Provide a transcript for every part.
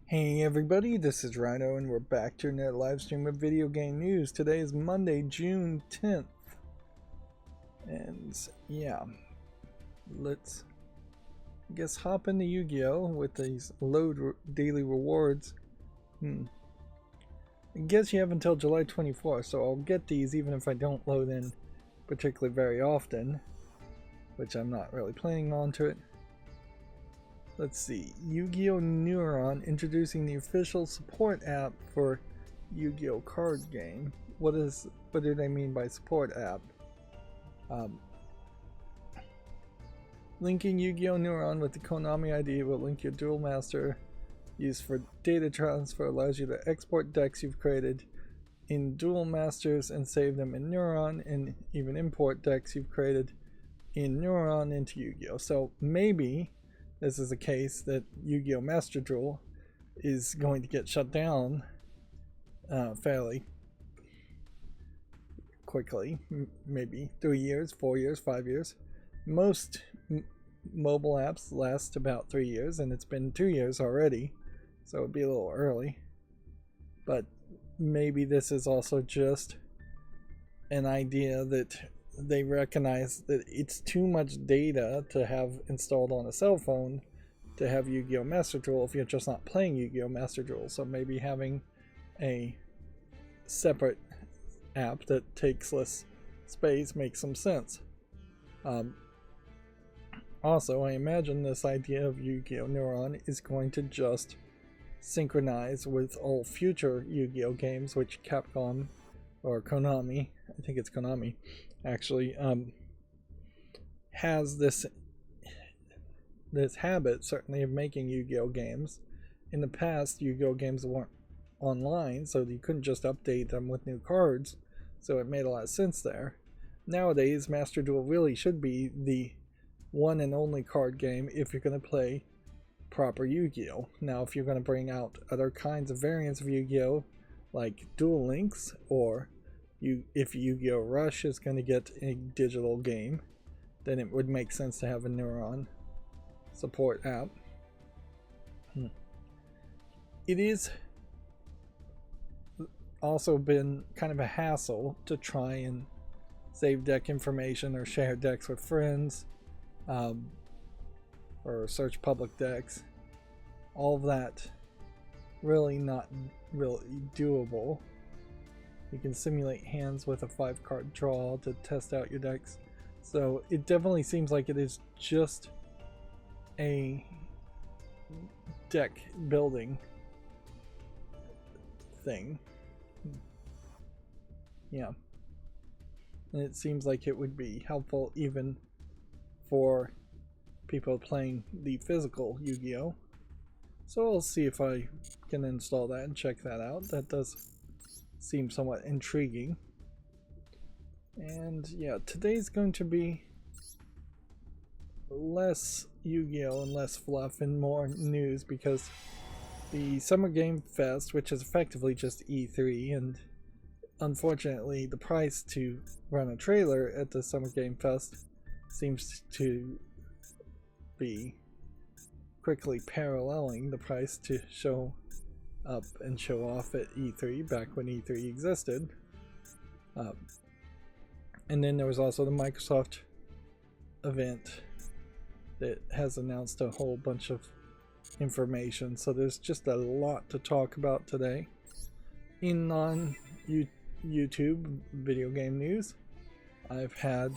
Hey everybody, this is Rydo and we're back to another live stream of video game news. Today is Monday, June 10th. And yeah, let's hop into Yu-Gi-Oh! With these daily rewards. I guess you have until July 24th, so I'll get these even if I don't load in particularly very often, which I'm not really planning on to it. Let's see, Yu-Gi-Oh! Neuron introducing the official support app for Yu-Gi-Oh! Card game. What do they mean by support app? Linking Yu-Gi-Oh! Neuron with the Konami ID will link your Duel Master used for data transfer, allows you to export decks you've created in Duel Masters and save them in Neuron, and even import decks you've created in Neuron into Yu-Gi-Oh! So maybe this is a case that Yu-Gi-Oh! Master Duel is going to get shut down fairly quickly, maybe 3 years, 4 years, 5 years. Most mobile apps last about 3 years, and it's been 2 years already, so it'd be a little early. But maybe this is also just an idea that they recognize that it's too much data to have installed on a cell phone to have Yu-Gi-Oh! Master Duel if you're just not playing Yu-Gi-Oh! Master Duel. So maybe having a separate app that takes less space makes some sense. Also, I imagine this idea of Yu-Gi-Oh! Neuron is going to just synchronize with all future Yu-Gi-Oh! Games, which Capcom or Konami, I think it's Konami, actually has this habit certainly of making Yu-Gi-Oh! Games. In the past, Yu-Gi-Oh! Games weren't online, so you couldn't just update them with new cards, so it made a lot of sense there. Nowadays, Master Duel really should be the one and only card game if you're going to play proper Yu-Gi-Oh! Now, if you're going to bring out other kinds of variants of Yu-Gi-Oh! Like Duel Links, or if Yu-Gi-Oh! Rush is going to get a digital game, then it would make sense to have a Neuron support app. It is also been kind of a hassle to try and save deck information or share decks with friends, or search public decks. All of that really not really doable. You can simulate hands with a 5-card draw to test out your decks. So it definitely seems like it is just a deck building thing. Yeah. And it seems like it would be helpful even for people playing the physical Yu-Gi-Oh! So I'll see if I can install that and check that out. That does seem somewhat intriguing. And yeah, today's going to be less Yu-Gi-Oh! And less fluff and more news, because the Summer Game Fest, which is effectively just E3, and unfortunately the price to run a trailer at the Summer Game Fest seems to be quickly paralleling the price to show up and show off at E3 back when E3 existed. And then there was also the Microsoft event that has announced a whole bunch of information, so there's just a lot to talk about today. In non-YouTube video game news, I've had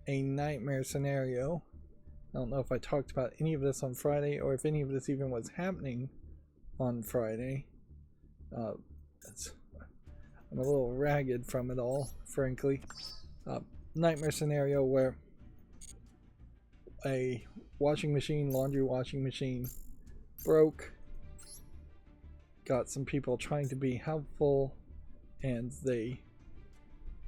a nightmare scenario. I don't know if I talked about any of this on Friday, or if any of this even was happening on Friday. I'm a little ragged from it all, frankly. Nightmare scenario where a laundry washing machine broke. Got some people trying to be helpful, and they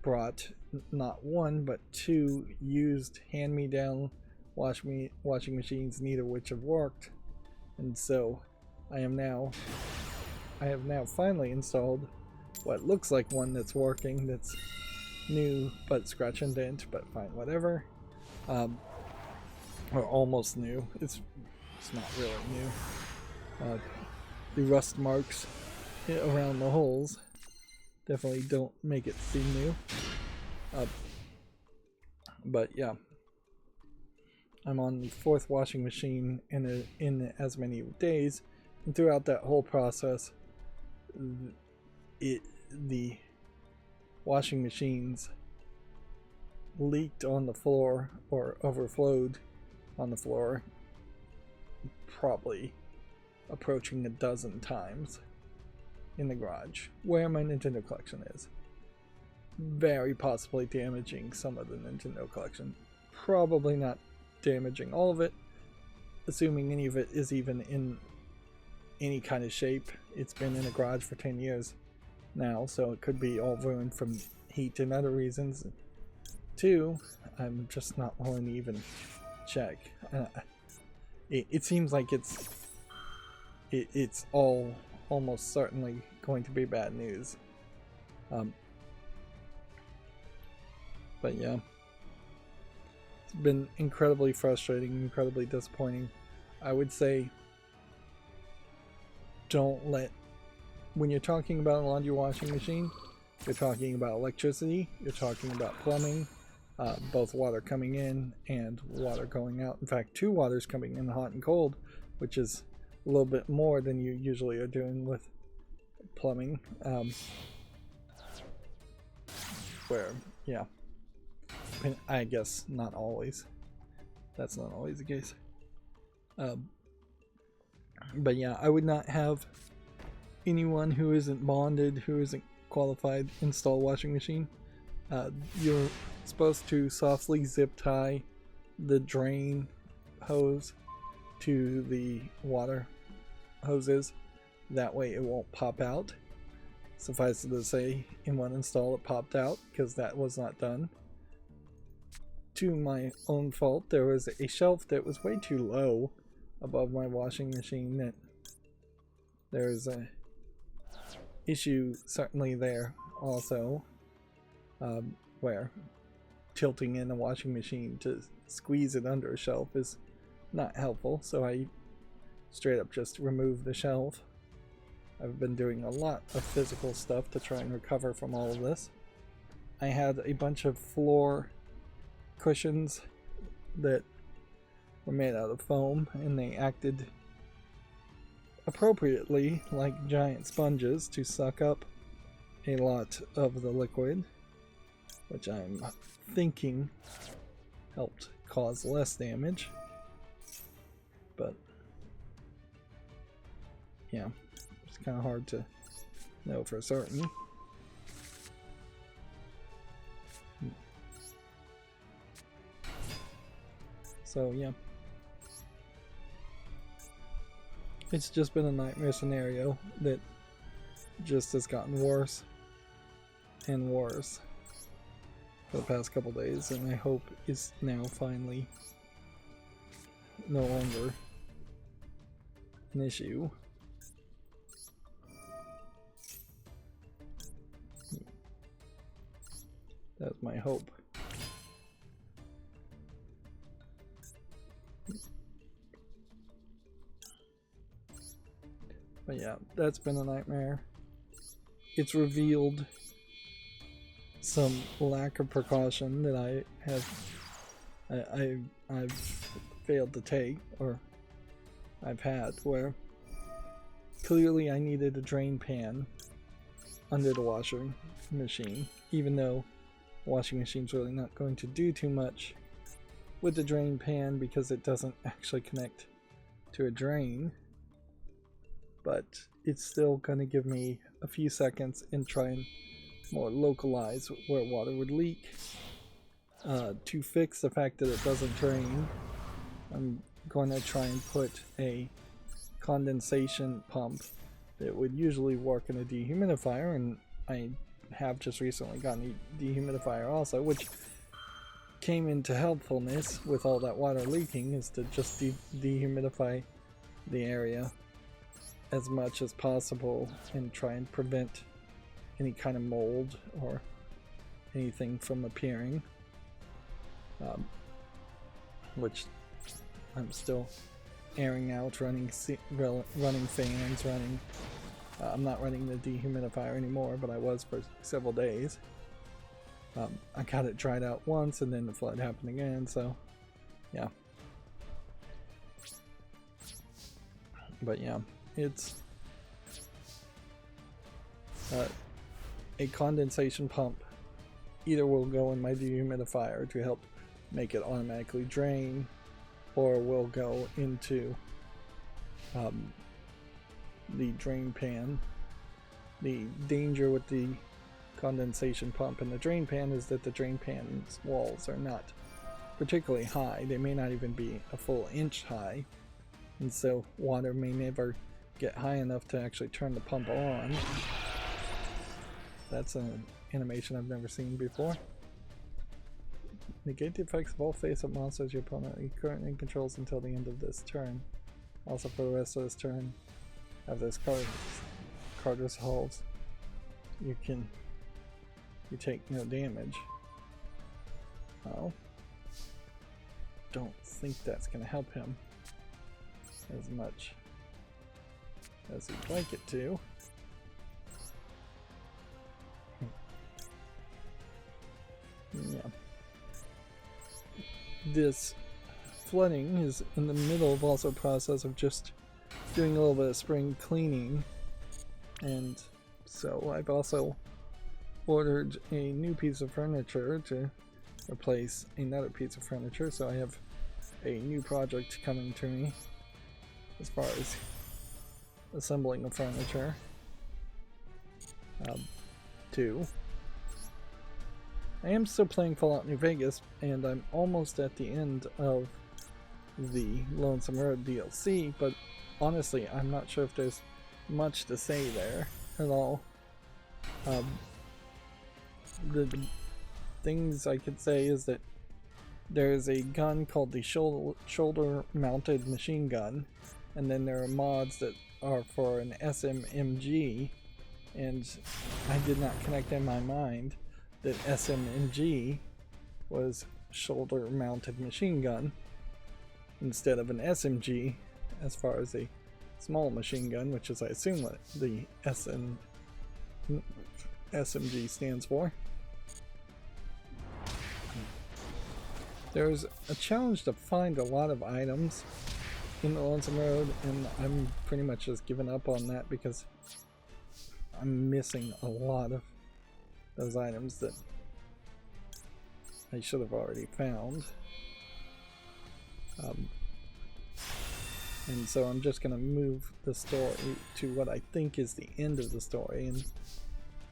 brought not one but 2 used hand-me-down washing machines, neither of which have worked. And so I have now finally installed what looks like one that's working, that's new but scratch and dent, but fine, whatever. Or almost new. It's not really new. the rust marks around the holes definitely don't make it seem new. But yeah, I'm on the 4th washing machine in as many days, and throughout that whole process, the washing machines leaked on the floor or overflowed on the floor, probably approaching a dozen times in the garage where my Nintendo collection is. Very possibly damaging some of the Nintendo collection. Probably not damaging all of it, assuming any of it is even in any kind of shape. It's been in a garage for 10 years now, so it could be all ruined from heat and other reasons. 2, I'm just not willing to even check. It seems like it's all almost certainly going to be bad news. But yeah, it's been incredibly frustrating, incredibly disappointing. I would say don't let, when you're talking about a laundry washing machine, you're talking about electricity, you're talking about plumbing, both water coming in and water going out. In fact, 2 waters coming in, hot and cold, which is a little bit more than you usually are doing with plumbing. Where, yeah, I guess not always. That's not always the case. But yeah, I would not have anyone who isn't bonded, who isn't qualified, install a washing machine. You're supposed to softly zip tie the drain hose to the water hoses. That way it won't pop out. Suffice it to say, in one install it popped out because that was not done. To my own fault, there was a shelf that was way too low above my washing machine. That there's a issue certainly there also, where tilting in a washing machine to squeeze it under a shelf is not helpful, so I straight up just removed the shelf. I've been doing a lot of physical stuff to try and recover from all of this. I had a bunch of floor cushions that were made out of foam, and they acted appropriately like giant sponges to suck up a lot of the liquid, which I'm thinking helped cause less damage. But yeah, it's kind of hard to know for certain. So yeah, it's just been a nightmare scenario that just has gotten worse and worse for the past couple days, and I hope is now finally no longer an issue. That's my hope. But yeah, that's been a nightmare. It's revealed some lack of precaution that I've failed to take, or I've had, where clearly I needed a drain pan under the washing machine, even though the washing machine's really not going to do too much with the drain pan because it doesn't actually connect to a drain. But it's still going to give me a few seconds and try and more localize where water would leak. To fix the fact that it doesn't drain, I'm going to try and put a condensation pump that would usually work in a dehumidifier, and I have just recently gotten a dehumidifier also, which came into helpfulness with all that water leaking, is to just dehumidify the area as much as possible and try and prevent any kind of mold or anything from appearing, which I'm still airing out, running fans, running. I'm not running the dehumidifier anymore, but I was for several days. I got it dried out once, and then the flood happened again. So, yeah. But yeah, it's a condensation pump. Either will go in my dehumidifier to help make it automatically drain, or will go into the drain pan. The danger with the condensation pump and the drain pan is that the drain pan's walls are not particularly high. They may not even be a full inch high, and so water may never get high enough to actually turn the pump on. That's an animation I've never seen before. Negate the effects of all face-up monsters your opponent currently controls until the end of this turn. Also for the rest of this turn, have this card resolves. You take no damage. Well, don't think that's going to help him as much as he'd like it to. Yeah. This flooding is in the middle of also a process of just doing a little bit of spring cleaning, and so I've also ordered a new piece of furniture to replace another piece of furniture, so I have a new project coming to me as far as assembling the furniture. Too. I am still playing Fallout New Vegas, and I'm almost at the end of the Lonesome Road DLC, but honestly, I'm not sure if there's much to say there at all. The things I could say is that there's a gun called the shoulder-mounted machine gun, and then there are mods that are for an SMMG, and I did not connect in my mind that SMMG was shoulder-mounted machine gun instead of an SMG, as far as a small machine gun, which is, I assume, what the SMG stands for. There's a challenge to find a lot of items in the Lonesome Road, and I'm pretty much just giving up on that because I'm missing a lot of those items that I should have already found. And so I'm just going to move the story to what I think is the end of the story, and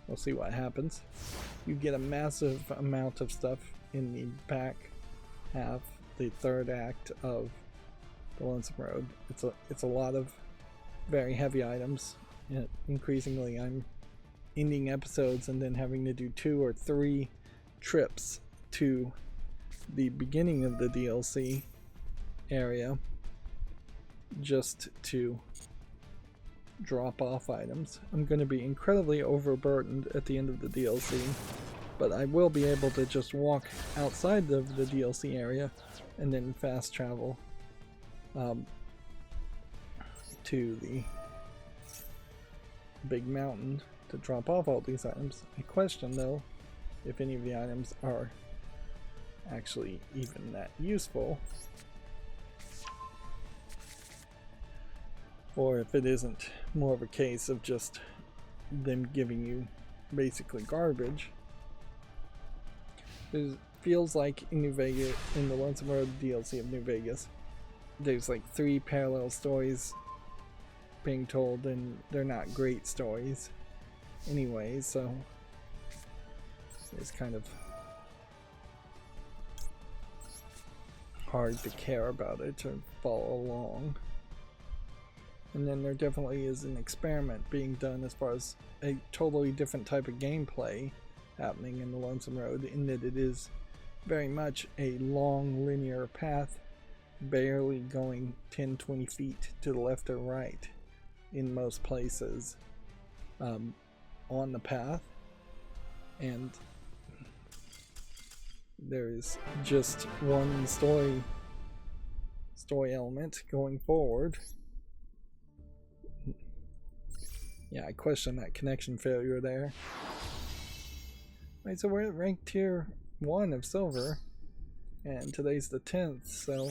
we'll see what happens. You get a massive amount of stuff in the back half, the third act of the Lonesome Road. It's a lot of very heavy items. Increasingly, I'm ending episodes and then having to do 2 or 3 trips to the beginning of the DLC area just to drop off items. I'm going to be incredibly overburdened at the end of the DLC, but I will be able to just walk outside of the DLC area and then fast travel to the big mountain to drop off all these items. I question, though, if any of the items are actually even that useful, or if it isn't more of a case of just them giving you basically garbage. It feels like in New Vegas, in the Lonesome Road DLC of New Vegas, there's like 3 parallel stories being told, and they're not great stories anyway, so it's kind of hard to care about it, to follow along. And then there definitely is an experiment being done as far as a totally different type of gameplay happening in the Lonesome Road, in that it is very much a long linear path, barely going 10-20 feet to the left or right in most places on the path, and there's just one story story element going forward. Yeah, I question that connection failure there. Right, so we're at rank tier 1 of silver, and today's the 10th, so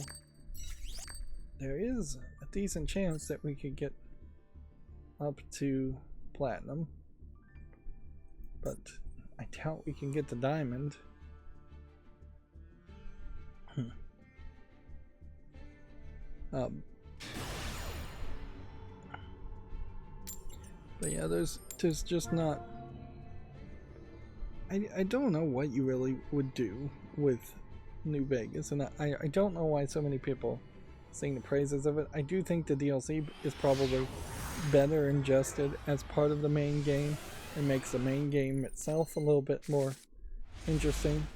there is a decent chance that we could get up to platinum, but I doubt we can get to diamond. But yeah, there's just not. I don't know what you really would do with New Vegas, and I don't know why so many people sing the praises of it. I do think the DLC is probably better ingested as part of the main game. It makes the main game itself a little bit more interesting.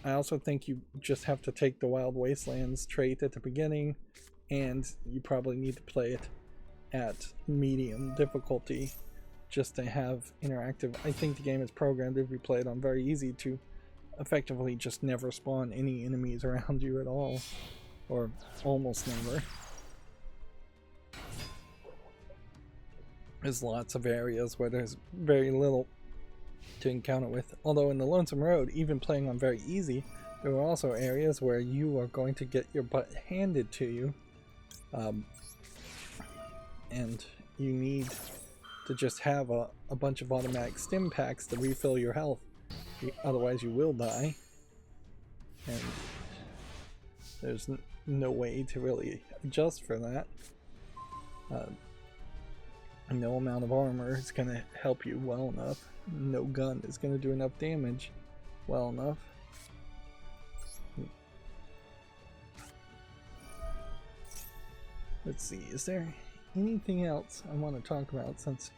I also think you just have to take the Wild Wastelands trait at the beginning, and you probably need to play it at medium difficulty just to have interactive. I think the game is programmed, if you play it on very easy, to effectively just never spawn any enemies around you at all, or almost never. There's lots of areas where there's very little to encounter with, although in the Lonesome Road, even playing on very easy, there are also areas where you are going to get your butt handed to you, and you need to just have a bunch of automatic stim packs to refill your health, otherwise you will die, and there's no way to really adjust for that. No amount of armor is going to help you well enough. No gun is going to do enough damage well enough. Let's see, is there anything else I want to talk about, since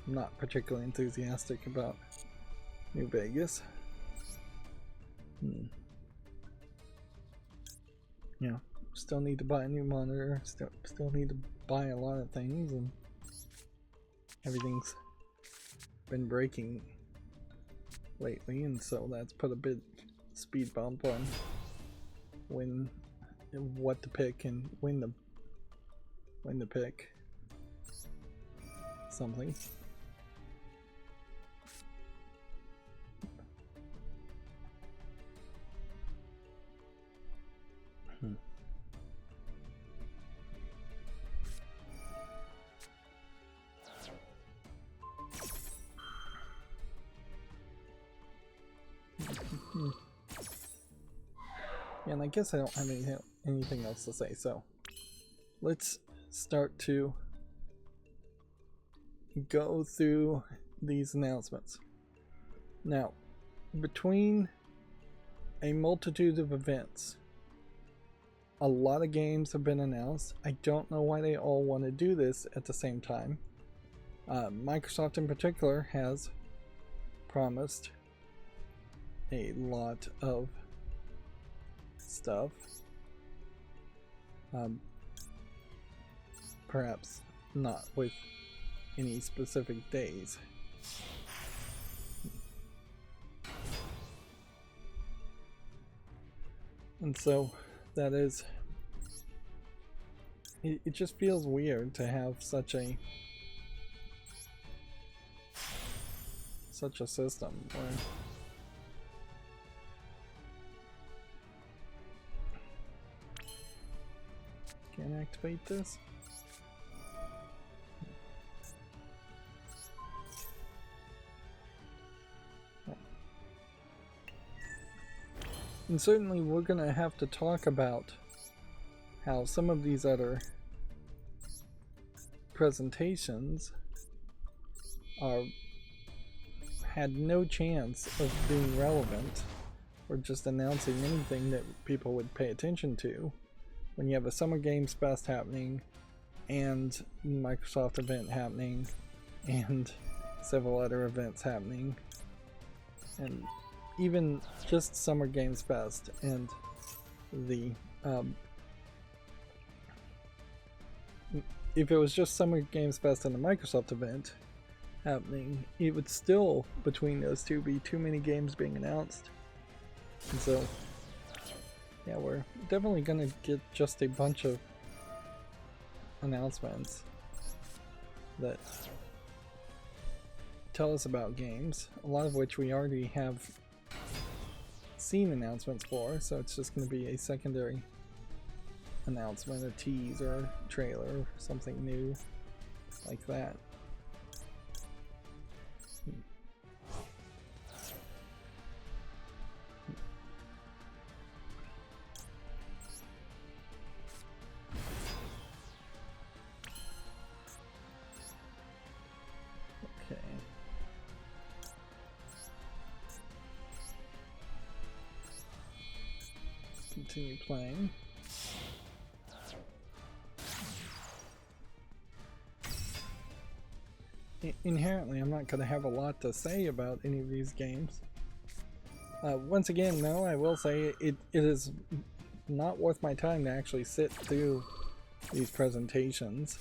I'm not particularly enthusiastic about New Vegas? Yeah, still need to buy a new monitor, still need to buy a lot of things, and everything's been breaking lately, and so that's put a big speed bump on what to pick and when to pick something. Yeah, and I guess I don't have anything else to say, so let's start to go through these announcements. Now, between a multitude of events, a lot of games have been announced. I don't know why they all want to do this at the same time. Microsoft in particular has promised a lot of stuff. Perhaps not with any specific days. And so that is, it just feels weird to have such a system where can't activate this. And certainly we're going to have to talk about how some of these other presentations had no chance of being relevant or just announcing anything that people would pay attention to when you have a Summer Games Fest happening and Microsoft event happening and several other events happening, and even just Summer Games Fest and the if it was just Summer Games Fest and the Microsoft event happening, it would still, between those two, be too many games being announced. And so Yeah, we're definitely gonna get just a bunch of announcements that tell us about games, a lot of which we already have seen announcements for, so it's just going to be a secondary announcement, a tease or trailer or something new like that. Okay. Continue playing. Inherently, I'm not going to have a lot to say about any of these games. Once again, though, I will say it is not worth my time to actually sit through these presentations.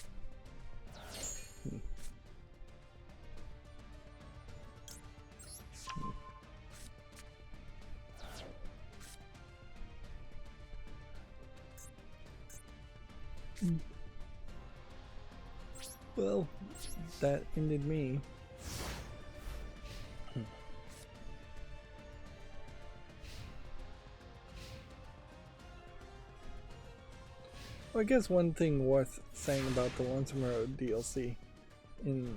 Well, that ended me. Well, I guess one thing worth saying about the Lonesome Road DLC in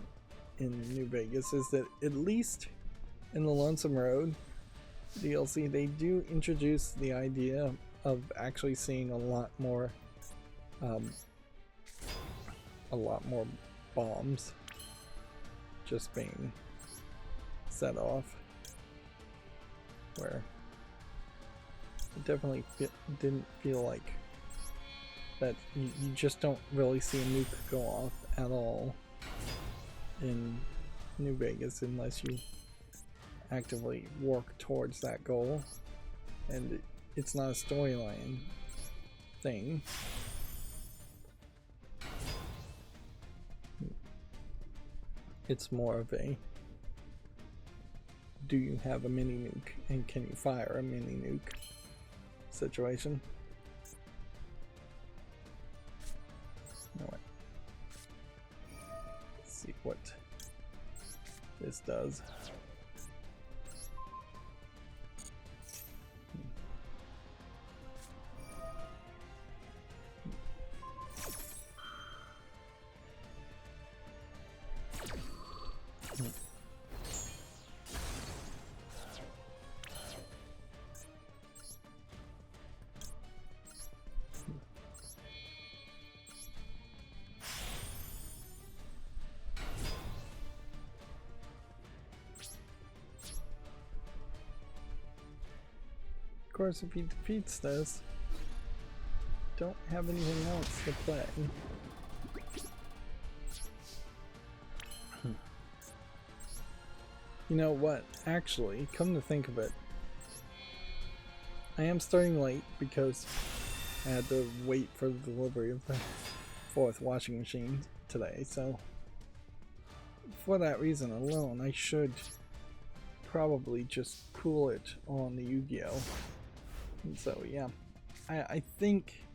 New Vegas is that at least in the Lonesome Road DLC, they do introduce the idea of actually seeing a lot more bombs just being set off, where it definitely didn't feel like that you just don't really see a nuke go off at all in New Vegas unless you actively work towards that goal, and it's not a storyline thing. It's more of a, do you have a mini nuke and can you fire a mini nuke situation. Alright. Let's see what this does. Of course, if he defeats this, don't have anything else to play. You know what? Actually, come to think of it, I am starting late because I had to wait for the delivery of the 4th washing machine today, so for that reason alone, I should probably just pool it on the Yu-Gi-Oh! And so yeah, I think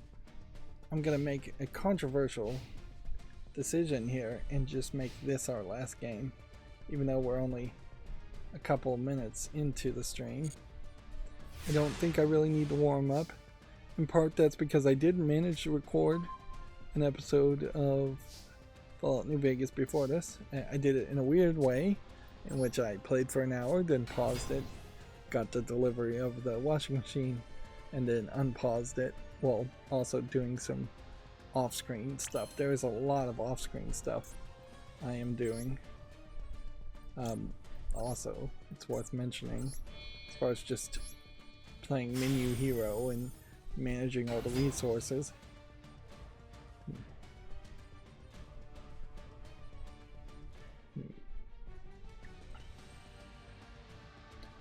I'm gonna make a controversial decision here and just make this our last game, even though we're only a couple of minutes into the stream. I don't think I really need to warm up. In part, that's because I did manage to record an episode of Fallout New Vegas before this. I did it in a weird way, in which I played for an hour, then paused it, got the delivery of the washing machine, and then unpaused it, while also doing some off-screen stuff. There is a lot of off-screen stuff I am doing. Also, it's worth mentioning, as far as just playing Menu Hero and managing all the resources.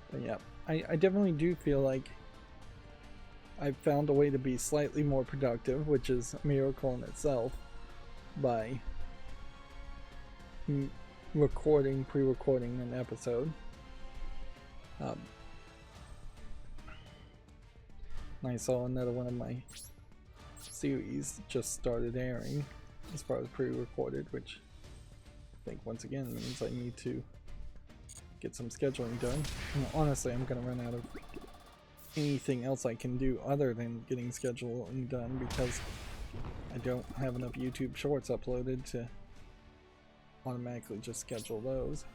But yeah, I definitely do feel like I've found a way to be slightly more productive, which is a miracle in itself, by pre-recording an episode. And I saw another one of my series just started airing as far as pre-recorded, which I think once again means I need to get some scheduling done. And honestly, I'm gonna run out of anything else I can do other than getting scheduling done because I don't have enough YouTube shorts uploaded to automatically just schedule those.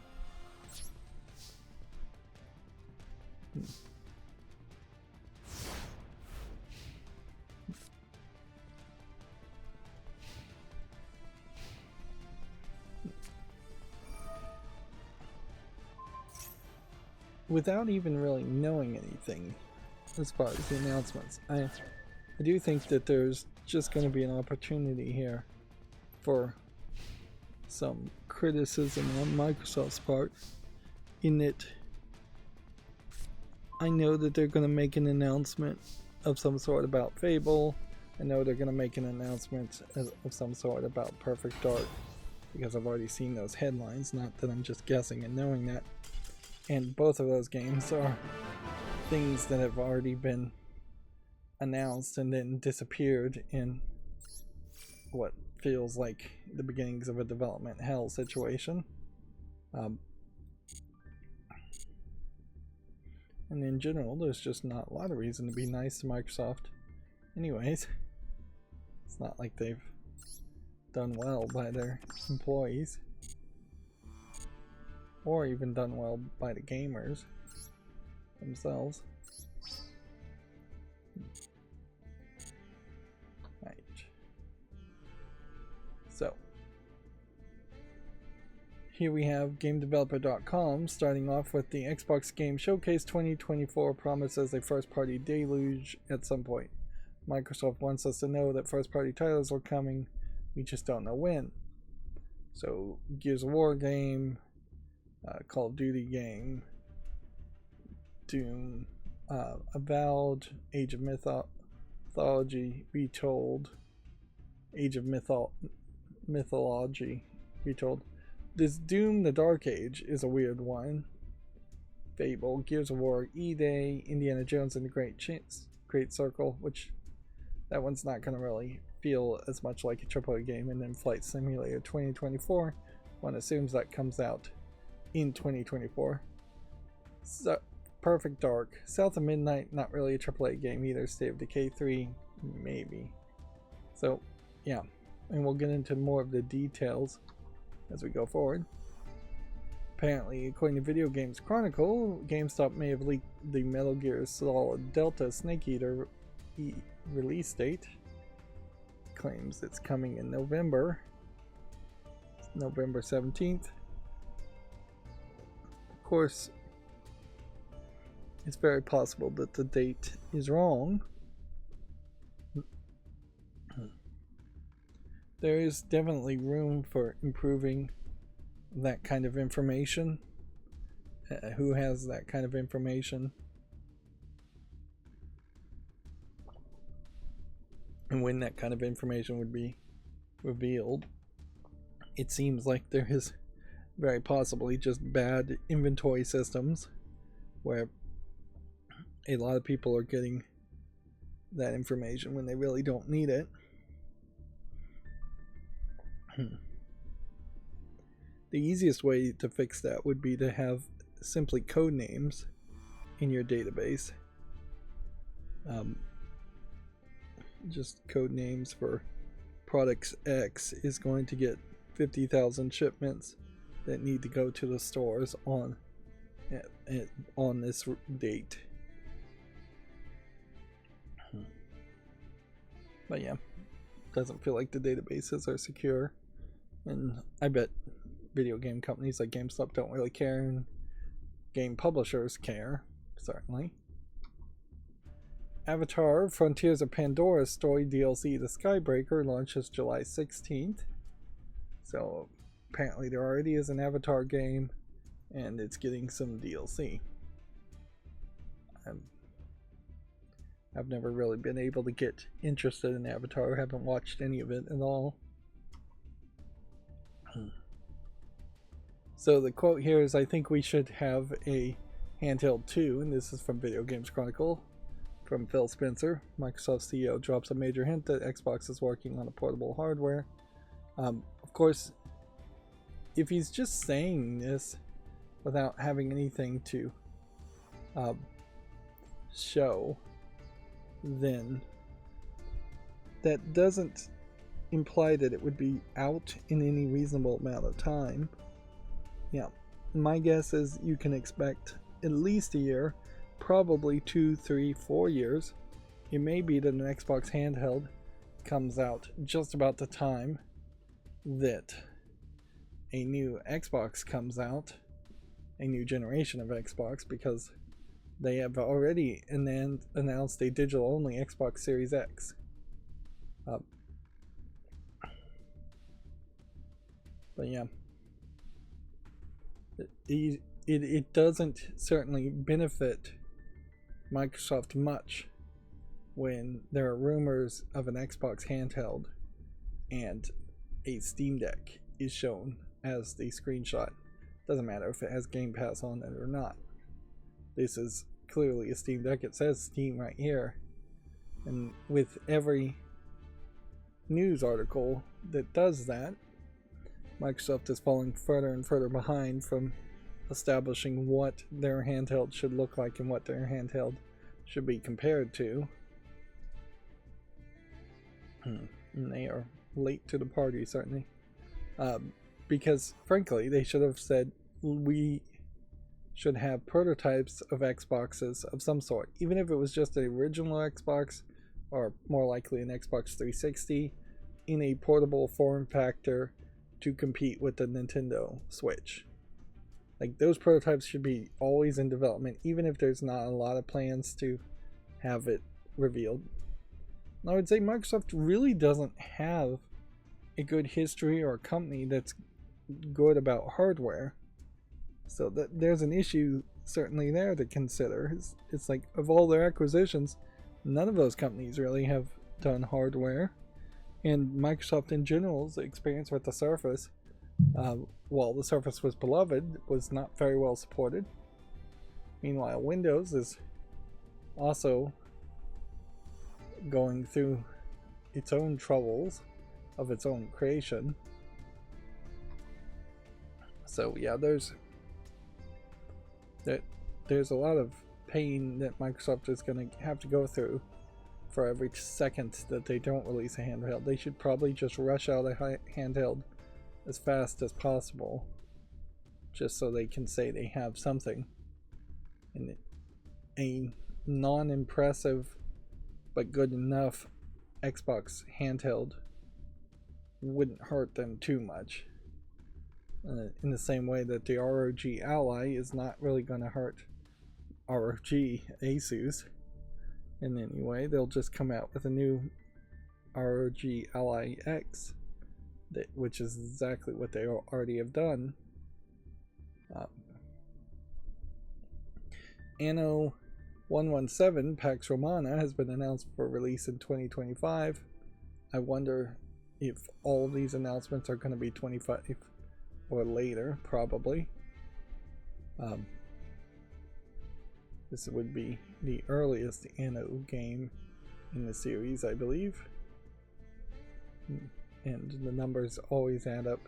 Without even really knowing anything as far as the announcements, I do think that there's just going to be an opportunity here for some criticism on Microsoft's part, in that I know that they're going to make an announcement of some sort about Fable. I know they're going to make an announcement of some sort about Perfect Dark, because I've already seen those headlines, not that I'm just guessing and knowing that. And both of those games are things that have already been announced and then disappeared in what feels like the beginnings of a development hell situation. And in general, there's just not a lot of reason to be nice to Microsoft. Anyways, it's not like they've done well by their employees, or even done well by the gamers themselves. Right. So, here we have GameDeveloper.com starting off with the Xbox Game Showcase 2024 promises a first-party deluge at some point. Microsoft wants us to know that first-party titles are coming, we just don't know when. So, Gears of War game, Call of Duty game, Doom, Avowed, Age of Mythology Retold, Age of Mythology Retold. This Doom the Dark Age is a weird one. Fable, Gears of War E-Day, Indiana Jones and the Great Circle, which that one's not going to really feel as much like a AAA game. And then Flight Simulator 2024, one assumes that comes out in 2024. So, Perfect Dark, South of Midnight, not really a AAA game either. State of Decay 3, maybe. So, yeah, and we'll get into more of the details as we go forward. Apparently, according to Video Games Chronicle, GameStop may have leaked the Metal Gear Solid Delta Snake Eater release date. Claims it's coming in November. It's November 17th. Of course, it's very possible that the date is wrong. There is definitely room for improving that kind of information. Who has that kind of information? And when that kind of information would be revealed. It seems like there is very possibly just bad inventory systems where a lot of people are getting that information when they really don't need it. The easiest way to fix that would be to have simply code names in your database. Just code names for products X is going to get 50,000 shipments that need to go to the stores on this date. But yeah, doesn't feel like the databases are secure, and I bet video game companies like GameStop don't really care, and game publishers care, certainly. Avatar Frontiers of Pandora story DLC The Skybreaker launches July 16th. So apparently there already is an Avatar game and it's getting some DLC. I've never really been able to get interested in Avatar. I haven't watched any of it at all. So the quote here is, I think we should have a handheld too, and this is from Video Games Chronicle, from Phil Spencer, Microsoft CEO, drops a major hint that Xbox is working on a portable hardware. Of course, if he's just saying this without having anything to show, then that doesn't imply that it would be out in any reasonable amount of time. Yeah, my guess is you can expect at least a year, probably 2, 3, 4 years. It may be that an Xbox handheld comes out just about the time that a new Xbox comes out, a new generation of Xbox, because they have already announced a digital-only Xbox Series X. But yeah, it doesn't certainly benefit Microsoft much when there are rumors of an Xbox handheld and a Steam Deck is shown as the screenshot. Doesn't matter if it has Game Pass on it or not. This is clearly a Steam Deck. It says Steam right here. And with every news article that does that, Microsoft is falling further and further behind from establishing what their handheld should look like and what their handheld should be compared to. And they are late to the party, certainly. Because, frankly, they should have said we should have prototypes of Xboxes of some sort. Even if it was just the original Xbox, or more likely an Xbox 360, in a portable form factor to compete with the Nintendo Switch. Like, those prototypes should be always in development, even if there's not a lot of plans to have it revealed. I would say Microsoft really doesn't have a good history or a company that's good about hardware. So there's an issue certainly there to consider. It's like, of all their acquisitions, none of those companies really have done hardware. And Microsoft in general's experience with the Surface, while the Surface was beloved, was not very well supported. Meanwhile, Windows is also going through its own troubles of its own creation. So yeah, there's a lot of pain that Microsoft is going to have to go through for every second that they don't release a handheld. They should probably just rush out a handheld as fast as possible, just so they can say they have something. And a non-impressive but good enough Xbox handheld wouldn't hurt them too much. In the same way that the ROG Ally is not really going to hurt ROG Asus in any way. They'll just come out with a new ROG Ally X, which is exactly what they already have done. Anno 117 Pax Romana has been announced for release in 2025. I wonder if all of these announcements are going to be 25 or later, probably. This would be the earliest Anno game in the series, I believe. And the numbers always add up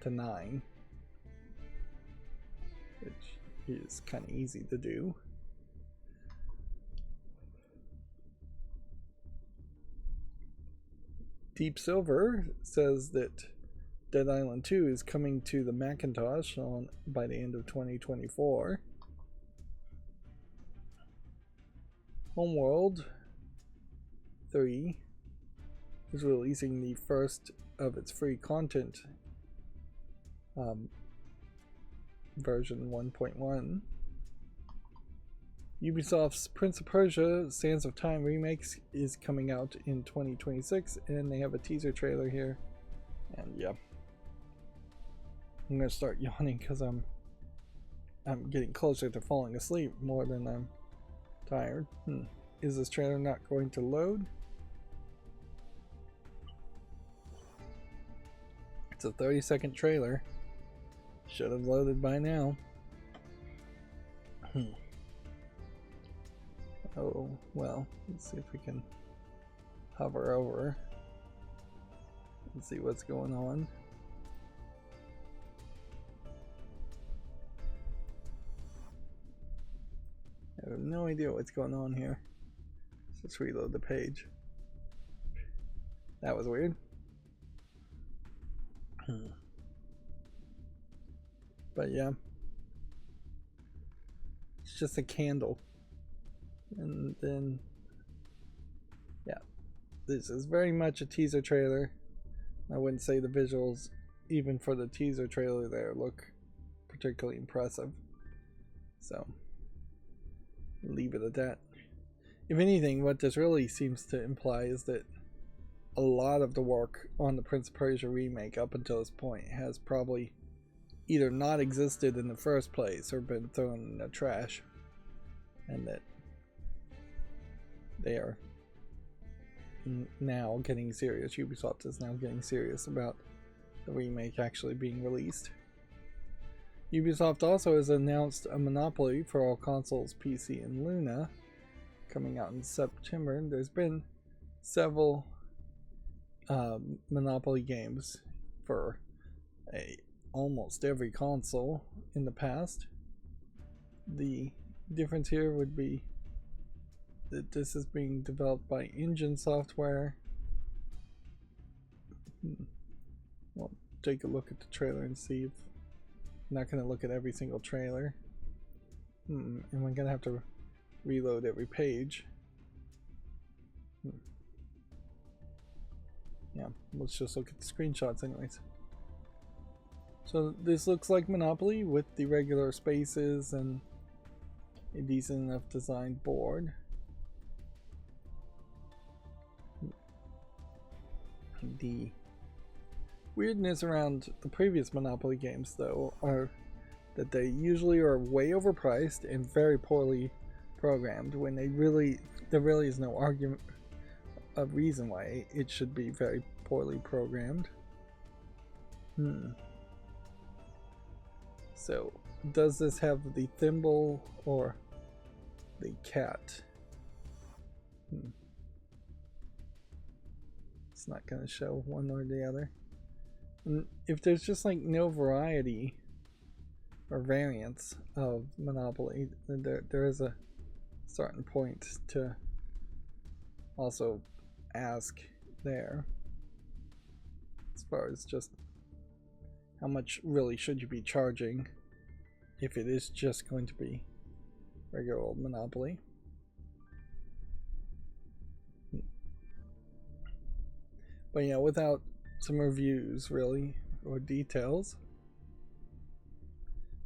to 9, which is kind of easy to do. Deep Silver says that Dead Island 2 is coming to the Macintosh by the end of 2024. Homeworld 3 is releasing the first of its free content, version 1.1. Ubisoft's Prince of Persia Sands of Time remakes is coming out in 2026, and they have a teaser trailer here. And yeah, I'm gonna start yawning because I'm getting closer to falling asleep more than I'm tired. Is this trailer not going to load? It's a 30-second trailer. Should have loaded by now. Oh, well, let's see if we can hover over and see what's going on. I have no idea what's going on here. Let's reload the page. That was weird. But yeah, it's just a candle. And then, yeah, this is very much a teaser trailer. I wouldn't say the visuals, even for the teaser trailer there, look particularly impressive. So, leave it at that. If anything, what this really seems to imply is that a lot of the work on the Prince of Persia remake up until this point has probably either not existed in the first place or been thrown in the trash, and that they are now getting serious. Ubisoft is now getting serious about the remake actually being released. Ubisoft also has announced a Monopoly for all consoles, PC, and Luna coming out in September. There's been several Monopoly games for almost every console in the past. The difference here would be that this is being developed by Engine Software. Well, take a look at the trailer and see if I'm not going to look at every single trailer. And we're going to have to reload every page. Yeah, let's just look at the screenshots anyways. So this looks like Monopoly with the regular spaces and a decent enough designed board. The weirdness around the previous Monopoly games, though, are that they usually are way overpriced and very poorly programmed, when there really is no argument of reason why it should be very poorly programmed. So, does this have the thimble or the cat? It's not going to show one or the other. And if there's just like no variety or variance of Monopoly, then there is a certain point to also ask there, as far as just how much really should you be charging if it is just going to be regular old Monopoly. But yeah, without some reviews really or details,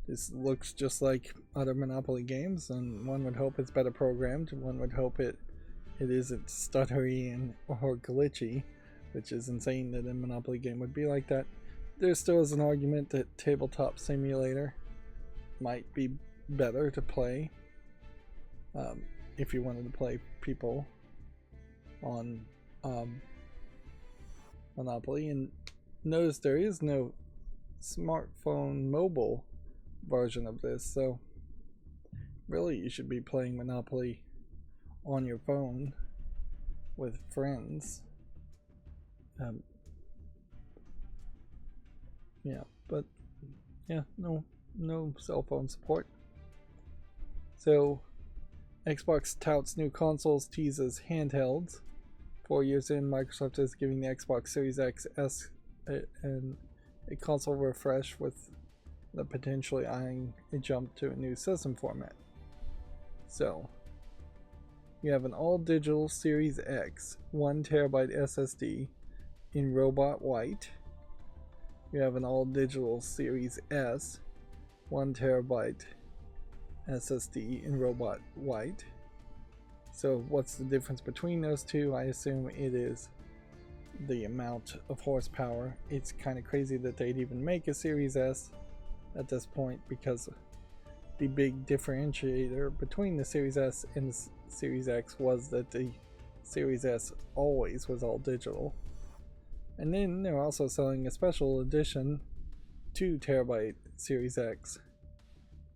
this looks just like other Monopoly games, and one would hope it's better programmed, and one would hope it isn't stuttery and or glitchy, which is insane that a Monopoly game would be like that. There still is an argument that Tabletop Simulator might be better to play if you wanted to play people on Monopoly. And notice there is no smartphone mobile version of this, so really you should be playing Monopoly on your phone with friends. Yeah, but yeah, no cell phone support. So Xbox touts new consoles, teases handhelds. 4 years in, Microsoft is giving the Xbox Series X S a console refresh, with the potentially eyeing a jump to a new system format. So you have an all-digital Series X 1TB SSD in Robot White. You have an all-digital Series S 1TB SSD in Robot White. So what's the difference between those two? I assume it is the amount of horsepower. It's kind of crazy that they'd even make a Series S at this point, because the big differentiator between the Series S and the Series X was that the Series S always was all digital. And then they're also selling a special edition 2TB Series X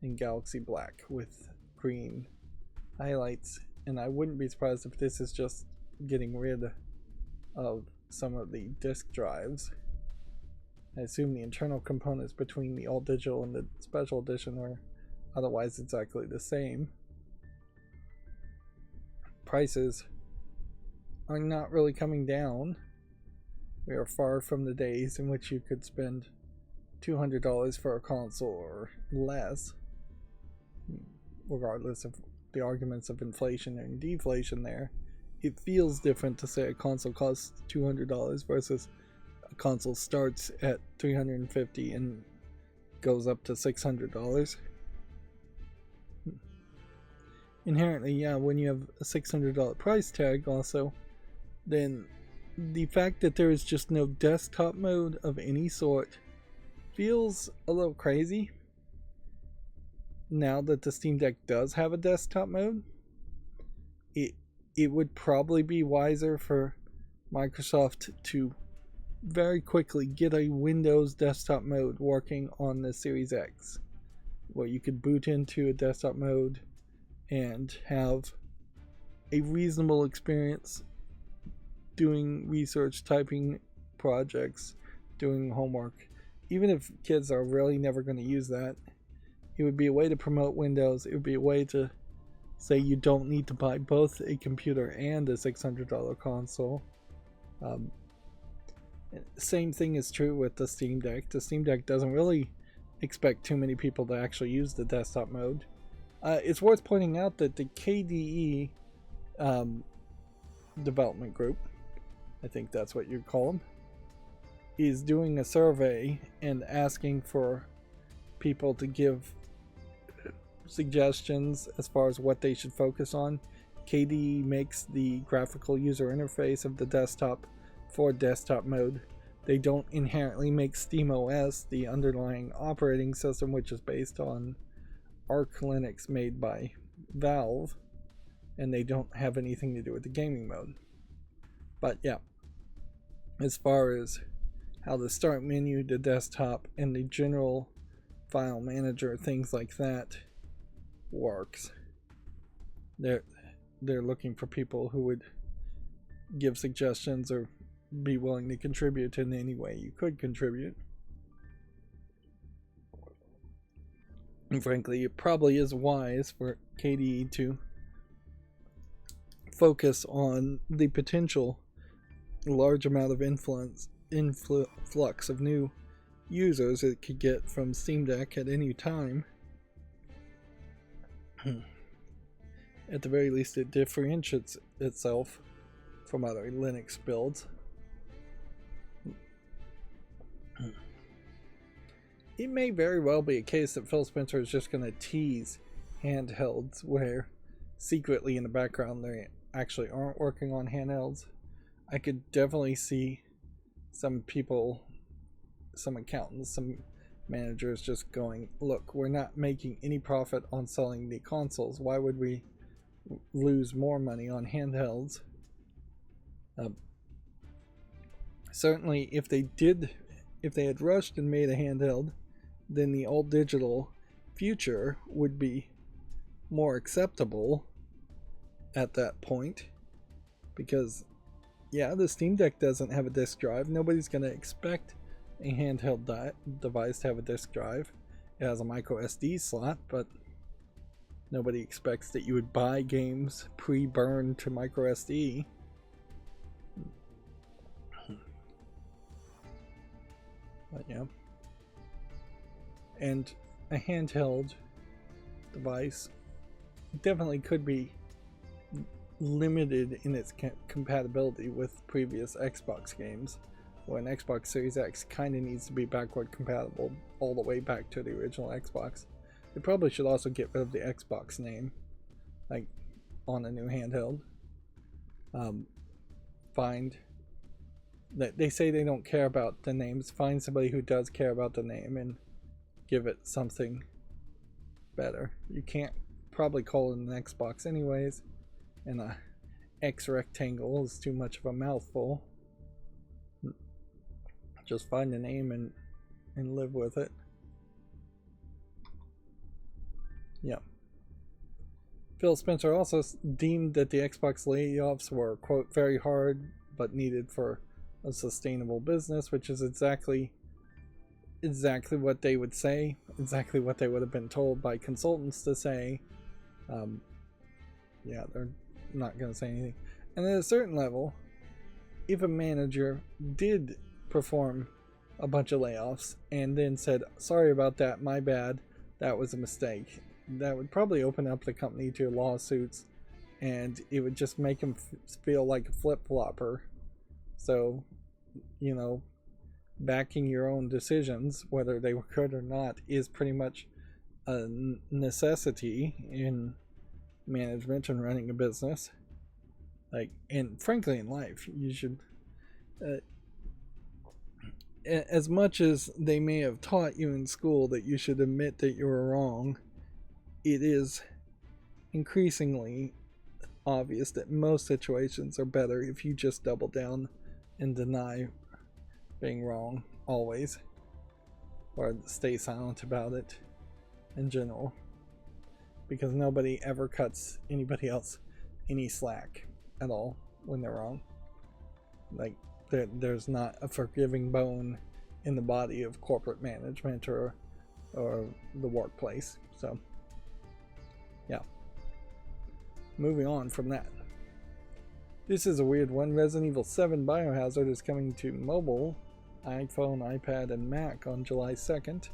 in Galaxy Black with green highlights and I wouldn't be surprised if this is just getting rid of some of the disk drives. I assume the internal components between the all digital and the special edition are otherwise exactly the same. Prices are not really coming down. We are far from the days in which you could spend $200 for a console or less, regardless of the arguments of inflation and deflation there. It feels different to say a console costs $200 versus a console starts at $350 and goes up to $600. Inherently, yeah, when you have a $600 price tag also, then the fact that there is just no desktop mode of any sort feels a little crazy. Now that the Steam Deck does have a desktop mode, it would probably be wiser for Microsoft to very quickly get a Windows desktop mode working on the Series X, where you could boot into a desktop mode and have a reasonable experience doing research, typing projects, doing homework. Even if kids are really never going to use that, it would be a way to promote Windows. It would be a way to say you don't need to buy both a computer and a $600 console. Same thing is true with the Steam Deck. The Steam Deck doesn't really expect too many people to actually use the desktop mode. It's worth pointing out that the KDE development group, I think that's what you'd call them, is doing a survey and asking for people to give suggestions as far as what they should focus on. KDE makes the graphical user interface of the desktop for desktop mode. They don't inherently make SteamOS, the underlying operating system, which is based on Arch Linux made by Valve, and they don't have anything to do with the gaming mode. But yeah, as far as how the start menu, the desktop, and the general file manager, things like that works, they're looking for people who would give suggestions or be willing to contribute in any way you could contribute. And frankly, it probably is wise for KDE to focus on the potential large amount of influx of new users it could get from Steam Deck at any time. At the very least, it differentiates itself from other Linux builds. It may very well be a case that Phil Spencer is just going to tease handhelds where secretly in the background they actually aren't working on handhelds. I could definitely see some people, some accountants, some managers just going, look, we're not making any profit on selling the consoles. Why would we lose more money on handhelds? Certainly, if they had rushed and made a handheld, then the all digital future would be more acceptable at that point, because yeah, the Steam Deck doesn't have a disk drive. Nobody's going to expect a handheld device to have a disk drive. It has a micro SD slot, but nobody expects that you would buy games pre-burned to micro SD. But yeah. And a handheld device definitely could be limited in its compatibility with previous Xbox games, where an Xbox Series X kind of needs to be backward compatible all the way back to the original Xbox. They probably should also get rid of the Xbox name, like, on a new handheld. Find that they say they don't care about the names. Find somebody who does care about the name and give it something better. You can't probably call it an Xbox anyways, and a X rectangle is too much of a mouthful. Just find a name and live with it. Yeah. Phil Spencer also deemed that the Xbox layoffs were, quote, very hard but needed for a sustainable business, which is exactly what they would say, exactly what they would have been told by consultants to say. Yeah, they're not going to say anything. And at a certain level, if a manager did perform a bunch of layoffs and then said, sorry about that, my bad, that was a mistake, that would probably open up the company to lawsuits, and it would just make them feel like a flip-flopper. So, you know, backing your own decisions, whether they were good or not, is pretty much a necessity in management and running a business. Like, and frankly in life, you should, as much as they may have taught you in school that you should admit that you were wrong, it is increasingly obvious that most situations are better if you just double down and deny being wrong always, or stay silent about it in general, because nobody ever cuts anybody else any slack at all when they're wrong. Like, there's not a forgiving bone in the body of corporate management or the workplace. So yeah, moving on from that, this is a weird one. Resident Evil 7 Biohazard is coming to mobile, iPhone, iPad, and Mac on July 2nd,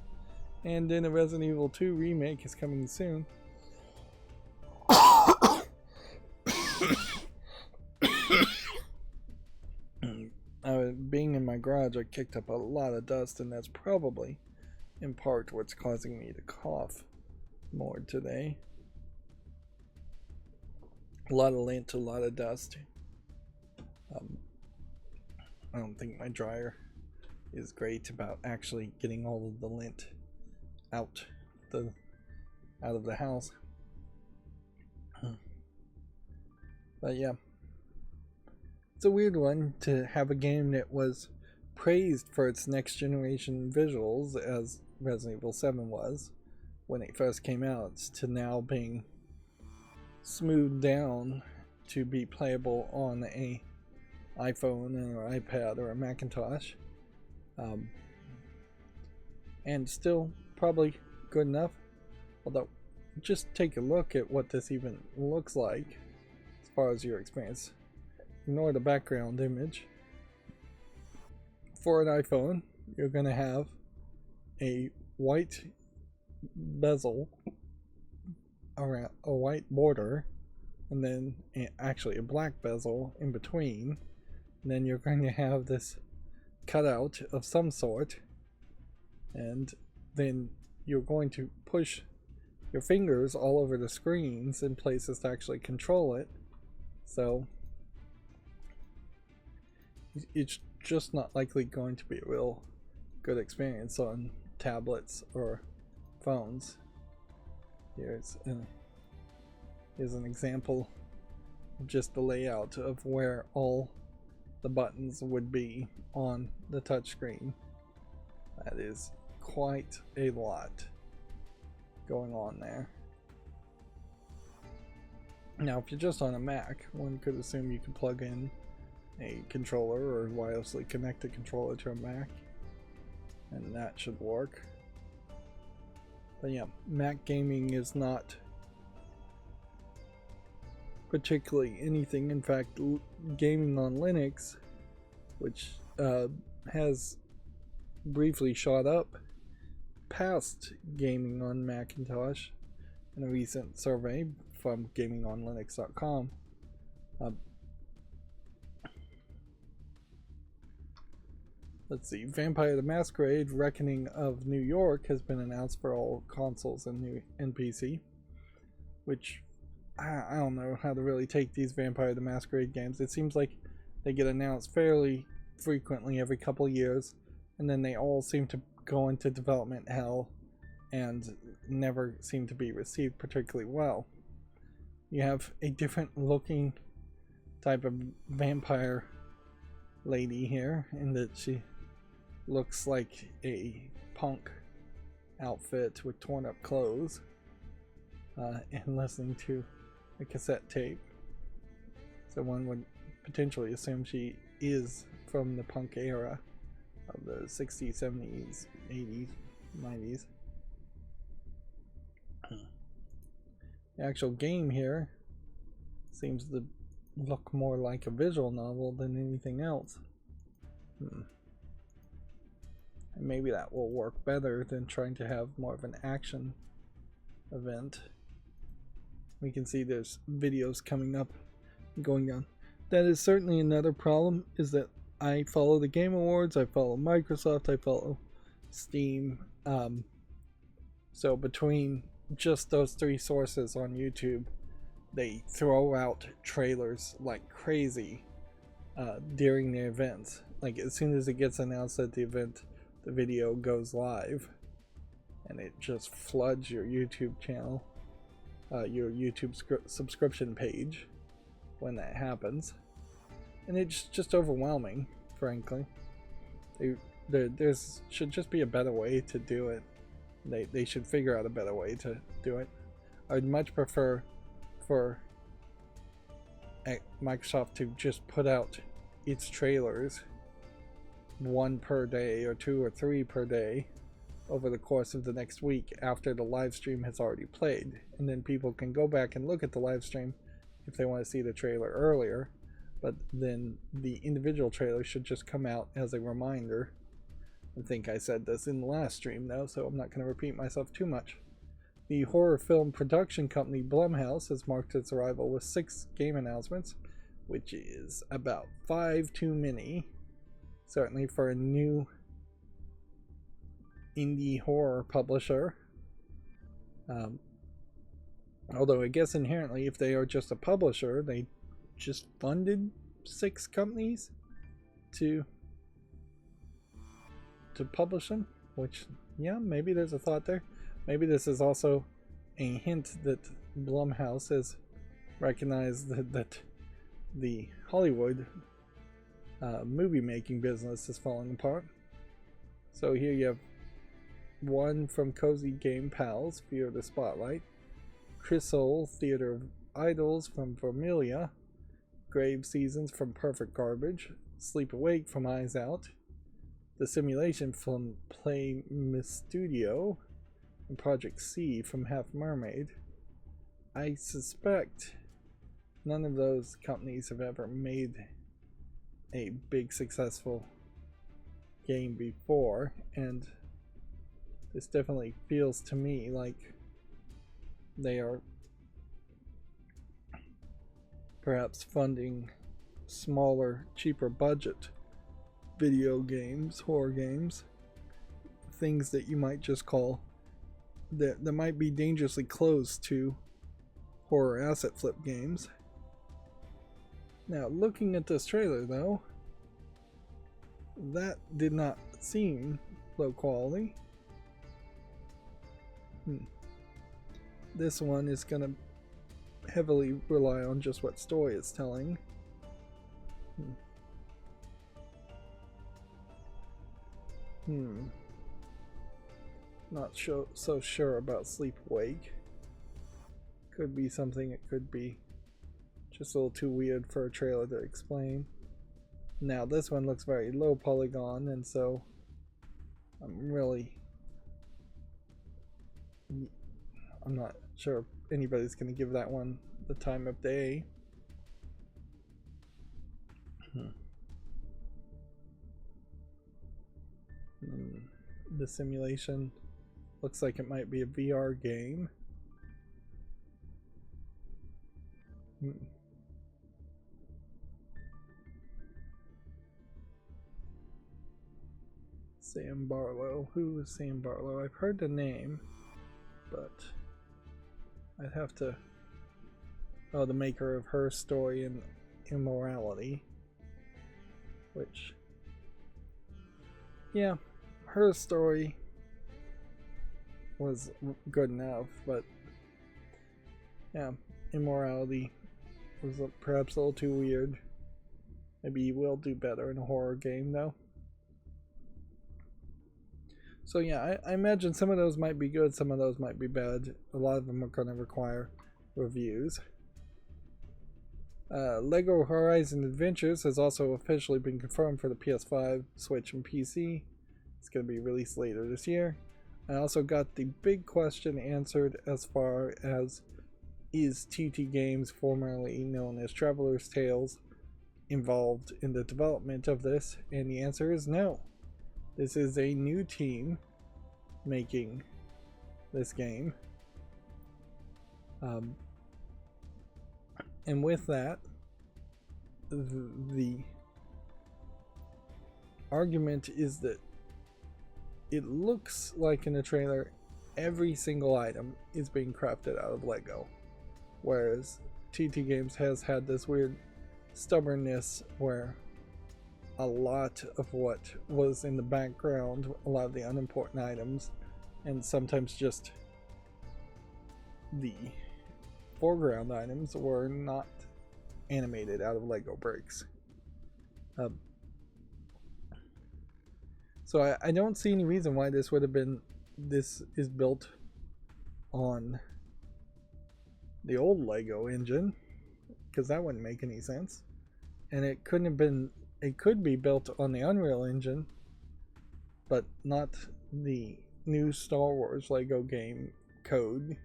and then a Resident Evil 2 remake is coming soon. Being in my garage, I kicked up a lot of dust, and that's probably in part what's causing me to cough more today. A lot of lint, a lot of dust. I don't think my dryer is great about actually getting all of the lint out of the house. But yeah, it's a weird one to have a game that was praised for its next generation visuals, as Resident Evil 7 was when it first came out, to now being smoothed down to be playable on a iPhone or iPad or a Macintosh, and still probably good enough. Although, just take a look at what this even looks like as far as your experience. Ignore the background image. For an iPhone, you're going to have a white bezel around a white border, and then actually a black bezel in between. And then you're going to have this cutout of some sort, and then you're going to push your fingers all over the screens in places to actually control it. So it's just not likely going to be a real good experience on tablets or phones. Here's an example of just the layout of where all the buttons would be on the touchscreen. That is quite a lot going on there. Now, if you're just on a Mac, one could assume you can plug in a controller or wirelessly connect a controller to a Mac, and that should work. But yeah, Mac gaming is not particularly anything. In fact, gaming on Linux, which has briefly shot up past gaming on Macintosh in a recent survey from gamingonlinux.com. Let's see, Vampire the Masquerade Reckoning of New York has been announced for all consoles and PC, which I don't know how to really take these Vampire the Masquerade games. It seems like they get announced fairly frequently every couple years, and then they all seem to go into development hell and never seem to be received particularly well. You have a different looking type of vampire lady here, in that she looks like a punk outfit with torn up clothes, and listening to a cassette tape. So one would potentially assume she is from the punk era of the 60s, 70s, 80s, 90s. The actual game here seems to look more like a visual novel than anything else. And maybe that will work better than trying to have more of an action event. We can see there's videos coming up, going down. That is certainly another problem, is that I follow the Game Awards, I follow Microsoft, I follow Steam. So between just those three sources on YouTube, they throw out trailers like crazy during the events. Like as soon as it gets announced at the event, the video goes live and it just floods your YouTube channel, your YouTube subscription page when that happens, and it's just overwhelming, frankly. There should just be a better way to do it. They should figure out a better way to do it. I'd much prefer for Microsoft to just put out its trailers, one per day or two or three per day, over the course of the next week after the live stream has already played, and then people can go back and look at the live stream if they want to see the trailer earlier. But then the individual trailer should just come out as a reminder. I think I said this in the last stream though, so I'm not going to repeat myself too much. The horror film production company Blumhouse has marked its arrival with 6 game announcements, which is about 5 too many, certainly for a new indie horror publisher. Although I guess inherently, if they are just a publisher, they just funded 6 companies to publish them, which, yeah, maybe there's a thought there. Maybe this is also a hint that Blumhouse has recognized that the Hollywood movie making business is falling apart. So here you have one from Cozy Game Pals, Fear of the Spotlight, Chrysol, Theater of Idols from Vermilia, Grave Seasons from Perfect Garbage, Sleep Awake from Eyes Out, The Simulation from Play Miss Studio, and Project C from Half Mermaid. I suspect none of those companies have ever made a big successful game before, and this definitely feels to me like they are perhaps funding smaller, cheaper budget video games, horror games, things that you might just call that might be dangerously close to horror asset flip games. Now, looking at this trailer though, that did not seem low quality. This one is going to heavily rely on just what story it's telling. Not so sure about Sleep Awake. Could be something, it could be just a little too weird for a trailer to explain. Now this one looks very low polygon, and so I'm not sure if anybody's going to give that one the time of day. The Simulation looks like it might be a VR game. Sam Barlow. Who is Sam Barlow? I've heard the name, but I'd have to... Oh, the maker of Her Story and Immorality. Which... yeah, Her Story was good enough, but... yeah, Immorality was perhaps a little too weird. Maybe you will do better in a horror game, though. So yeah, I imagine some of those might be good, some of those might be bad. A lot of them are going to require reviews. Lego Horizon Adventures has also officially been confirmed for the PS5, Switch, and PC. It's going to be released later this year. I also got the big question answered as far as, is TT Games, formerly known as Traveler's Tales, involved in the development of this? And the answer is no. This is a new team making this game. And with that, the argument is that it looks like in the trailer every single item is being crafted out of Lego, whereas TT Games has had this weird stubbornness where a lot of what was in the background, a lot of the unimportant items, and sometimes just the foreground items were not animated out of Lego bricks. So I don't see any reason why this would have been, this is built on the old Lego engine, because that wouldn't make any sense. And it couldn't have been, it could be built on the Unreal Engine, but not the new Star Wars Lego game code.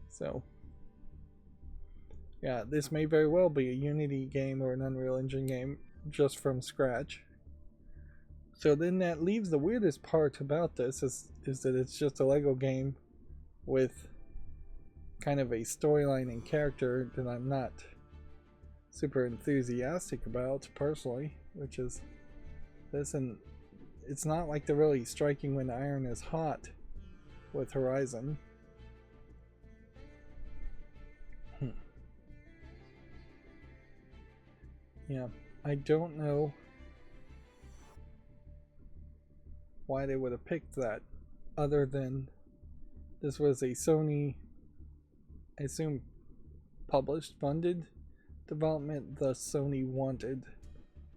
So yeah, this may very well be a Unity game or an Unreal Engine game just from scratch. So then that leaves the weirdest part about this is that it's just a Lego game with kind of a storyline and character that I'm not super enthusiastic about personally, which is this. And it's not like they're really striking when the iron is hot with Horizon. Yeah, I don't know why they would have picked that, other than this was a Sony, I assume, published, funded development, thus Sony wanted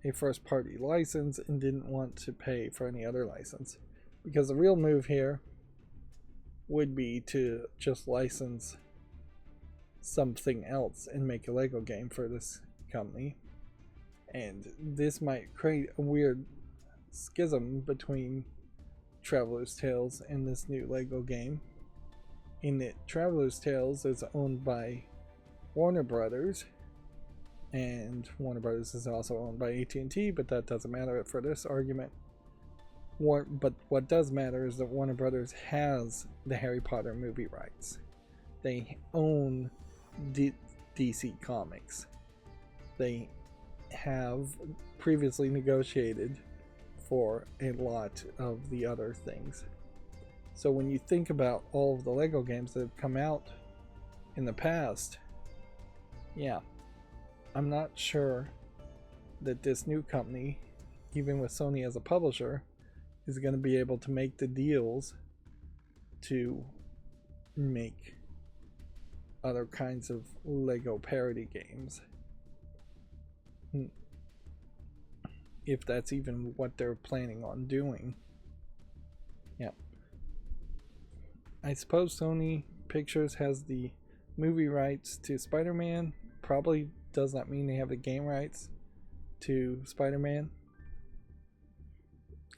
a first party license and didn't want to pay for any other license. Because the real move here would be to just license something else and make a Lego game for this company. And this might create a weird schism between Traveler's Tales and this new Lego game, in that Traveler's Tales is owned by Warner Brothers, and Warner Brothers is also owned by AT&T, but that doesn't matter for this argument. But what does matter is that Warner Brothers has the Harry Potter movie rights. They own DC Comics. They have previously negotiated for a lot of the other things. So when you think about all of the Lego games that have come out in the past, yeah, I'm not sure that this new company, even with Sony as a publisher, is going to be able to make the deals to make other kinds of Lego parody games. If that's even what they're planning on doing. Yeah. I suppose Sony Pictures has the movie rights to Spider-Man. Probably does not mean they have the game rights to Spider-Man.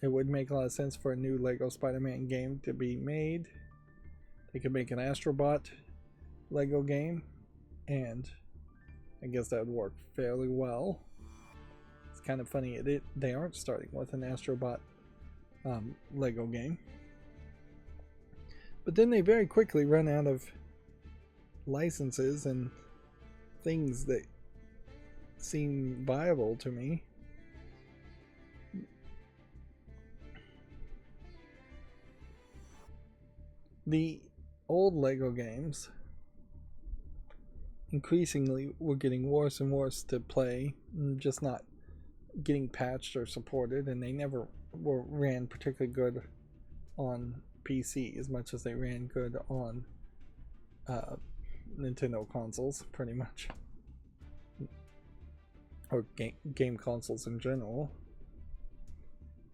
It would make a lot of sense for a new Lego Spider-Man game to be made. They could make an Astrobot Lego game, and I guess that would work fairly well. It's kind of funny they aren't starting with an Astrobot Lego game. But then they very quickly run out of licenses and things that seem viable to me. The old Lego games increasingly were getting worse and worse to play, just not getting patched or supported, and they never ran particularly good on PC as much as they ran good on Nintendo consoles, pretty much, or game consoles in general.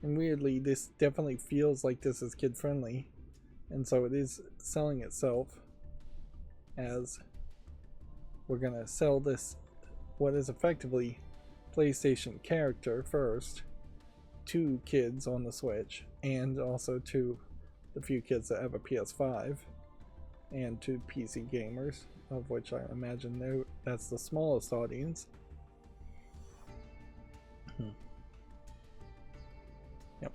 And weirdly, this definitely feels like this is kid friendly, and so it is selling itself as, we're gonna sell this what is effectively PlayStation character first to kids on the Switch, and also to the few kids that have a PS5, and to PC gamers, of which I imagine that's the smallest audience. Yep.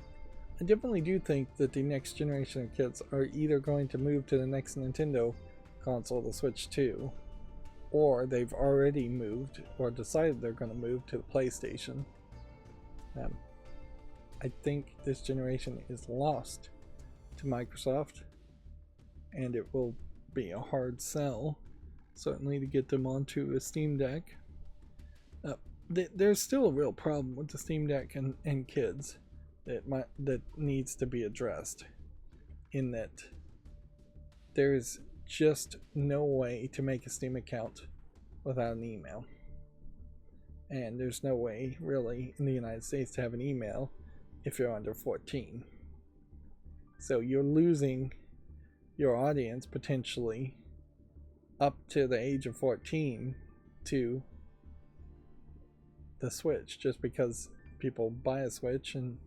I definitely do think that the next generation of kids are either going to move to the next Nintendo console, the Switch 2, or they've already moved or decided they're going to move to the PlayStation. I think this generation is lost to Microsoft, and it will be a hard sell, certainly, to get them onto a Steam Deck. There's still a real problem with the Steam Deck and kids that needs to be addressed, in that there's just no way to make a Steam account without an email, and there's no way really in the United States to have an email if you're under 14. So you're losing your audience potentially up to the age of 14 to the Switch, just because people buy a Switch and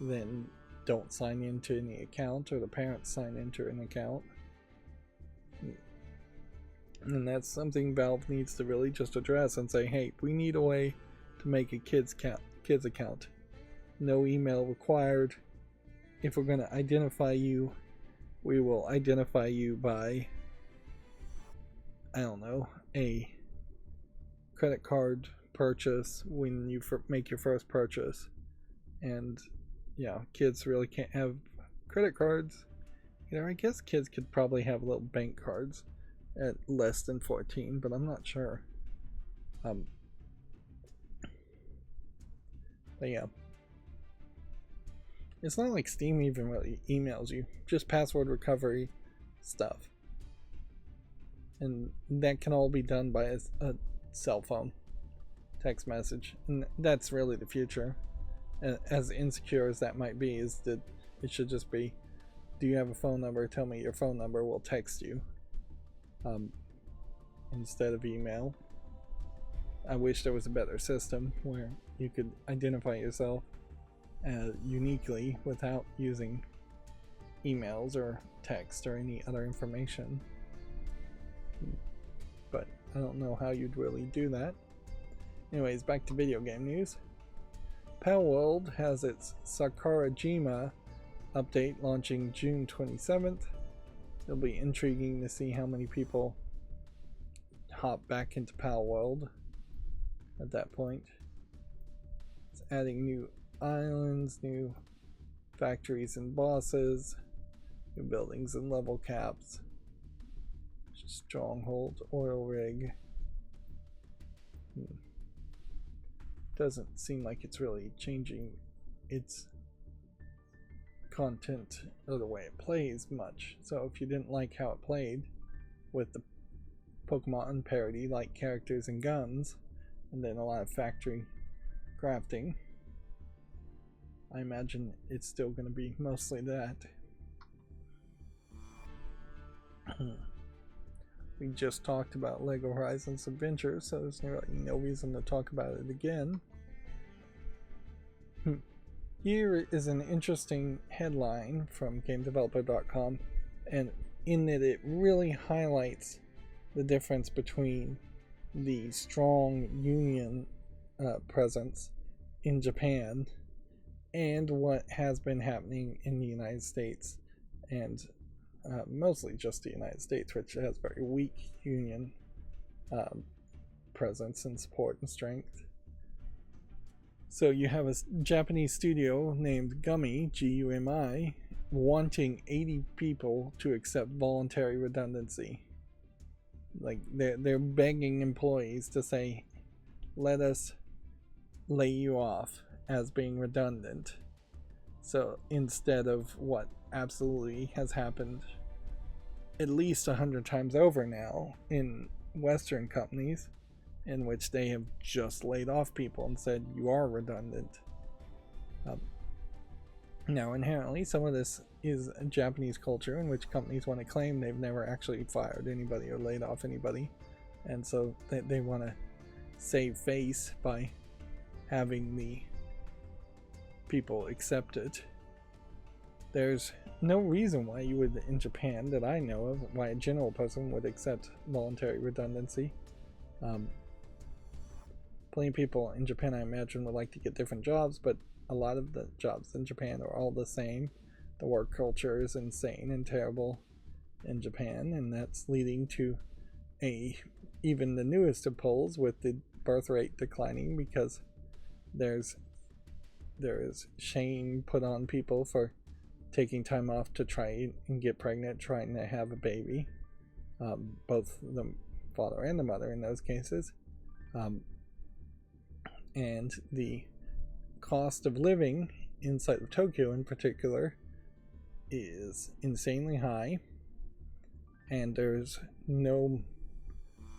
then don't sign into any account, or the parents sign into an account. And that's something Valve needs to really just address and say, hey, we need a way to make a kids account. No email required. If we're going to identify you, we will identify you by, I don't know, a credit card purchase when you make your first purchase. And yeah, kids really can't have credit cards. You know, I guess kids could probably have little bank cards at less than 14, but I'm not sure. But yeah. It's not like Steam even really emails you, just password recovery stuff. And that can all be done by a cell phone text message. And that's really the future. And as insecure as that might be, is that it should just be, do you have a phone number? Tell me your phone number, we'll text you. Instead of email. I wish there was a better system where you could identify yourself uniquely without using emails or text or any other information. But I don't know how you'd really do that. Anyways, back to video game news. Palworld has its Sakurajima update launching June 27th. It'll be intriguing to see how many people hop back into Palworld at that point. It's adding new islands, new factories and bosses, new buildings and level caps, stronghold, oil rig. Doesn't seem like it's really changing its content or the way it plays much. So if you didn't like how it played with the Pokemon parody, like characters and guns, and then a lot of factory crafting, I imagine it's still going to be mostly that. We just talked about Lego Horizons Adventure, so there's really no reason to talk about it again. Here is an interesting headline from GameDeveloper.com, and in that it really highlights the difference between the strong union presence in Japan and what has been happening in the United States, and mostly just the United States, which has very weak union presence and support and strength. So you have a Japanese studio named Gummy, Gumi, wanting 80 people to accept voluntary redundancy. Like they're begging employees to say, let us lay you off as being redundant. So instead of what absolutely has happened at least 100 times over now in Western companies, in which they have just laid off people and said you are redundant. Now inherently some of this is a Japanese culture in which companies want to claim they've never actually fired anybody or laid off anybody, and so they want to save face by having the people accept it. There's no reason why you would, in Japan, that I know of, why a general person would accept voluntary redundancy. Plenty of people in Japan, I imagine, would like to get different jobs, but a lot of the jobs in Japan are all the same. The work culture is insane and terrible in Japan, and that's leading to even the newest of polls with the birth rate declining, because there is shame put on people for taking time off to try and get pregnant, trying to have a baby, both the father and the mother in those cases. And the cost of living inside of Tokyo in particular is insanely high, and there's no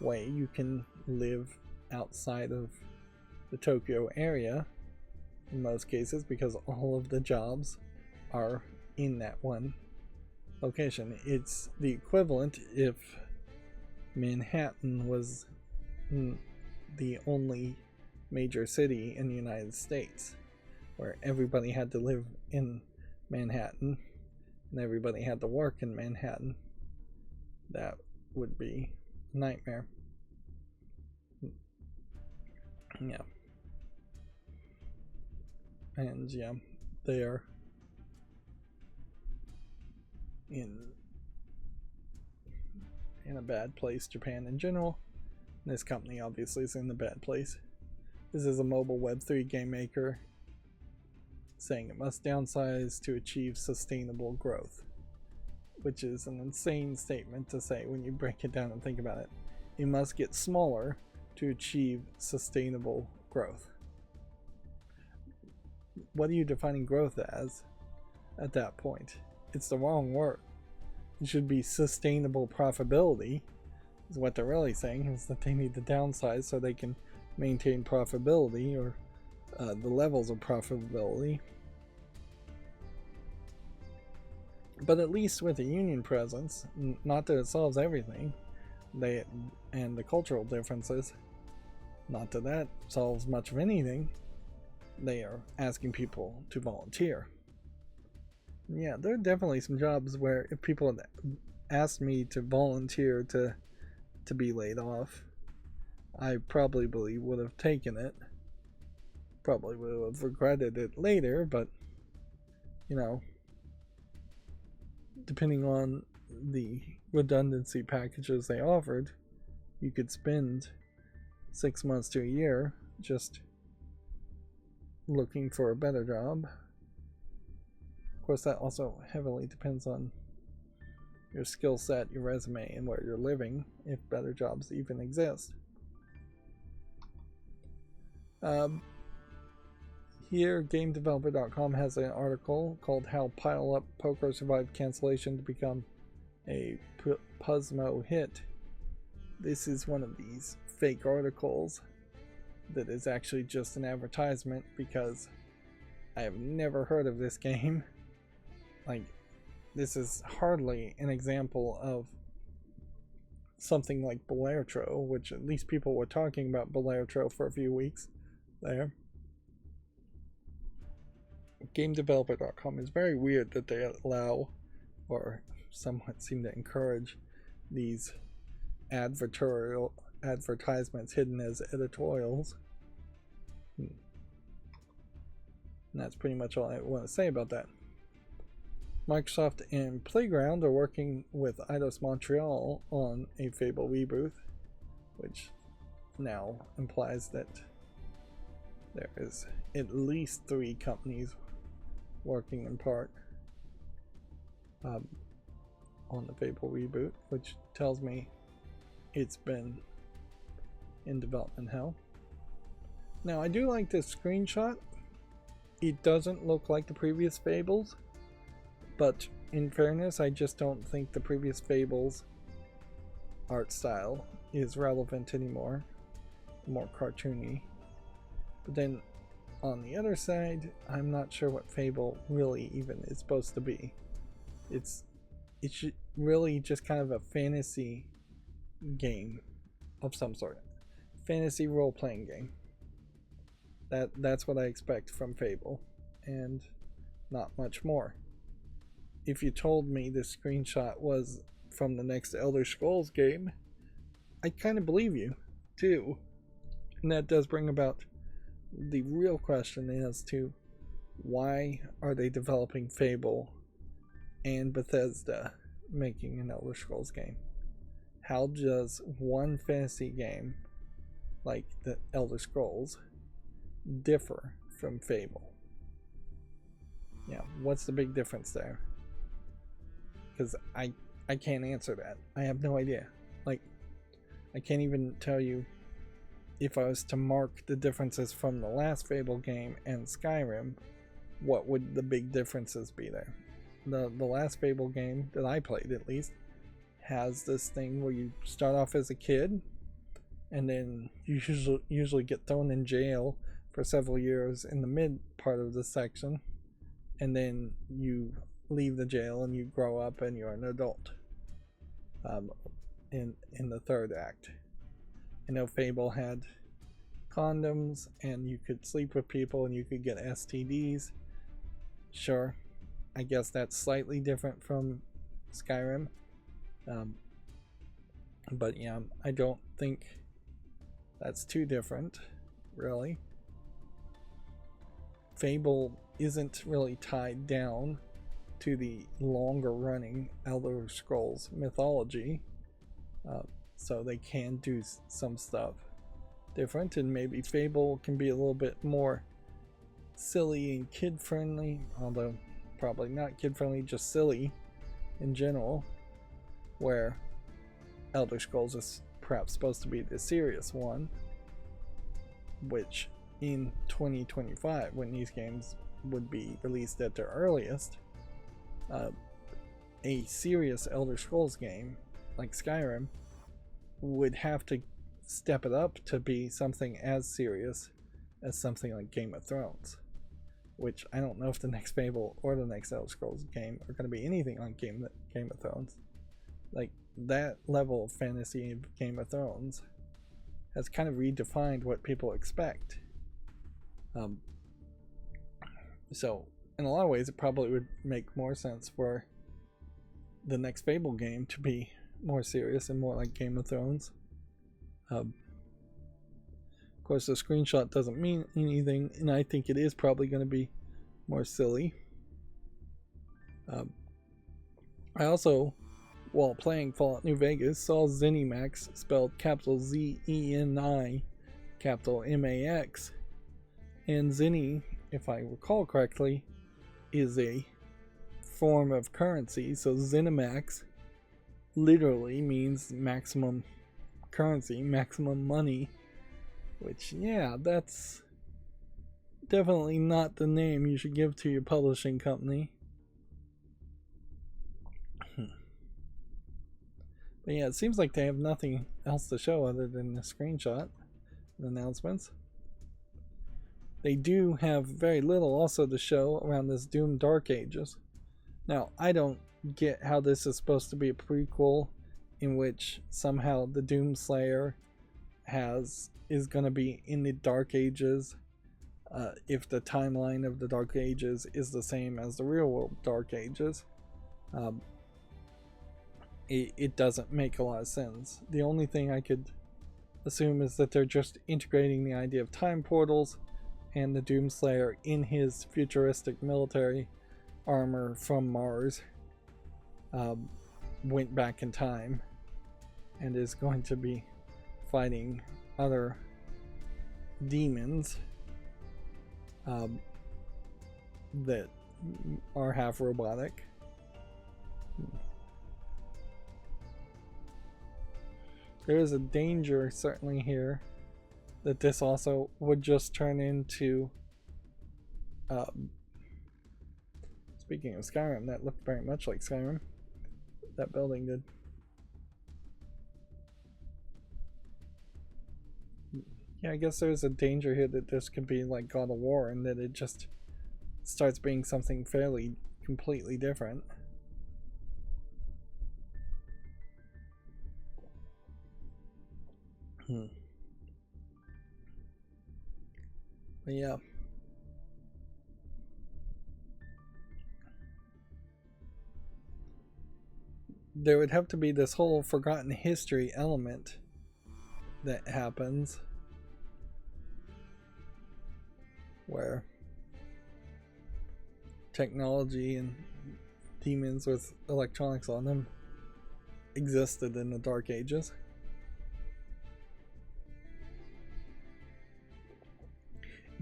way you can live outside of the Tokyo area in most cases, because all of the jobs are in that one location. It's the equivalent if Manhattan was the only major city in the United States, where everybody had to live in Manhattan and everybody had to work in Manhattan. That would be a nightmare. Yeah. And yeah, they are in a bad place. Japan in general. This company obviously is in a bad place. This is a mobile Web3 game maker saying it must downsize to achieve sustainable growth, which is an insane statement to say when you break it down and think about it. It must get smaller to achieve sustainable growth. What are you defining growth as at that point? It's the wrong word. It should be sustainable profitability, is what they're really saying, is that they need to downsize so they can maintain profitability, or the levels of profitability. But at least with a union presence, not that it solves everything, and the cultural differences, not that that solves much of anything, they are asking people to volunteer. Yeah, there are definitely some jobs where if people had asked me to volunteer to be laid off, I probably would have taken it. Probably would have regretted it later, but you know, depending on the redundancy packages they offered, you could spend 6 months to a year just looking for a better job. Of course, that also heavily depends on your skill set, your resume, and where you're living, if better jobs even exist. Here, GameDeveloper.com has an article called How Pile Up Poker Survived Cancellation to Become a Puzzmo Hit. This is one of these fake articles that is actually just an advertisement, because I have never heard of this game. Like, this is hardly an example of something like Belairtro, which at least people were talking about Belairtro for a few weeks there. GameDeveloper.com is very weird that they allow, or somewhat seem to encourage, these advertisements hidden as editorials. And that's pretty much all I want to say about that. Microsoft and Playground are working with Eidos Montreal on a Fable reboot, which now implies that there is at least 3 companies working in part on the Fable reboot, which tells me it's been in development hell. Now, I do like this screenshot. It doesn't look like the previous Fables, but in fairness, I just don't think the previous Fables art style is relevant anymore. More cartoony. But then on the other side, I'm not sure what Fable really even is supposed to be. It's really just kind of a fantasy game of some sort. fantasy role-playing game. That's what I expect from Fable, and not much more. If you told me this screenshot was from the next Elder Scrolls game, I kind of believe you, too. And that does bring about the real question as to why are they developing Fable and Bethesda making an Elder Scrolls game? How does one fantasy game like the Elder Scrolls differ from Fable? Yeah, what's the big difference there? Because I can't answer that. I have no idea. Like, I can't even tell you if I was to mark the differences from the last Fable game and Skyrim, what would the big differences be there? The last Fable game that I played, at least, has this thing where you start off as a kid and then you usually get thrown in jail for several years in the mid part of the section, and then you leave the jail and you grow up and you're an adult in the third act. I know Fable had condoms and you could sleep with people and you could get STDs. Sure, I guess that's slightly different from Skyrim. But yeah, I don't think that's too different, really. Fable isn't really tied down to the longer running Elder Scrolls mythology, so they can do some stuff different, and maybe Fable can be a little bit more silly and kid friendly, although probably not kid friendly, just silly in general, where Elder Scrolls is perhaps supposed to be the serious one, which in 2025, when these games would be released at their earliest, a serious Elder Scrolls game like Skyrim would have to step it up to be something as serious as something like Game of Thrones, which I don't know if the next Fable or the next Elder Scrolls game are going to be anything like Game of Thrones. Like, that level of fantasy of Game of Thrones has kind of redefined what people expect. So in a lot of ways it probably would make more sense for the next Fable game to be more serious and more like Game of Thrones. Of course, the screenshot doesn't mean anything, and I think it is probably going to be more silly. I also, while playing Fallout New Vegas, saw ZeniMax, spelled capital Z-E-N-I, capital M-A-X, and Zenny, if I recall correctly, is a form of currency, so ZeniMax literally means maximum currency, maximum money, which, yeah, that's definitely not the name you should give to your publishing company. But yeah, it seems like they have nothing else to show other than the screenshot and announcements. They do have very little also to show around this Doom Dark Ages. Now, I don't get how this is supposed to be a prequel in which somehow the Doom Slayer is going to be in the Dark Ages, if the timeline of the Dark Ages is the same as the real world Dark Ages. It doesn't make a lot of sense. The only thing I could assume is that they're just integrating the idea of time portals, and the Doomslayer in his futuristic military armor from Mars went back in time and is going to be fighting other demons that are half robotic. There is a danger certainly here that this also would just turn into, speaking of Skyrim, that looked very much like Skyrim. That building did. Yeah, I guess there's a danger here that this could be like God of War and that it just starts being something fairly completely different. But yeah. There would have to be this whole forgotten history element that happens where technology and demons with electronics on them existed in the Dark Ages.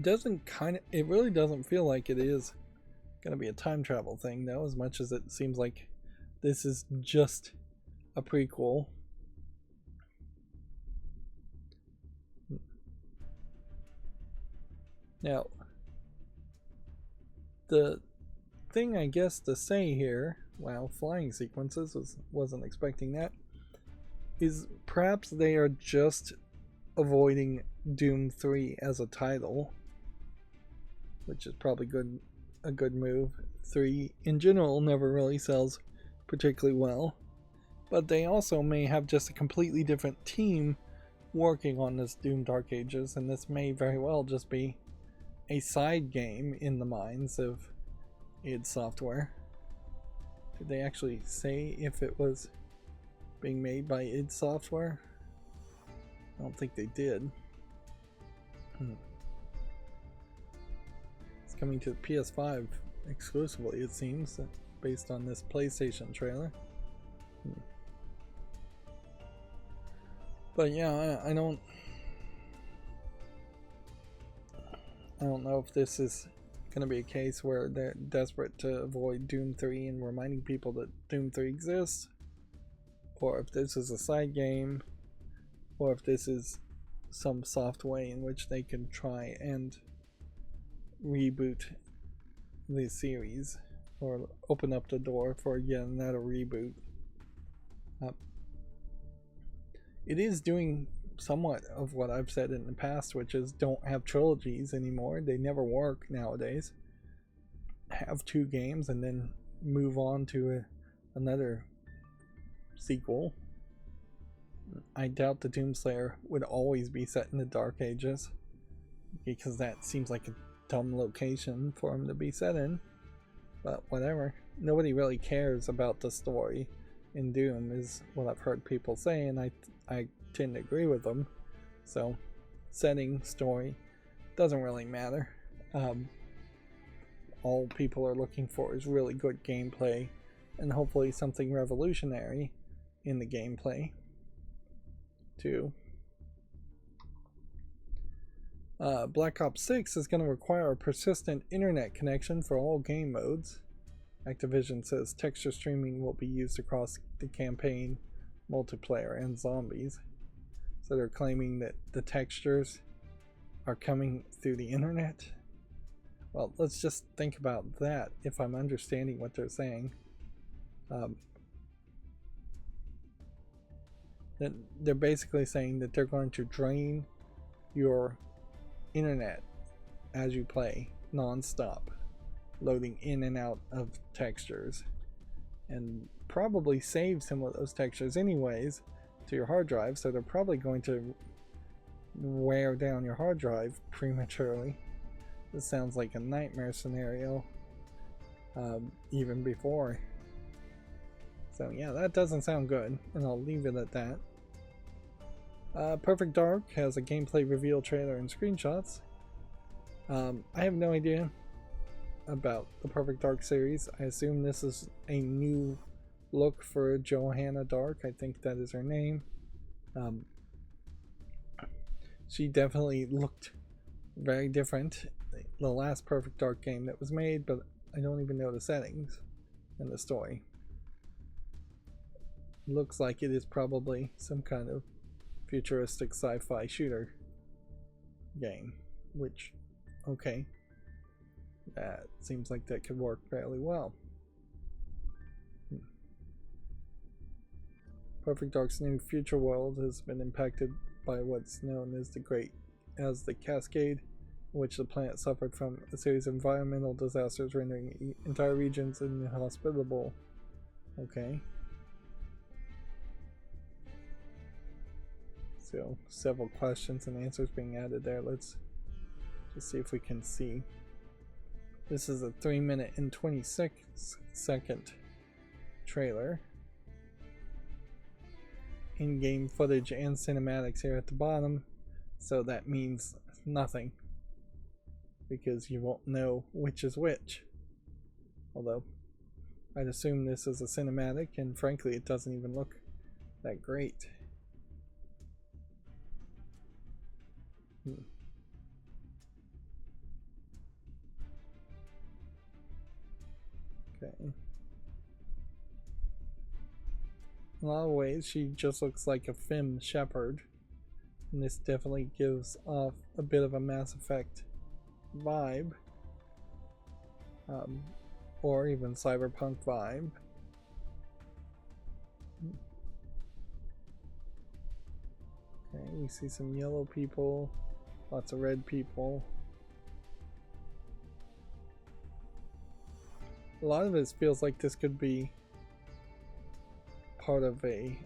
It really doesn't feel like it is going to be a time travel thing though, as much as it seems like this is just a prequel. Now, the thing I guess to say here, wow, flying sequences, wasn't expecting that, is perhaps they are just avoiding Doom 3 as a title, which is probably a good move. 3 in general never really sells particularly well, but they also may have just a completely different team working on this Doom Dark Ages, and this may very well just be a side game in the minds of id Software. Did they actually say if it was being made by id Software? I don't think they did. It's coming to the PS5 exclusively, it seems, based on this PlayStation trailer. But yeah, I don't know if this is going to be a case where they're desperate to avoid Doom 3 and reminding people that Doom 3 exists, or if this is a side game, or if this is some soft way in which they can try and reboot the series or open up the door for yet another reboot. It is doing somewhat of what I've said in the past, which is don't have trilogies anymore. They never work nowadays. Have 2 games and then move on to another sequel. I doubt the Doomslayer would always be set in the Dark Ages, because that seems like a dumb location for him to be set in. But whatever. Nobody really cares about the story in Doom, is what I've heard people say, and I tend to agree with them. So, setting, story, doesn't really matter. All people are looking for is really good gameplay, and hopefully something revolutionary in the gameplay too. Black Ops 6 is going to require a persistent internet connection for all game modes. Activision says texture streaming will be used across the campaign, multiplayer, and zombies. So they're claiming that the textures are coming through the internet. Well, let's just think about that, if I'm understanding what they're saying. They're basically saying that they're going to drain your internet as you play non-stop, loading in and out of textures, and probably save some of those textures anyways to your hard drive, so they're probably going to wear down your hard drive prematurely. This sounds like a nightmare scenario, even before. So yeah, that doesn't sound good, and I'll leave it at that. Perfect Dark has a gameplay reveal trailer and screenshots. I have no idea about the Perfect Dark series. I assume this is a new look for Johanna Dark. I think that is her name. She definitely looked very different the last Perfect Dark game that was made, but I don't even know the settings and the story. Looks like it is probably some kind of futuristic sci-fi shooter game, which, okay, that seems like that could work fairly well. Perfect Dark's new future world has been impacted by what's known as the Cascade, in which the planet suffered from a series of environmental disasters, rendering entire regions inhospitable. Okay. So, several questions and answers being added there. Let's Just see if we can see. This is a 3-minute and 26-second trailer. In-game footage and cinematics here at the bottom, so that means nothing because you won't know which is which. Although I'd assume this is a cinematic, and frankly it doesn't even look that great. Okay. In a lot of ways, she just looks like a femme shepherd, and this definitely gives off a bit of a Mass Effect vibe, or even cyberpunk vibe. Okay, we see some yellow people, lots of red people. A lot of it feels like this could be part of a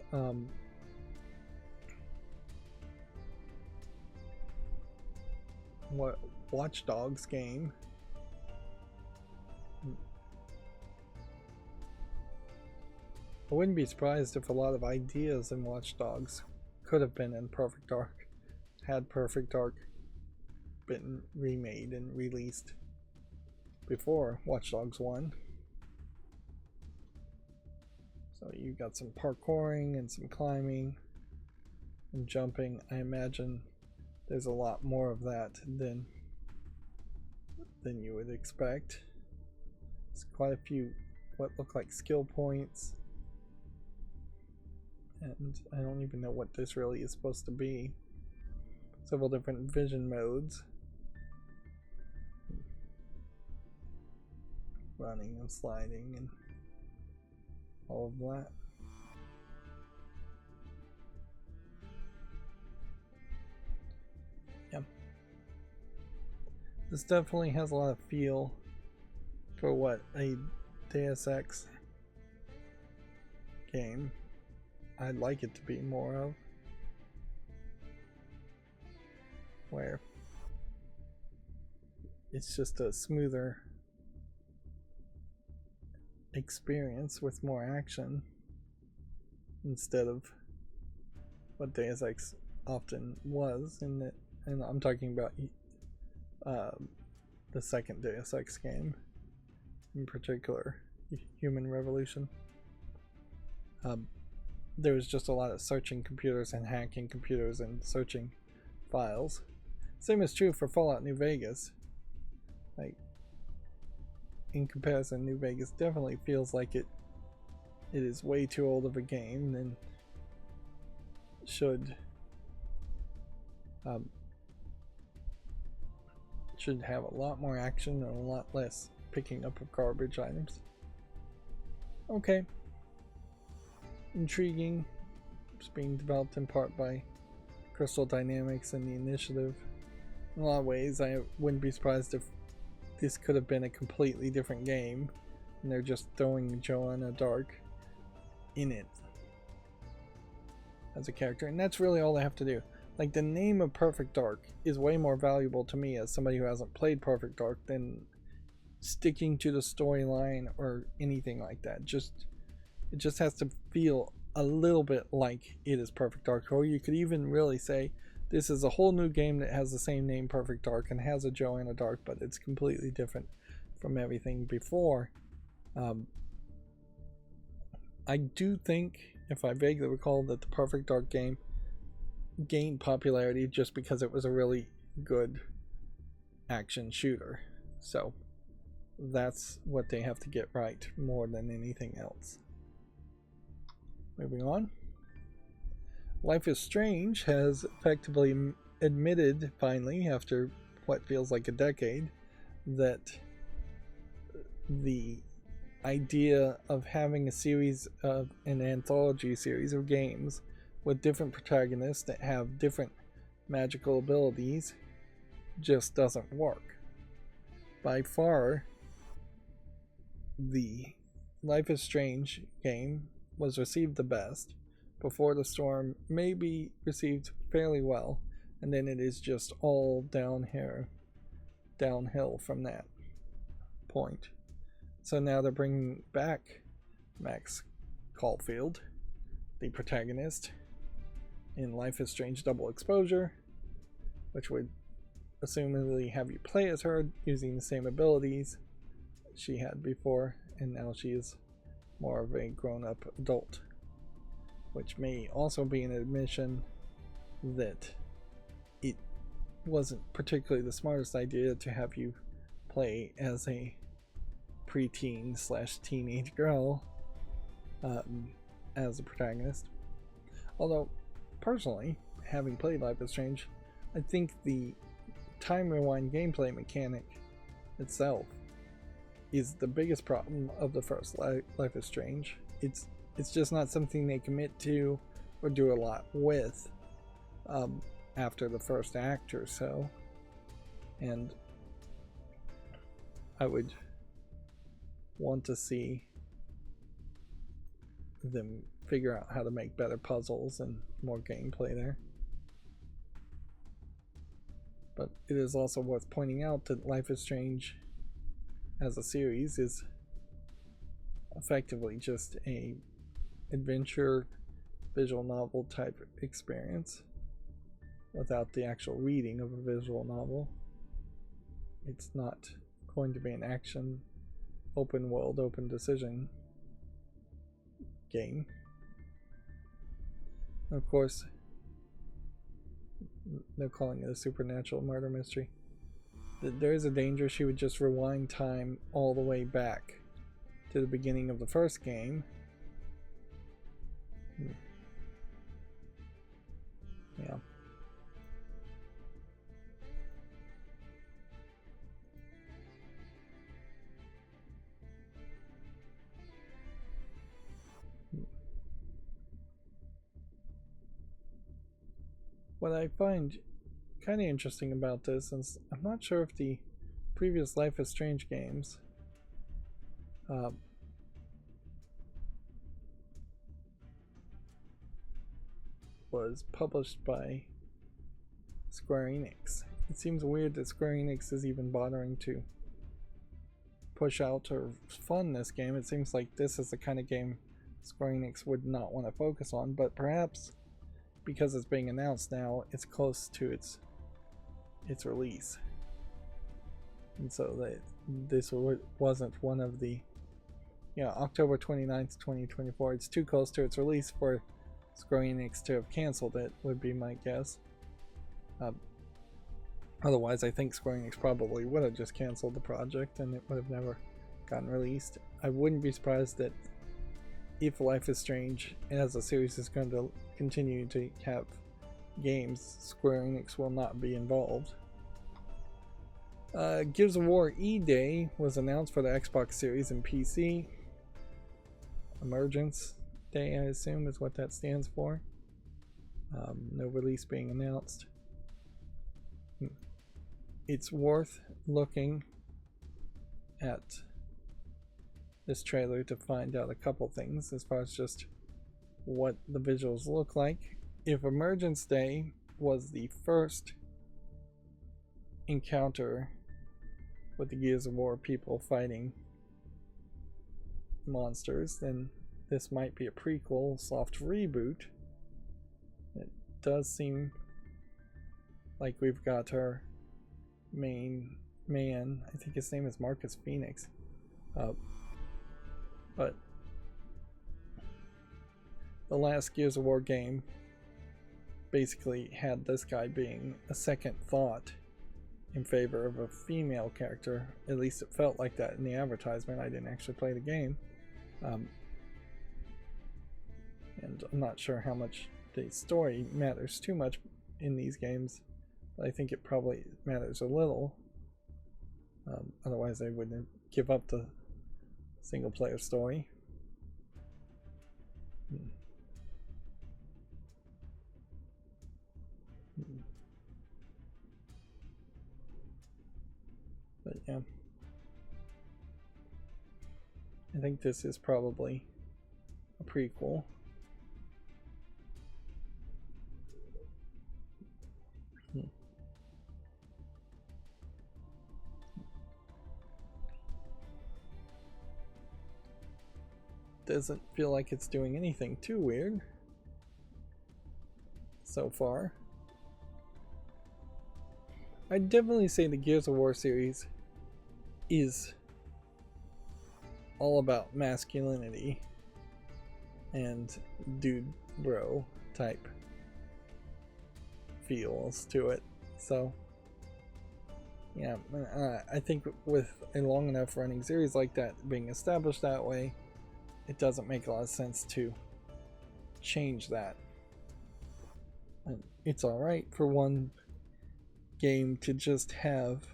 Watch Dogs game. I wouldn't be surprised if a lot of ideas in Watch Dogs could have been in Perfect Dark, had Perfect Dark been remade and released before Watch Dogs 1. So you got some parkouring and some climbing and jumping. I imagine there's a lot more of that than you would expect. There's quite a few what look like skill points, and I don't even know what this really is supposed to be. Several different vision modes. Running and sliding and all of that. Yeah. This definitely has a lot of feel for what a Deus Ex game I'd like it to be more of. Where it's just a smoother experience with more action instead of what Deus Ex often was in it, and I'm talking about the second Deus Ex game in particular, Human Revolution. There was just a lot of searching computers and hacking computers and searching files. Same is true for Fallout New Vegas. Like, in comparison, New Vegas definitely feels like it is way too old of a game and should have a lot more action and a lot less picking up of garbage items. Okay. Intriguing. It's being developed in part by Crystal Dynamics and the Initiative. In a lot of ways, I wouldn't be surprised if this could have been a completely different game and they're just throwing Joanna Dark in it as a character, and that's really all they have to do. Like, the name of Perfect Dark is way more valuable to me as somebody who hasn't played Perfect Dark than sticking to the storyline or anything like that. It just has to feel a little bit like it is Perfect Dark, or you could even really say this is a whole new game that has the same name, Perfect Dark, and has a Joanna Dark, but it's completely different from everything before. I do think, if I vaguely recall, that the Perfect Dark game gained popularity just because it was a really good action shooter. So that's what they have to get right more than anything else. Moving on. Life is Strange has effectively admitted, finally, after what feels like a decade, that the idea of having a series of an anthology series of games with different protagonists that have different magical abilities just doesn't work. By far, the Life is Strange game was received the best. Before the Storm may be received fairly well, and then it is just all down here downhill from that point. So now they're bringing back Max Caulfield, the protagonist, in Life is Strange Double Exposure, which would assumedly have you play as her using the same abilities she had before, and now she is more of a grown-up adult, which may also be an admission that it wasn't particularly the smartest idea to have you play as a preteen / teenage girl as a protagonist. Although, personally, having played Life is Strange, I think the time rewind gameplay mechanic itself is the biggest problem of the first Life is Strange. It's just not something they commit to or do a lot with after the first act or so, and I would want to see them figure out how to make better puzzles and more gameplay there. But it is also worth pointing out that Life is Strange as a series is effectively just a adventure visual novel type experience without the actual reading of a visual novel. It's not going to be an action open world, open decision game. Of course, they're calling it a supernatural murder mystery. There is a danger she would just rewind time all the way back to the beginning of the first game. Yeah. What I find kind of interesting about this is I'm not sure if the previous Life is Strange games was published by Square Enix. It seems weird that Square Enix is even bothering to push out or fund this game. It seems like this is the kind of game Square Enix would not want to focus on, but perhaps because it's being announced now, it's close to its release, and so that this wasn't one of the October 29th 2024, it's too close to its release for Square Enix to have canceled it, would be my guess. Otherwise, I think Square Enix probably would have just canceled the project and it would have never gotten released. I wouldn't be surprised that if Life is Strange as a series is going to continue to have games, Square Enix will not be involved. Gears of War E-Day was announced for the Xbox Series and PC. Emergence Day, I assume, is what that stands for. No release being announced. It's worth looking at this trailer to find out a couple things as far as just what the visuals look like. If Emergence Day was the first encounter with the Gears of War people fighting monsters, then this might be a prequel, soft reboot. It does seem like we've got our main man, I think his name is Marcus Phoenix, but the last Gears of War game basically had this guy being a second thought in favor of a female character. At least it felt like that in the advertisement. I didn't actually play the game, and I'm not sure how much the story matters too much in these games, but I think it probably matters a little. Otherwise I wouldn't give up the single player story. But yeah, I think this is probably a prequel. doesn't feel like it's doing anything too weird so far. I'd definitely say the Gears of War series is all about masculinity and dude bro type feels to it. So yeah, I think with a long enough running series like that being established that way, it doesn't make a lot of sense to change that. And it's alright for one game to just have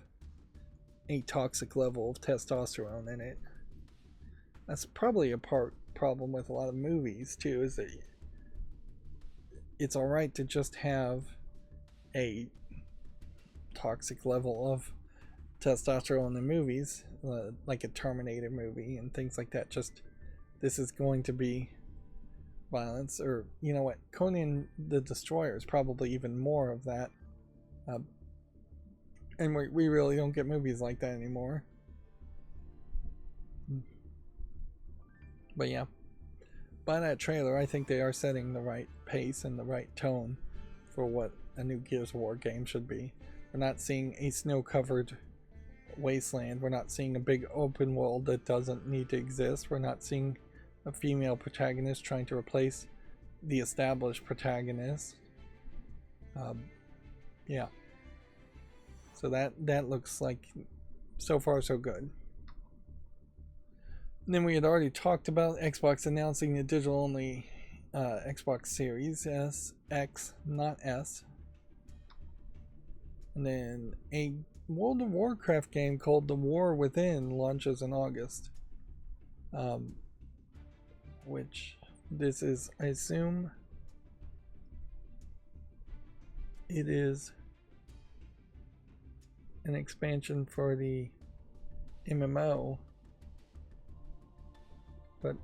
a toxic level of testosterone in it. That's probably a problem with a lot of movies too, is that it's alright to just have a toxic level of testosterone in movies, like a Terminator movie and things like that. Just, this is going to be violence, or you know what, Conan the Destroyer is probably even more of that. And we really don't get movies like that anymore. But yeah, by that trailer, I think they are setting the right pace and the right tone for what a new Gears of War game should be. We're not seeing a snow-covered wasteland. We're not seeing a big open world that doesn't need to exist. We're not seeing a female protagonist trying to replace the established protagonist. Yeah. So that looks like, so far so good. And then we had already talked about Xbox announcing the digital-only Xbox Series X, not S. And then a World of Warcraft game called The War Within launches in August. Which this is, I assume it is an expansion for the MMO. But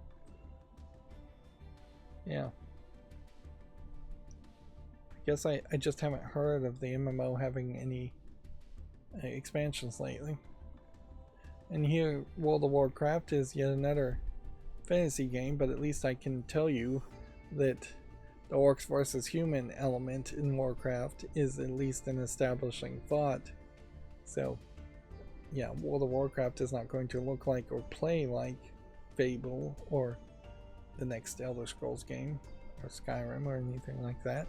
yeah, I guess I just haven't heard of the MMO having any expansions lately. And here, World of Warcraft is yet another fantasy game, but at least I can tell you that the orcs versus human element in Warcraft is at least an establishing thought. So yeah, World of Warcraft is not going to look like or play like Fable or the next Elder Scrolls game or Skyrim or anything like that.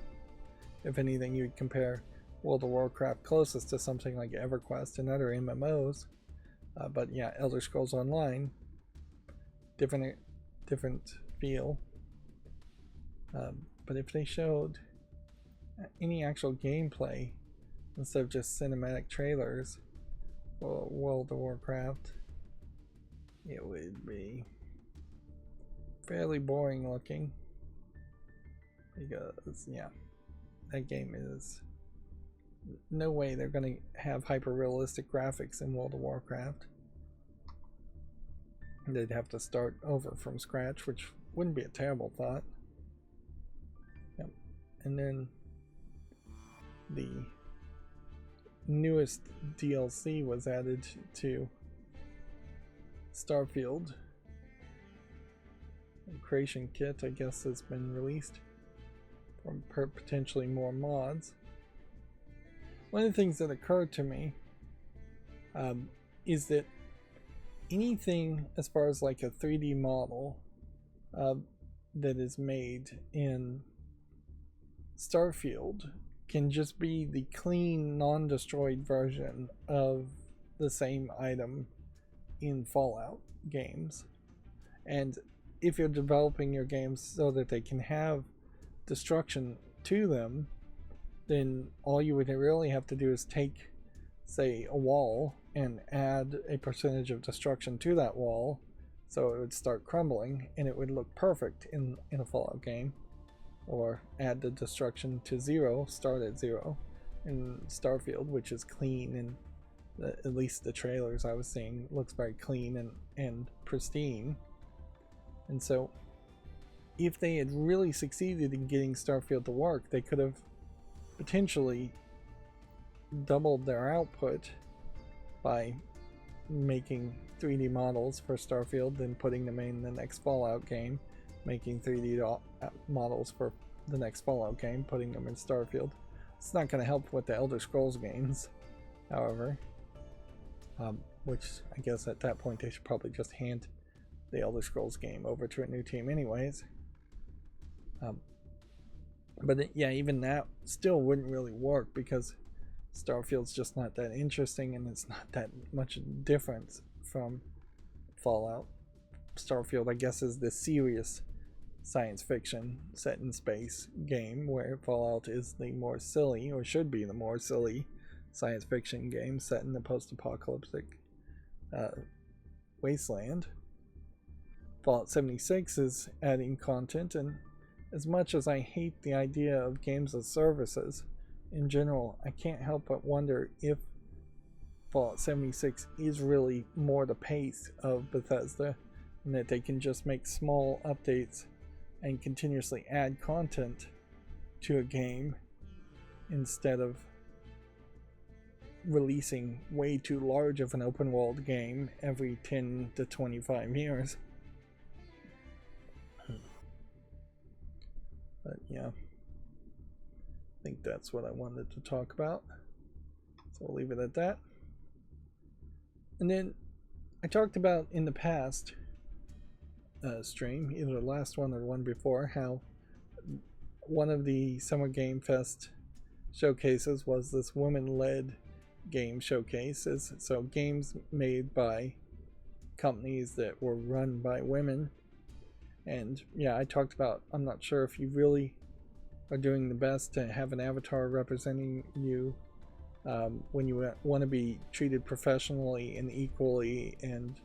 If anything, you'd compare World of Warcraft closest to something like EverQuest and other MMOs. But yeah, Elder Scrolls Online, different feel. But if they showed any actual gameplay instead of just cinematic trailers for World of Warcraft, it would be fairly boring looking, because yeah, that game is, no way they're going to have hyper realistic graphics in World of Warcraft. They'd have to start over from scratch, which wouldn't be a terrible thought. Yep. And then the newest DLC was added to Starfield. A creation kit, I guess, has been released for potentially more mods. One of the things that occurred to me is that anything as far as like a 3D model that is made in Starfield can just be the clean, non-destroyed version of the same item in Fallout games. And if you're developing your games so that they can have destruction to them, then all you would really have to do is take, say, a wall and add a percentage of destruction to that wall, so it would start crumbling and it would look perfect in a Fallout game. Or add the destruction to 0, start at 0 in Starfield, which is clean, and at least the trailers I was seeing looks very clean and pristine. And so if they had really succeeded in getting Starfield to work, they could have potentially doubled their output by making 3D models for Starfield, then putting them in the next Fallout game, making 3D models for the next Fallout game, putting them in Starfield. It's not going to help with the Elder Scrolls games, however, which I guess at that point they should probably just hand the Elder Scrolls game over to a new team anyways. But yeah, even that still wouldn't really work because Starfield's just not that interesting and it's not that much difference from Fallout. Starfield, I guess, is the serious science fiction set in space game, where Fallout is the more silly, or should be the more silly, science fiction game set in the post-apocalyptic wasteland. Fallout 76 is adding content, and as much as I hate the idea of games as services in general, I can't help but wonder if Fallout 76 is really more the pace of Bethesda, and that they can just make small updates and continuously add content to a game instead of releasing way too large of an open world game every 10 to 25 years. But yeah, I think that's what I wanted to talk about, so we'll leave it at that. And then I talked about in the past stream, either the last one or the one before, how one of the Summer Game Fest showcases was this women-led game showcases, so games made by companies that were run by women. And yeah, I talked about, I'm not sure if you really are doing the best to have an avatar representing you when you want to be treated professionally and equally and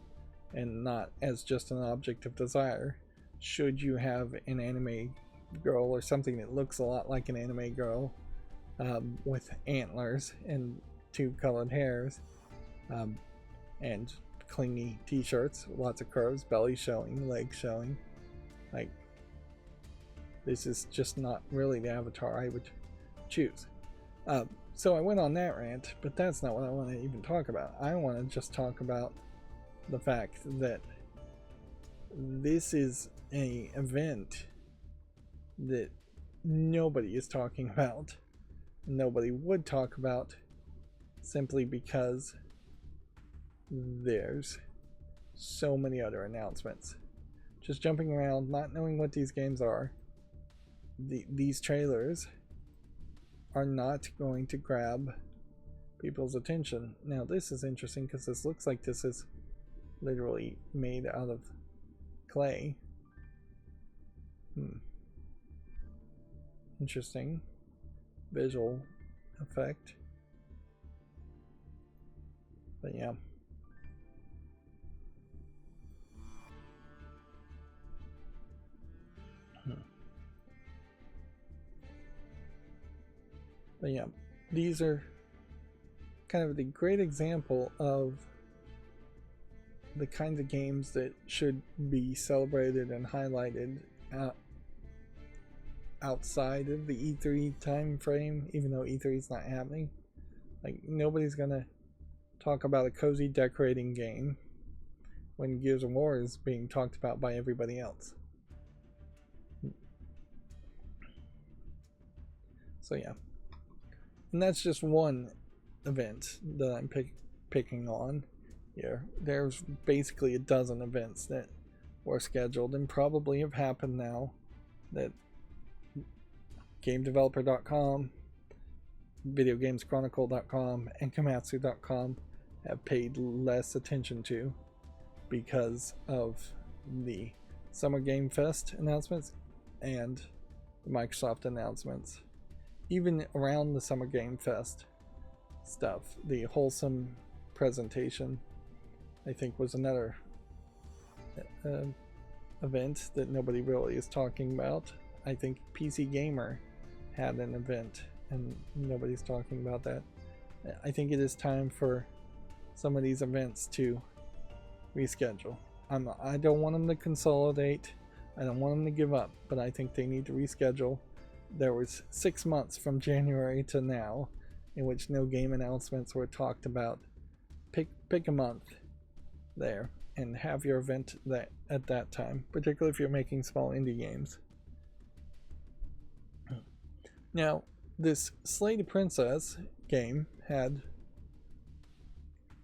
not as just an object of desire. Should you have an anime girl or something that looks a lot like an anime girl with antlers and two colored hairs and clingy t-shirts, lots of curves, belly showing, legs showing, like, this is just not really the avatar I would choose. So I went on that rant, but that's not what I want to even talk about. I want to just talk about the fact that this is an event that nobody is talking about, nobody would talk about, simply because there's so many other announcements. Just jumping around, not knowing what these games are. These trailers are not going to grab people's attention. Now this is interesting because this looks like this is literally made out of clay. Interesting visual effect. But yeah. But yeah, these are kind of the great example of the kinds of games that should be celebrated and highlighted outside of the E3 time frame, even though E3 is not happening. Like, nobody's gonna talk about a cozy decorating game when Gears of War is being talked about by everybody else. So yeah, and that's just one event that I'm picking on here. There's basically a dozen events that were scheduled and probably have happened now that GameDeveloper.com, VideoGamesChronicle.com, and Komatsu.com have paid less attention to because of the Summer Game Fest announcements and the Microsoft announcements. Even around the Summer Game Fest stuff, the Wholesome presentation, I think, was another event that nobody really is talking about. I think PC Gamer had an event and nobody's talking about that. I think it is time for some of these events to reschedule. I don't want them to consolidate. I don't want them to give up, but I think they need to reschedule. There was 6 months from January to now in which no game announcements were talked about. Pick a month there and have your event at that time, particularly if you're making small indie games. Now, this Slay the Princess game had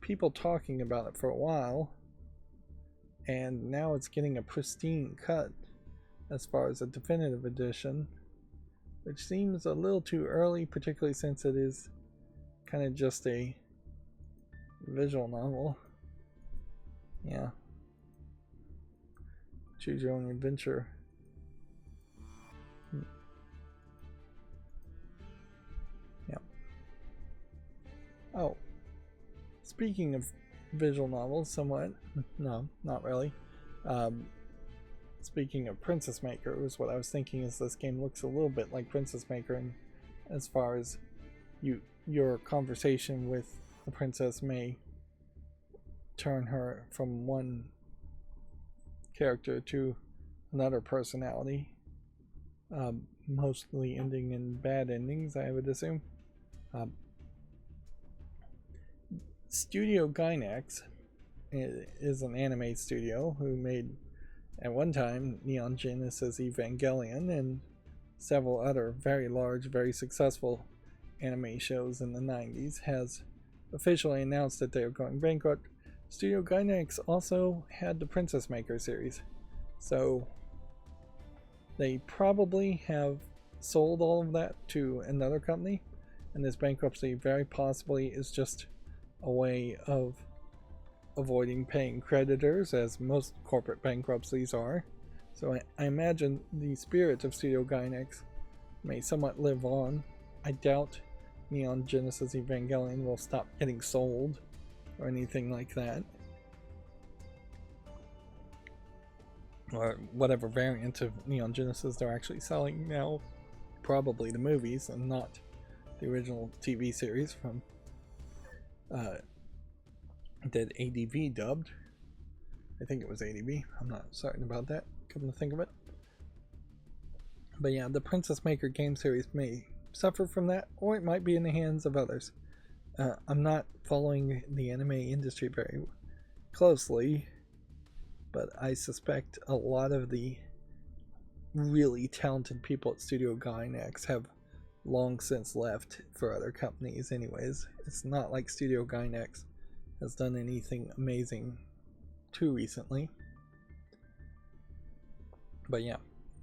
people talking about it for a while, and now it's getting a pristine cut as far as a definitive edition, which seems a little too early, particularly since it is kind of just a visual novel. Yeah. Choose your own adventure. Yeah. Oh. Speaking of visual novels, somewhat. No, not really. Speaking of Princess Maker, was what I was thinking is this game looks a little bit like Princess Maker, and as far as your conversation with the princess may turn her from one character to another personality, mostly ending in bad endings, I would assume. Studio Gainax is an anime studio who made, at one time, Neon Genesis Evangelion and several other very large, very successful anime shows in the 90s, has officially announced that they are going bankrupt. Studio Gainax also had the Princess Maker series, so they probably have sold all of that to another company, and this bankruptcy very possibly is just a way of avoiding paying creditors, as most corporate bankruptcies are. So I imagine the spirit of Studio Gainax may somewhat live on. I doubt Neon Genesis Evangelion will stop getting sold or anything like that, or whatever variant of Neon Genesis they're actually selling now. Probably the movies and not the original TV series from that ADV dubbed. I think it was ADV. I'm not certain about that, come to think of it. But yeah, the Princess Maker game series may suffer from that, or it might be in the hands of others. I'm not following the anime industry very closely, but I suspect a lot of the really talented people at Studio Gainax have long since left for other companies anyways. It's not like Studio Gainax has done anything amazing too recently. But yeah,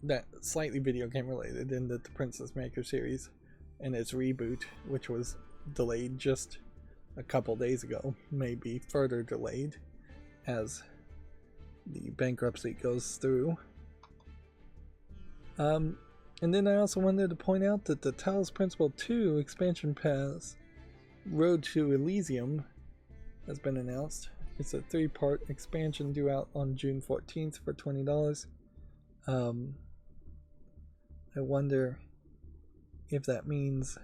that slightly video game related in the Princess Maker series and its reboot, which was delayed just a couple days ago, may be further delayed as the bankruptcy goes through. And then I also wanted to point out that the Talos Principle 2 expansion pass, Road to Elysium, has been announced. It's a 3-part expansion due out on June 14th for $20. I wonder if that means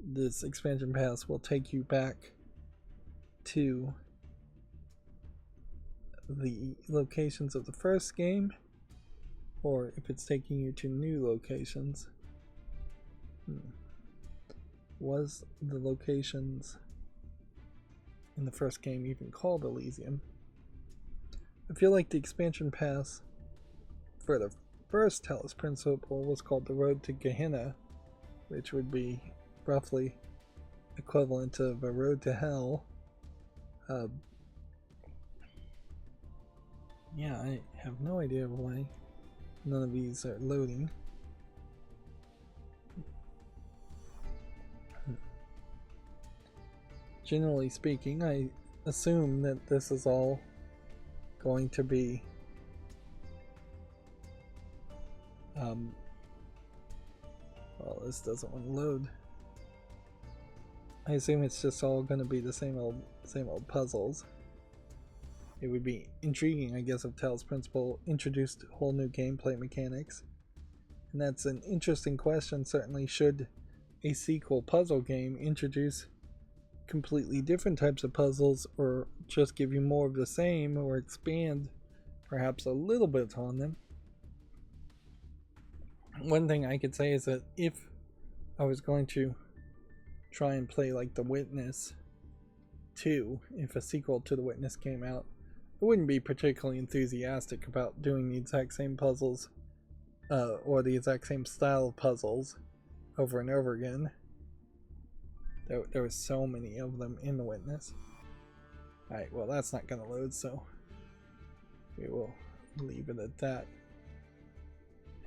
this expansion pass will take you back to the locations of the first game, or if it's taking you to new locations. Was the locations in the first game even called Elysium? I feel like the expansion pass for the first Talos Principle was called the Road to Gehenna, which would be roughly equivalent of a Road to Hell. Yeah, I have no idea why none of these are loading. Generally speaking, I assume that this is all going to be well, this doesn't want to load. I assume it's just all going to be the same old puzzles. It would be intriguing, I guess, if Talos Principle introduced whole new gameplay mechanics. And that's an interesting question. Certainly, should a sequel puzzle game introduce completely different types of puzzles, or just give you more of the same, or expand perhaps a little bit on them? One thing I could say is that if I was going to try and play like The Witness, 2, if a sequel to The Witness came out, I wouldn't be particularly enthusiastic about doing the exact same puzzles or the exact same style of puzzles over and over again. There were so many of them in The Witness. Alright, well that's not going to load, so we will leave it at that.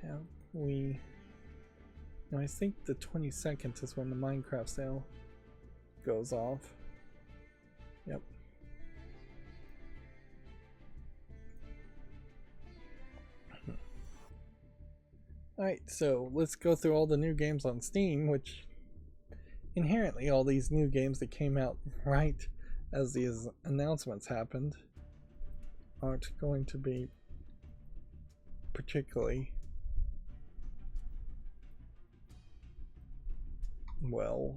Have we... Now I think the 22nd is when the Minecraft sale goes off. Yep. Alright, so let's go through all the new games on Steam, which inherently all these new games that came out right as these announcements happened aren't going to be particularly well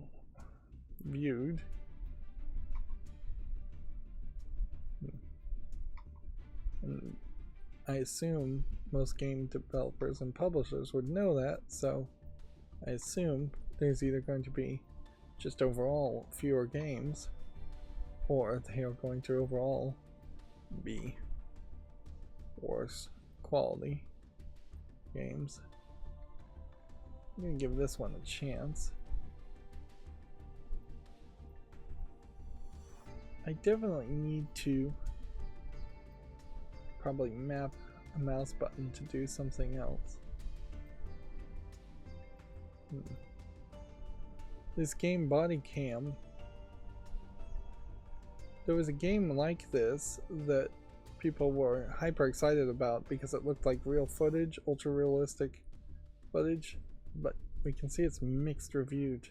viewed. And I assume most game developers and publishers would know that, so I assume there's either going to be just overall fewer games, or they are going to overall be worse quality games. I'm gonna give this one a chance. I definitely need to probably map a mouse button to do something else. This game Body Cam, there was a game like this that people were hyper excited about because it looked like real footage, ultra realistic footage, but we can see it's mixed reviewed.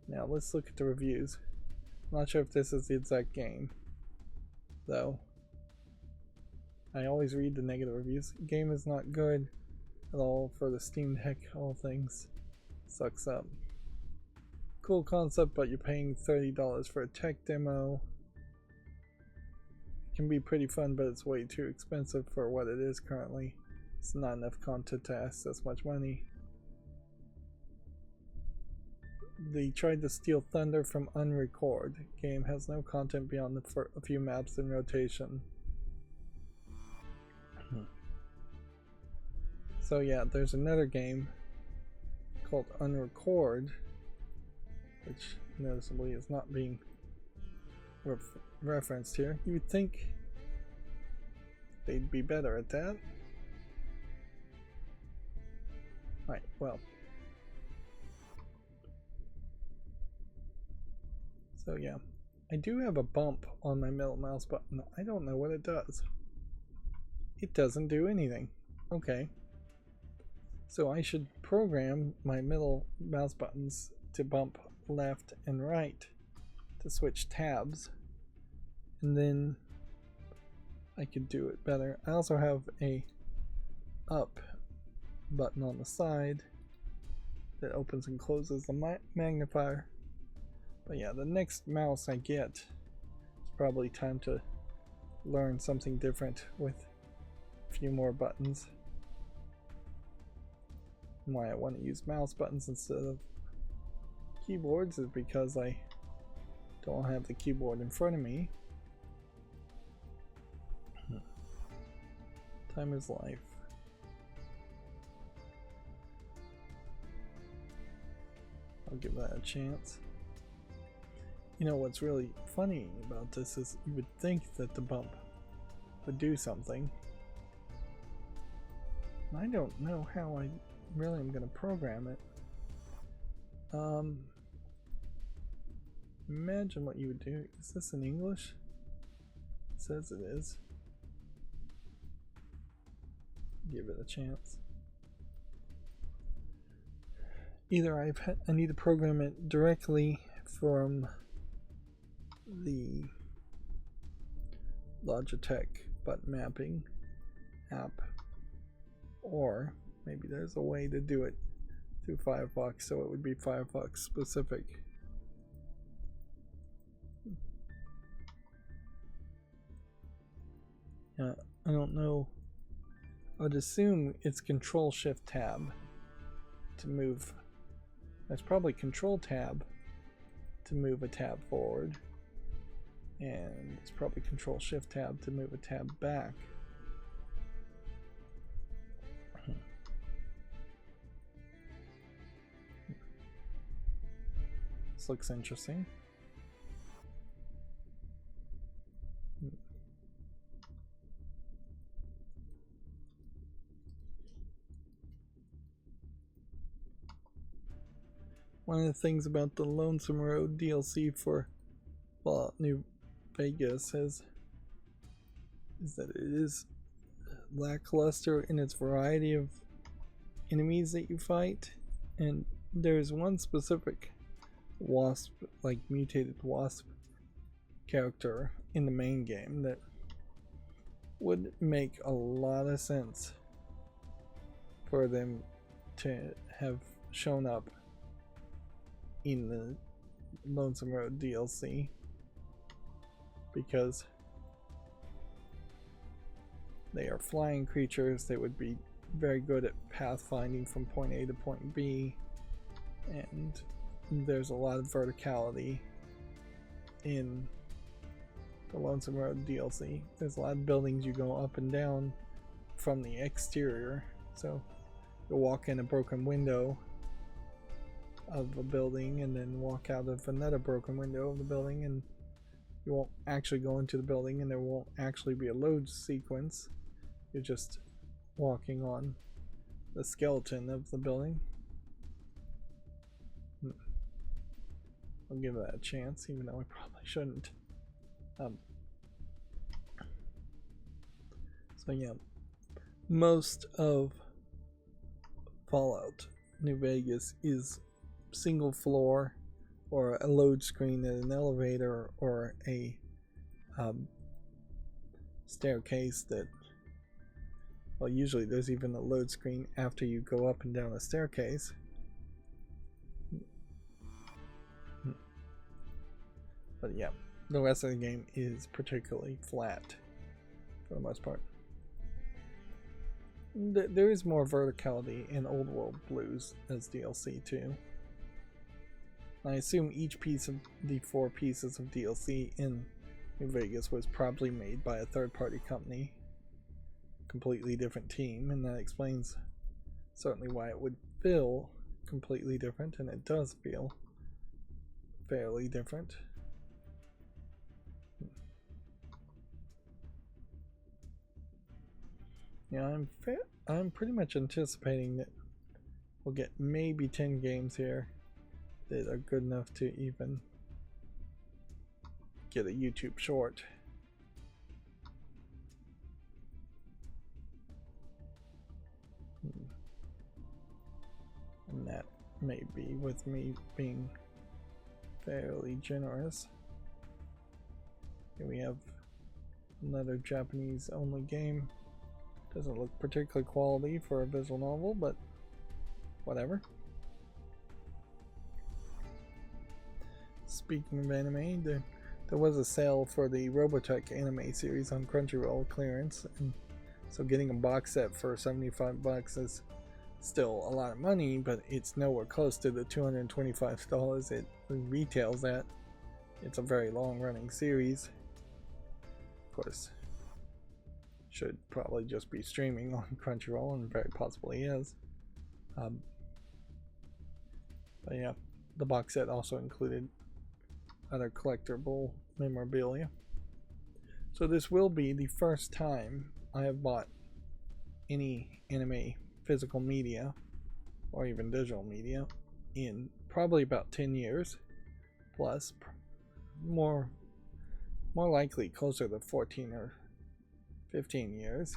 Now let's look at the reviews. I'm not sure if this is the exact game, though. I always read the negative reviews. Game is not good at all for the Steam Deck. All things sucks up. Cool concept, but you're paying $30 for a tech demo. It can be pretty fun, but it's way too expensive for what it is currently. It's not enough content to ask this much money. They tried to steal thunder from Unrecord. Game has no content beyond a few maps in rotation. So yeah, there's another game called Unrecord, which noticeably is not being referenced here. You would think they'd be better at that. Right, well. So yeah, I do have a bump on my middle mouse button. I don't know what it does. It doesn't do anything. Okay. So I should program my middle mouse buttons to bump left and right to switch tabs, and then I could do it better. I also have a up button on the side that opens and closes the magnifier. But yeah, the next mouse I get, it's probably time to learn something different with a few more buttons. Why I want to use mouse buttons instead of keyboards is because I don't have the keyboard in front of me. Time is life. I'll give that a chance. You know what's really funny about this is you would think that the bump would do something. I don't know how I really am going to program it. Imagine what you would do. Is this in English? It says it is. Give it a chance. Either I need to program it directly from the Logitech button mapping app, or maybe there's a way to do it through Firefox, so it would be Firefox specific. I don't know. I would assume it's Control Shift Tab to move. That's probably Control Tab to move a tab forward. And it's probably Control Shift Tab to move a tab back. This looks interesting. One of the things about the Lonesome Road DLC for Fallout New Vegas is that it is lackluster in its variety of enemies that you fight, and there's one specific wasp, like mutated wasp character in the main game that would make a lot of sense for them to have shown up in the Lonesome Road DLC, because they are flying creatures. They would be very good at pathfinding from point A to point B, and there's a lot of verticality in the Lonesome Road DLC. There's a lot of buildings you go up and down from the exterior, so you'll walk in a broken window of a building and then walk out of another broken window of the building, and you won't actually go into the building, and there won't actually be a load sequence. You're just walking on the skeleton of the building. I'll give that a chance, even though I probably shouldn't. So yeah, most of Fallout New Vegas is single floor, or a load screen at an elevator, or a staircase that, well, usually there's even a load screen after you go up and down a staircase. But yeah, the rest of the game is particularly flat for the most part. There is more verticality in Old World Blues as DLC too. I assume each piece of the 4 pieces of DLC in New Vegas was probably made by a third-party company, completely different team, and that explains certainly why it would feel completely different, and it does feel fairly different. Yeah, I'm pretty much anticipating that we'll get maybe 10 games here that are good enough to even get a YouTube short. And that may be with me being fairly generous. Here we have another Japanese only game. Doesn't look particularly quality for a visual novel, but whatever. Speaking of anime, there was a sale for the Robotech anime series on Crunchyroll clearance, and so getting a box set for $75 is still a lot of money, but it's nowhere close to the $225 it retails at. It's a very long running series. Of course, should probably just be streaming on Crunchyroll, and very possibly is. But yeah, the box set also included other collectible memorabilia. So this will be the first time I have bought any anime physical media, or even digital media, in probably about 10 years plus, more likely closer to 14 or 15 years.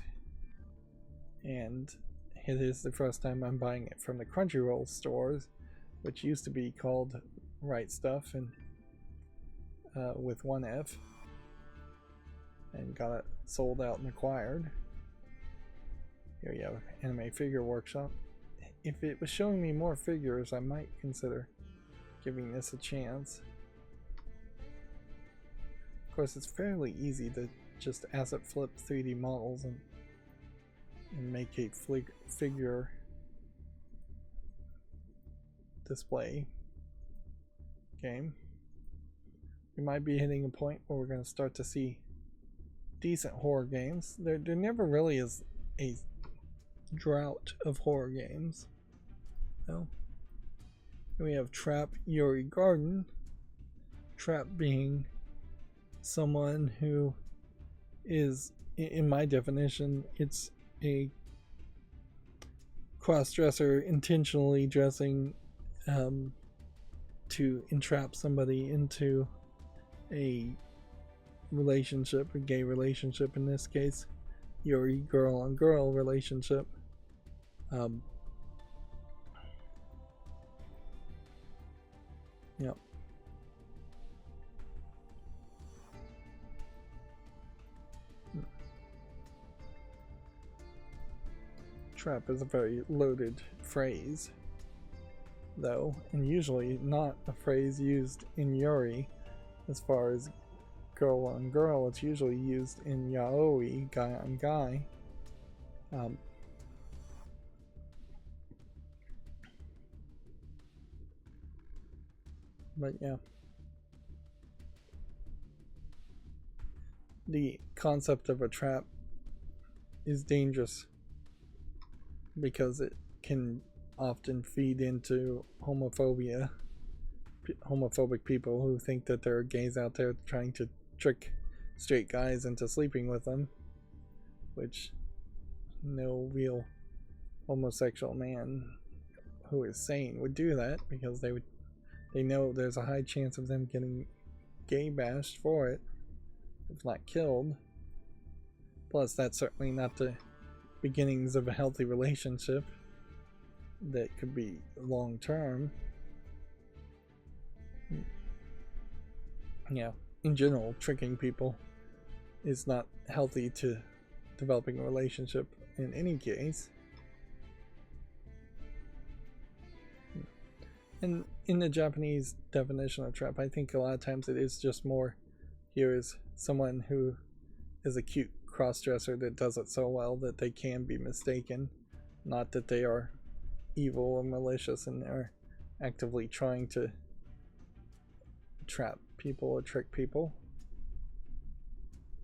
And it is the first time I'm buying it from the Crunchyroll stores, which used to be called Right Stuff, and with one F, and got it sold out and acquired. Here you have Anime Figure Workshop. If it was showing me more figures, I might consider giving this a chance. Of course, it's fairly easy to just asset flip 3D models and make a figure display game. we might be hitting a point where we're going to start to see decent horror games. There never really is a drought of horror games. No. We have Trap Yuri Garden. Trap being someone who is, in my definition, it's a cross-dresser intentionally dressing to entrap somebody into a relationship, a gay relationship in this case, Yuri girl on girl relationship. Yep. Trap is a very loaded phrase, though, and usually not a phrase used in Yuri. As far as girl on girl, it's usually used in yaoi, guy on guy. But yeah, the concept of a trap is dangerous because it can often feed into homophobia. Homophobic people who think that there are gays out there trying to trick straight guys into sleeping with them, which no real homosexual man who is sane would do that, because they know there's a high chance of them getting gay bashed for it, if not killed. Plus, that's certainly not the beginnings of a healthy relationship that could be long term. Yeah, in general, tricking people is not healthy to developing a relationship in any case. And in the Japanese definition of trap, I think a lot of times it is just more, here is someone who is a cute cross-dresser that does it so well that they can be mistaken, not that they are evil or malicious and they're actively trying to trap people or trick people.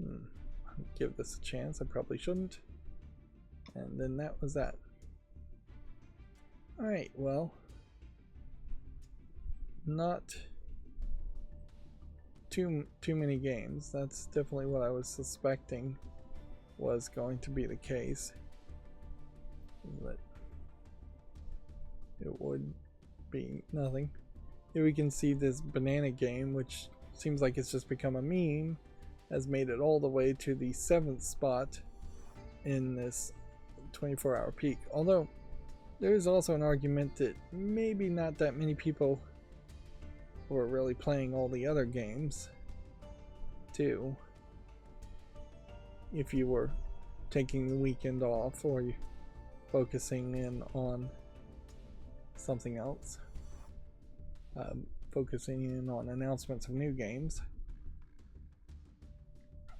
I'll give this a chance. I probably shouldn't. And then that was that. Alright, well, not too many games. That's definitely what I was suspecting was going to be the case. But it would be nothing. Here we can see this banana game, which seems like it's just become a meme, has made it all the way to the 7th spot in this 24-hour peak. Although there is also an argument that maybe not that many people were really playing all the other games too. If you were taking the weekend off or you focusing in on something else, focusing in on announcements of new games.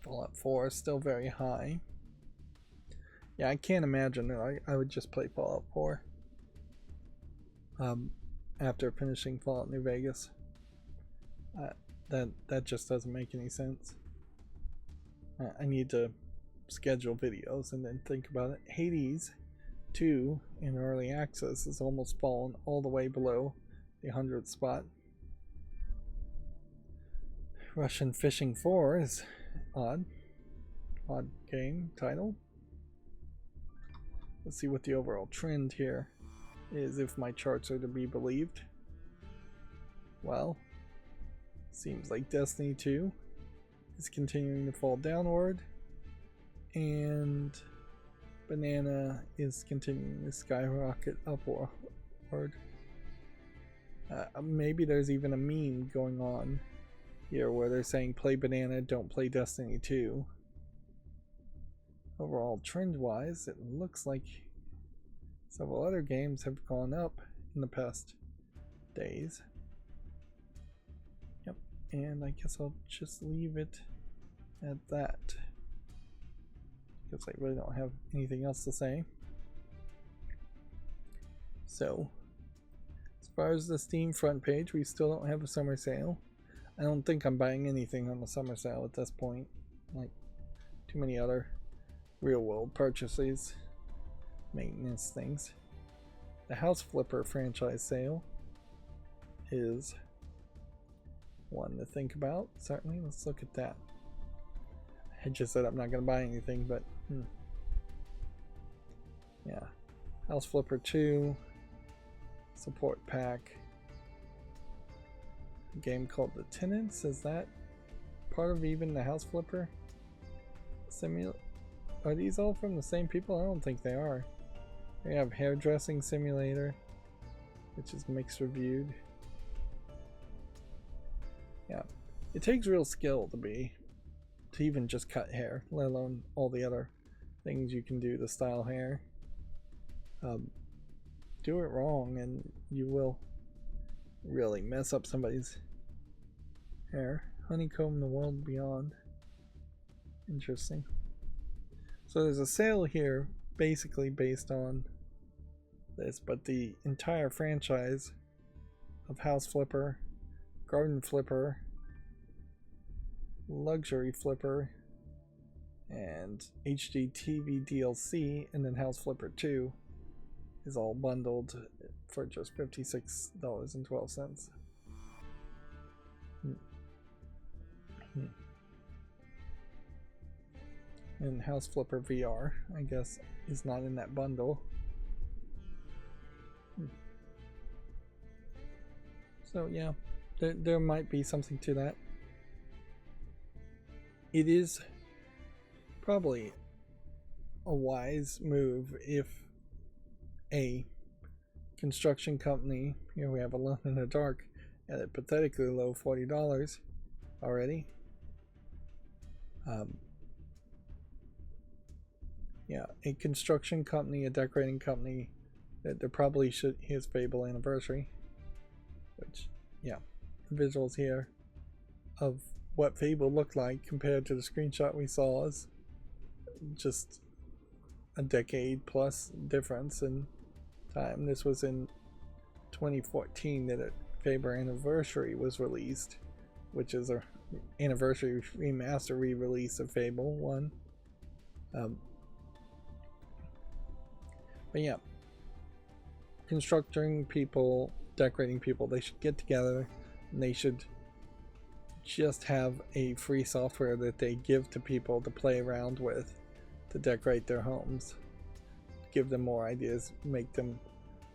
Fallout 4 is still very high. Yeah, I can't imagine that I would just play Fallout 4 after finishing Fallout New Vegas. That just doesn't make any sense. I need to schedule videos and then think about it. Hades 2 in early access has almost fallen all the way below the 100th spot. Russian Fishing 4 is odd game title. Let's see what the overall trend here is, if my charts are to be believed. Well, seems like Destiny 2 is continuing to fall downward, and Banana is continuing to skyrocket upward. Maybe there's even a meme going on here where they're saying play Banana, don't play Destiny 2. Overall trend wise, it looks like several other games have gone up in the past days. Yep, and I guess I'll just leave it at that, because I really don't have anything else to say. So, as far as the Steam front page, we still don't have a summer sale. I don't think I'm buying anything on the summer sale at this point. Like, too many other real world purchases, maintenance things. The House Flipper franchise sale is one to think about, certainly. Let's look at that. I just said I'm not going to buy anything, but yeah. House Flipper 2 support pack. A game called The Tenants. Is that part of even the House Flipper simulator? Are these all from the same people? I don't think they are. We have Hairdressing Simulator, which is mixed reviewed. Yeah, it takes real skill to even just cut hair, let alone all the other things you can do to style hair. Do it wrong and you will really mess up somebody's hair. Honeycomb the World Beyond. Interesting. So there's a sale here basically based on this, but the entire franchise of House Flipper, Garden Flipper, Luxury Flipper, and HD TV DLC, and then House Flipper 2 is all bundled for just $56.12. And House Flipper VR, I guess, is not in that bundle. So yeah, there might be something to that. It is probably a wise move if a construction company, here we have Alone in the Dark at a pathetically low $40 already. Yeah, a construction company, a decorating company, that there probably should, here's Fable Anniversary, which, yeah, the visuals here of what Fable looked like compared to the screenshot we saw is just a decade plus difference in time. This was in 2014 that a Fable Anniversary was released, which is a anniversary remaster re-release of Fable 1. But yeah, constructing people, decorating people, they should get together and they should just have a free software that they give to people to play around with to decorate their homes. Give them more ideas, make them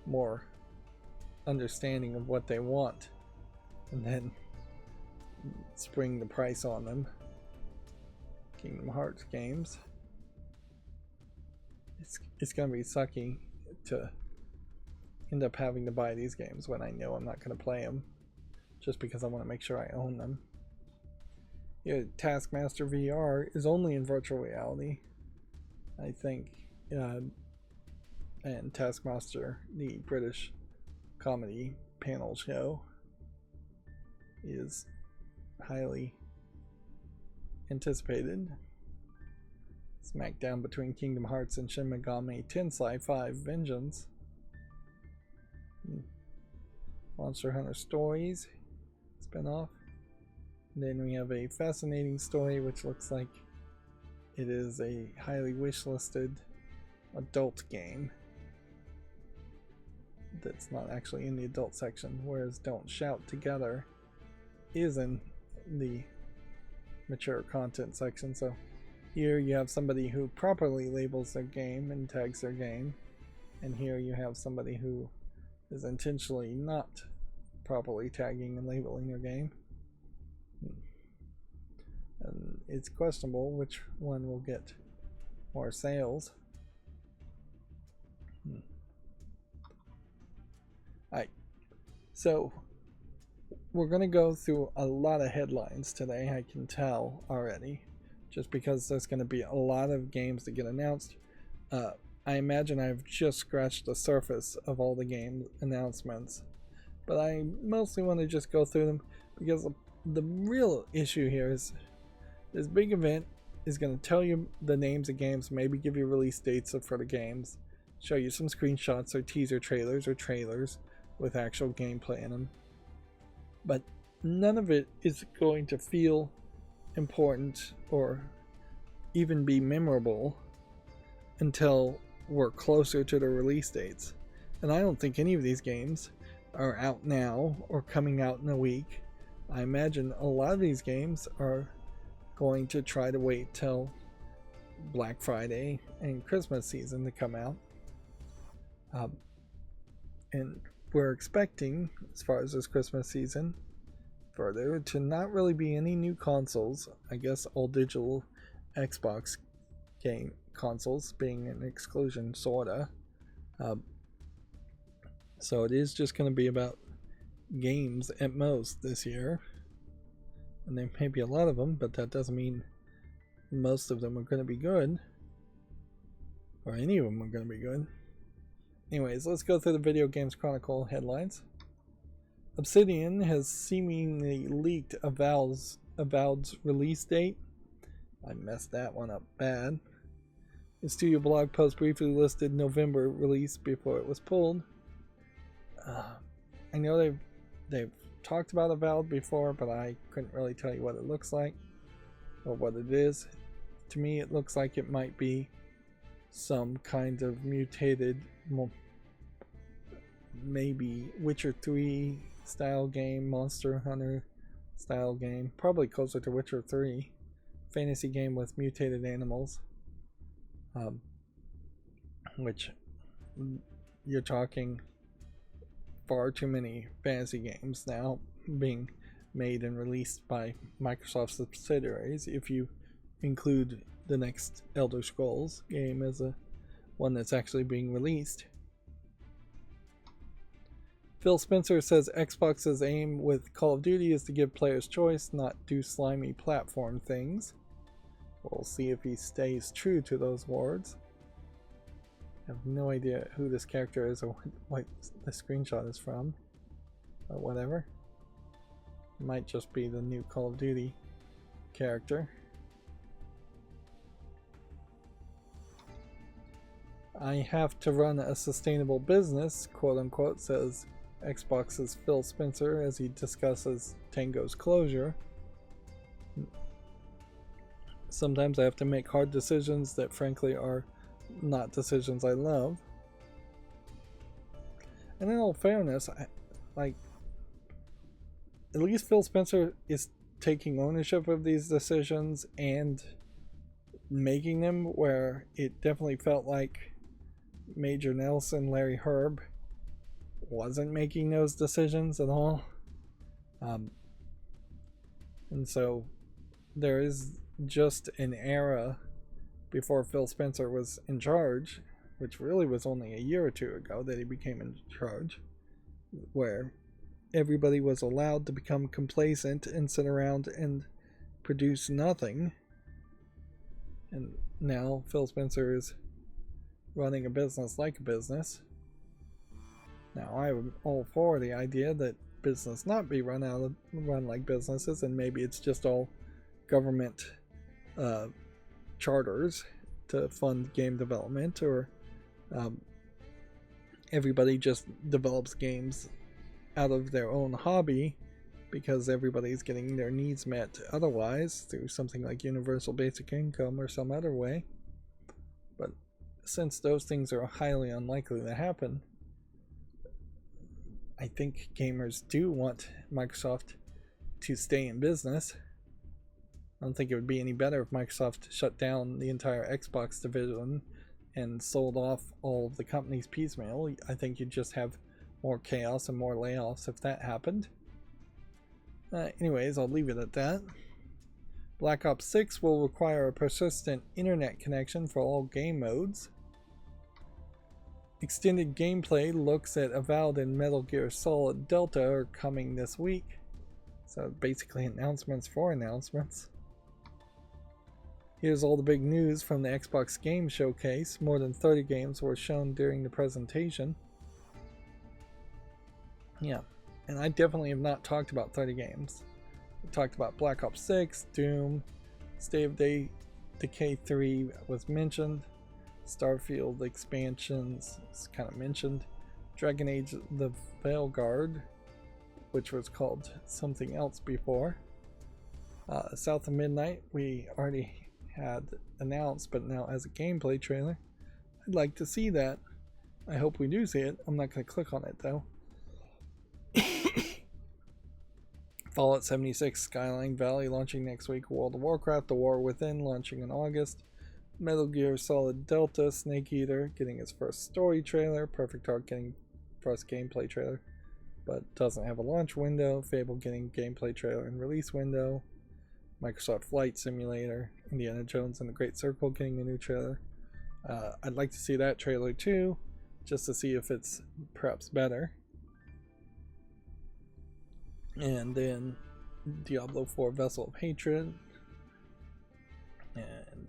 more understanding of what they want, and then spring the price on them. Kingdom Hearts games. It's gonna be sucky to end up having to buy these games when I know I'm not gonna play them, just because I want to make sure I own them. Yeah, Taskmaster VR is only in virtual reality, I think, and Taskmaster, the British comedy panel show, is highly anticipated. Smackdown between Kingdom Hearts and Shin Megami Tensei 5 Vengeance. Monster Hunter Stories spin-off. Then we have a fascinating story which looks like it is a highly wishlisted adult game that's not actually in the adult section, whereas Don't Shout Together is in the mature content section. So here you have somebody who properly labels their game and tags their game, and here you have somebody who is intentionally not properly tagging and labeling their game. And it's questionable which one will get more sales. Alright, so we're going to go through a lot of headlines today, I can tell already, just because there's going to be a lot of games that get announced. I imagine I've just scratched the surface of all the game announcements, but I mostly want to just go through them because the real issue here is this big event is going to tell you the names of games, maybe give you release dates for the games, show you some screenshots or teaser trailers or trailers with actual gameplay in them. But none of it is going to feel important or even be memorable until we're closer to the release dates. And I don't think any of these games are out now or coming out in a week. I imagine a lot of these games are going to try to wait till Black Friday and Christmas season to come out. And we're expecting, as far as this Christmas season, for there to not really be any new consoles. I guess all digital Xbox game consoles being an exclusion, sorta. So it is just going to be about games at most this year. And there may be a lot of them, but that doesn't mean most of them are going to be good. Or any of them are going to be good. Anyways, let's go through the Video Games Chronicle headlines. Obsidian has seemingly leaked Avowed's release date. I messed that one up bad. The studio blog post briefly listed November release before it was pulled. I know they've talked about Avowed before, but I couldn't really tell you what it looks like or what it is. To me, it looks like it might be some kind of mutated, maybe Witcher 3 style game, Monster Hunter style game, probably closer to Witcher 3, fantasy game with mutated animals, which you're talking far too many fantasy games now being made and released by Microsoft subsidiaries if you include the next Elder Scrolls game as a one that's actually being released. Phil Spencer says Xbox's aim with Call of Duty is to give players choice, not do slimy platform things. We'll see if he stays true to those words. I have no idea who this character is or what the screenshot is from, but whatever. It might just be the new Call of Duty character. I have to run a sustainable business, quote unquote, says Xbox's Phil Spencer as he discusses Tango's closure. Sometimes I have to make hard decisions that frankly are not decisions I love. And in all fairness, at least Phil Spencer is taking ownership of these decisions and making them, where it definitely felt like Major Nelson, Larry Herb, wasn't making those decisions at all. And so there is just an era before Phil Spencer was in charge, which really was only a year or two ago that he became in charge, where everybody was allowed to become complacent and sit around and produce nothing. And now Phil Spencer is running a business like a business. Now I'm all for the idea that business not be run like businesses, and maybe it's just all government charters to fund game development, or everybody just develops games out of their own hobby because everybody's getting their needs met otherwise through something like universal basic income or some other way. But since those things are highly unlikely to happen, I think gamers do want Microsoft to stay in business. I don't think it would be any better if Microsoft shut down the entire Xbox division and sold off all of the companies piecemeal. I think you'd just have more chaos and more layoffs if that happened. Anyways, I'll leave it at that. Black Ops 6 will require a persistent internet connection for all game modes. Extended gameplay looks at Avowed and Metal Gear Solid Delta are coming this week. So basically announcements for announcements. Here's all the big news from the Xbox Game Showcase. More than 30 games were shown during the presentation. Yeah, and I definitely have not talked about 30 games. We talked about Black Ops 6, Doom, State of Decay 3 was mentioned. Starfield expansions is kind of mentioned. Dragon Age the Veilguard which was called something else before. South of Midnight, we already had announced, but now as a gameplay trailer. I'd like to see that. I hope we do see it. I'm not going to click on it though. Fallout 76 Skyline Valley launching next week. World of Warcraft The War Within launching in August. Metal Gear Solid Delta Snake Eater getting its first story trailer. Perfect Dark getting first gameplay trailer, but doesn't have a launch window. Fable getting gameplay trailer and release window. Microsoft Flight Simulator. Indiana Jones and the Great Circle getting a new trailer. I'd like to see that trailer too, just to see if it's perhaps better. And then Diablo 4 Vessel of Hatred. And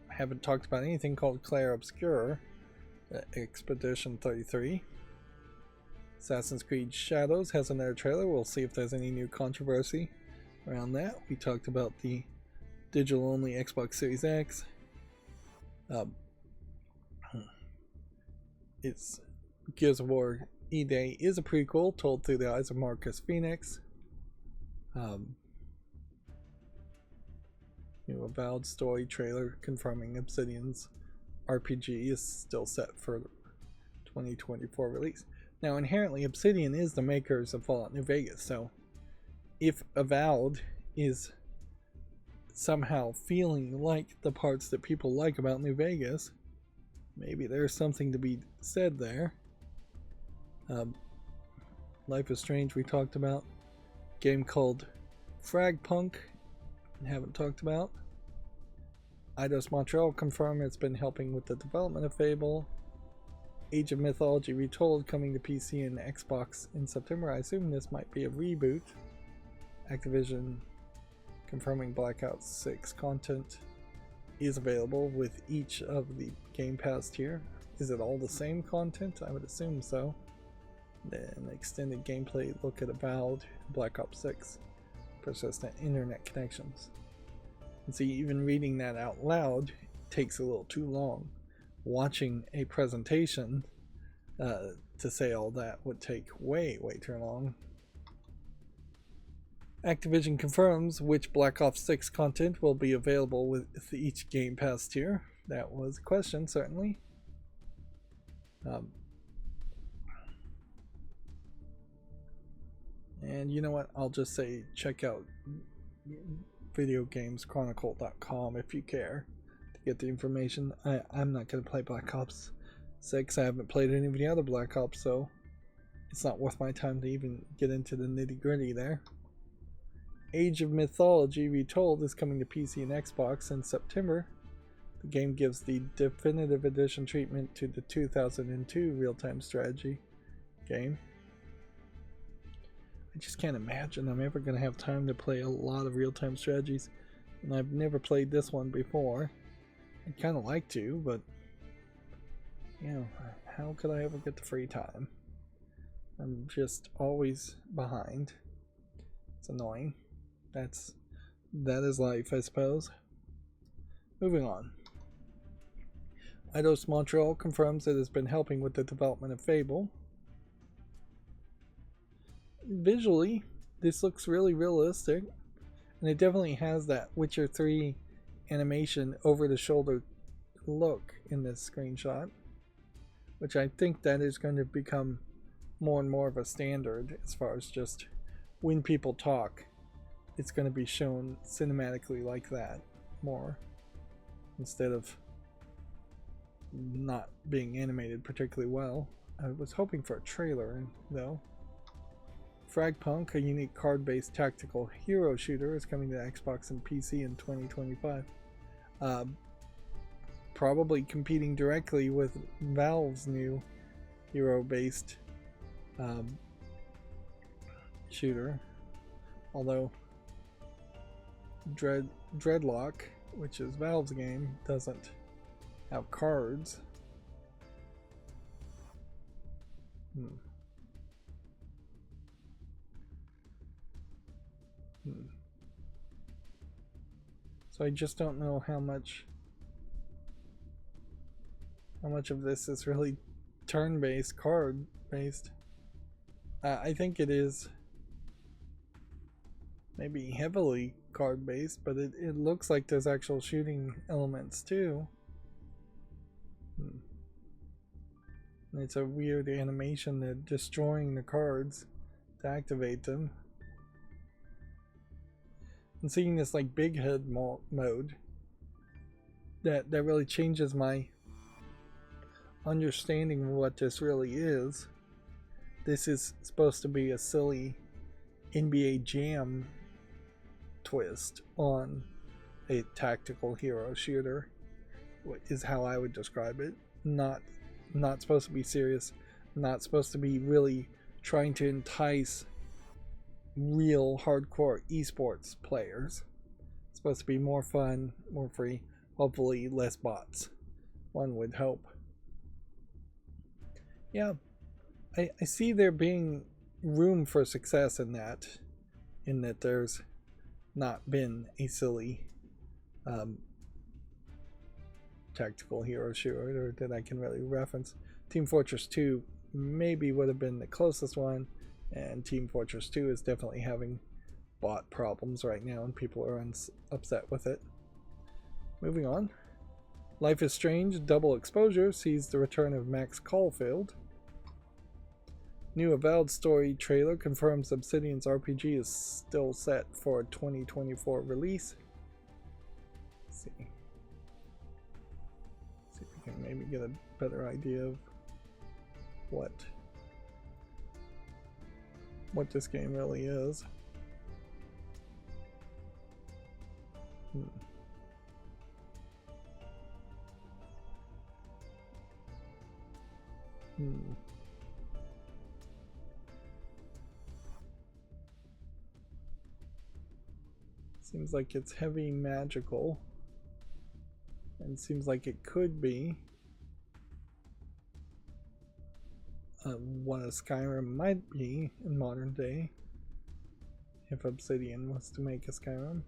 I haven't talked about anything called Clair Obscur. Expedition 33. Assassin's Creed Shadows has another trailer. We'll see if there's any new controversy around that. We talked about the digital only Xbox Series X. It's Gears of War E-Day is a prequel told through the eyes of Marcus Phoenix. New Avowed story trailer confirming Obsidian's RPG is still set for 2024 release. Now, inherently, Obsidian is the makers of Fallout New Vegas, so if Avowed is somehow feeling like the parts that people like about New Vegas, maybe there's something to be said there. Life is Strange we talked about. Game called Fragpunk, haven't talked about. Eidos Montreal confirmed it's been helping with the development of Fable. Age of Mythology Retold coming to PC and Xbox in September. I assume this might be a reboot. Activision confirming Black Ops 6 content is available with each of the Game Pass tier. Is it all the same content? I would assume so. Then extended gameplay look at Avowed, Black Ops 6, persistent internet connections. And see, even reading that out loud takes a little too long. Watching a presentation to say all that would take way too long. Activision confirms which Black Ops 6 content will be available with each Game Pass tier. That was a question, certainly. And you know what? I'll just say check out videogameschronicle.com if you care to get the information. I'm not going to play Black Ops 6. I haven't played any of the other Black Ops, so it's not worth my time to even get into the nitty-gritty there. Age of Mythology Retold is coming to PC and Xbox in September. The game gives the definitive edition treatment to the 2002 real-time strategy game. I just can't imagine I'm ever going to have time to play a lot of real-time strategies, and I've never played this one before. I'd kind of like to, but you know, how could I ever get the free time? I'm just always behind. It's annoying. That is life, I suppose. Moving on. Eidos Montreal confirms it has been helping with the development of Fable. Visually, this looks really realistic, and it definitely has that Witcher 3 animation over the shoulder look in this screenshot, which I think that is going to become more and more of a standard as far as just when people talk, it's going to be shown cinematically like that more, instead of not being animated particularly well. I was hoping for a trailer though. Fragpunk, a unique card-based tactical hero shooter, is coming to Xbox and PC in 2025. Probably competing directly with Valve's new hero-based shooter. Although Dreadlock, which is Valve's game, doesn't have cards. So I just don't know how much of this is really turn-based, card-based. I think it is maybe heavily card based, but it looks like there's actual shooting elements too. It's a weird animation that destroying the cards to activate them. And seeing this like big head mode that really changes my understanding of what this really is. This is supposed to be a silly NBA Jam twist on a tactical hero shooter, is how I would describe it. Not supposed to be serious, not supposed to be really trying to entice real hardcore esports players. It's supposed to be more fun, more free, hopefully less bots, one would hope. Yeah, I see there being room for success in that there's not been a silly tactical hero shooter that I can really reference. Team Fortress 2 maybe would have been the closest one, and Team Fortress 2 is definitely having bot problems right now and people are upset with it. Moving on. Life is Strange Double Exposure sees the return of Max Caulfield. New Avowed story trailer confirms Obsidian's RPG is still set for a 2024 release. Let's see if we can maybe get a better idea of what this game really is. Seems like it's heavy magical, and seems like it could be what a Skyrim might be in modern day if Obsidian was to make a Skyrim.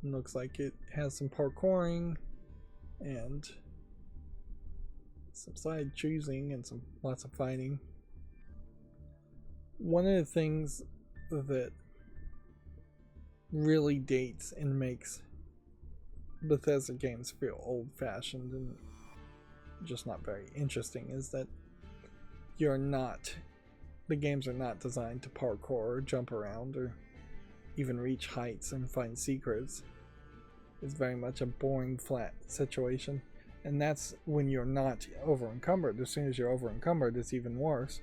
Looks like it has some parkouring and some side choosing and lots of fighting. One of the things that really dates and makes Bethesda games feel old-fashioned and just not very interesting is that the games are not designed to parkour or jump around or even reach heights and find secrets. It's very much a boring, flat situation, and that's when you're not over encumbered. As soon as you're over encumbered, it's even worse.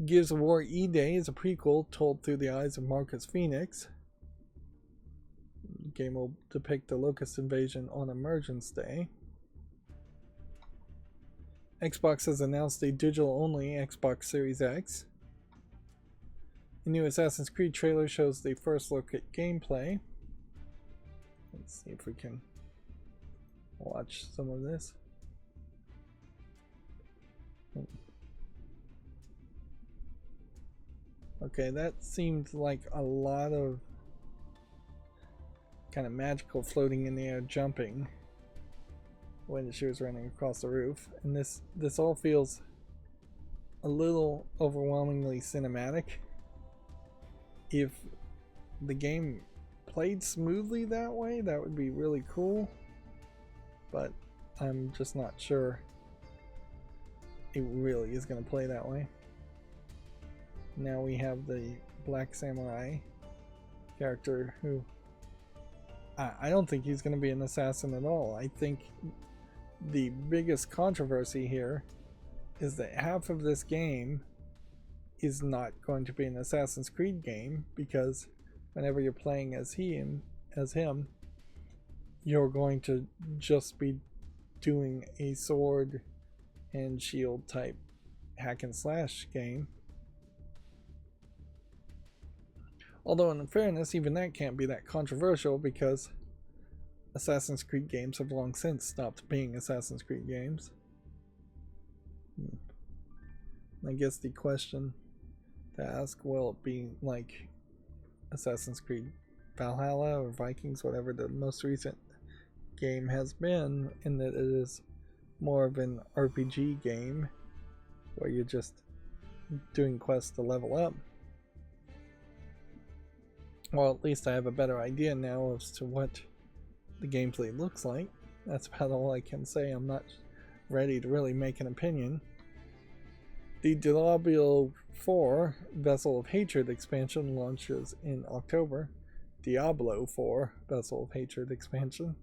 Gears of War E-Day is a prequel told through the eyes of Marcus Phoenix. The game will depict the Locust invasion on Emergence Day. Xbox has announced a digital-only Xbox Series X. The new Assassin's Creed trailer shows the first look at gameplay. Let's see if we can watch some of this. Okay, that seemed like a lot of kind of magical floating in the air jumping when she was running across the roof, and this all feels a little overwhelmingly cinematic. If the game played smoothly that way, that would be really cool, but I'm just not sure it really is going to play that way. Now we have the Black Samurai character who I don't think he's going to be an assassin at all. I think the biggest controversy here is that half of this game is not going to be an Assassin's Creed game, because whenever you're playing as him, you're going to just be doing a sword and shield type hack and slash game. Although in fairness, even that can't be that controversial, because Assassin's Creed games have long since stopped being Assassin's Creed games. I guess the question to ask, will it be like Assassin's Creed Valhalla or Vikings, whatever the most recent game has been, in that it is more of an RPG game where you're just doing quests to level up. Well, at least I have a better idea now as to what the gameplay looks like. That's about all I can say. I'm not ready to really make an opinion. The Diablo 4 Vessel of Hatred expansion launches in October. Diablo 4 Vessel of Hatred expansion.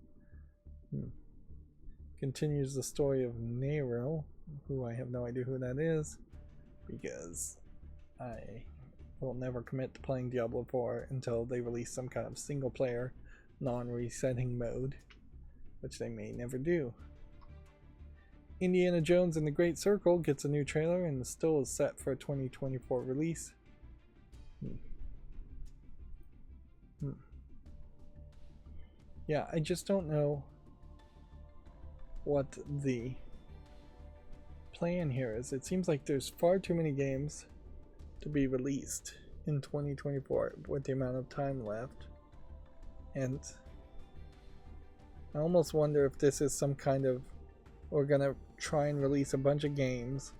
Continues the story of Nero, who I have no idea who that is, because I will never commit to playing Diablo 4 until they release some kind of single player non-resetting mode, which they may never do. Indiana Jones and the Great Circle gets a new trailer and still is set for a 2024 release. Yeah, I just don't know what the plan here is. It seems like there's far too many games to be released in 2024 with the amount of time left. And I almost wonder if this is some kind of, we're gonna try and release a bunch of games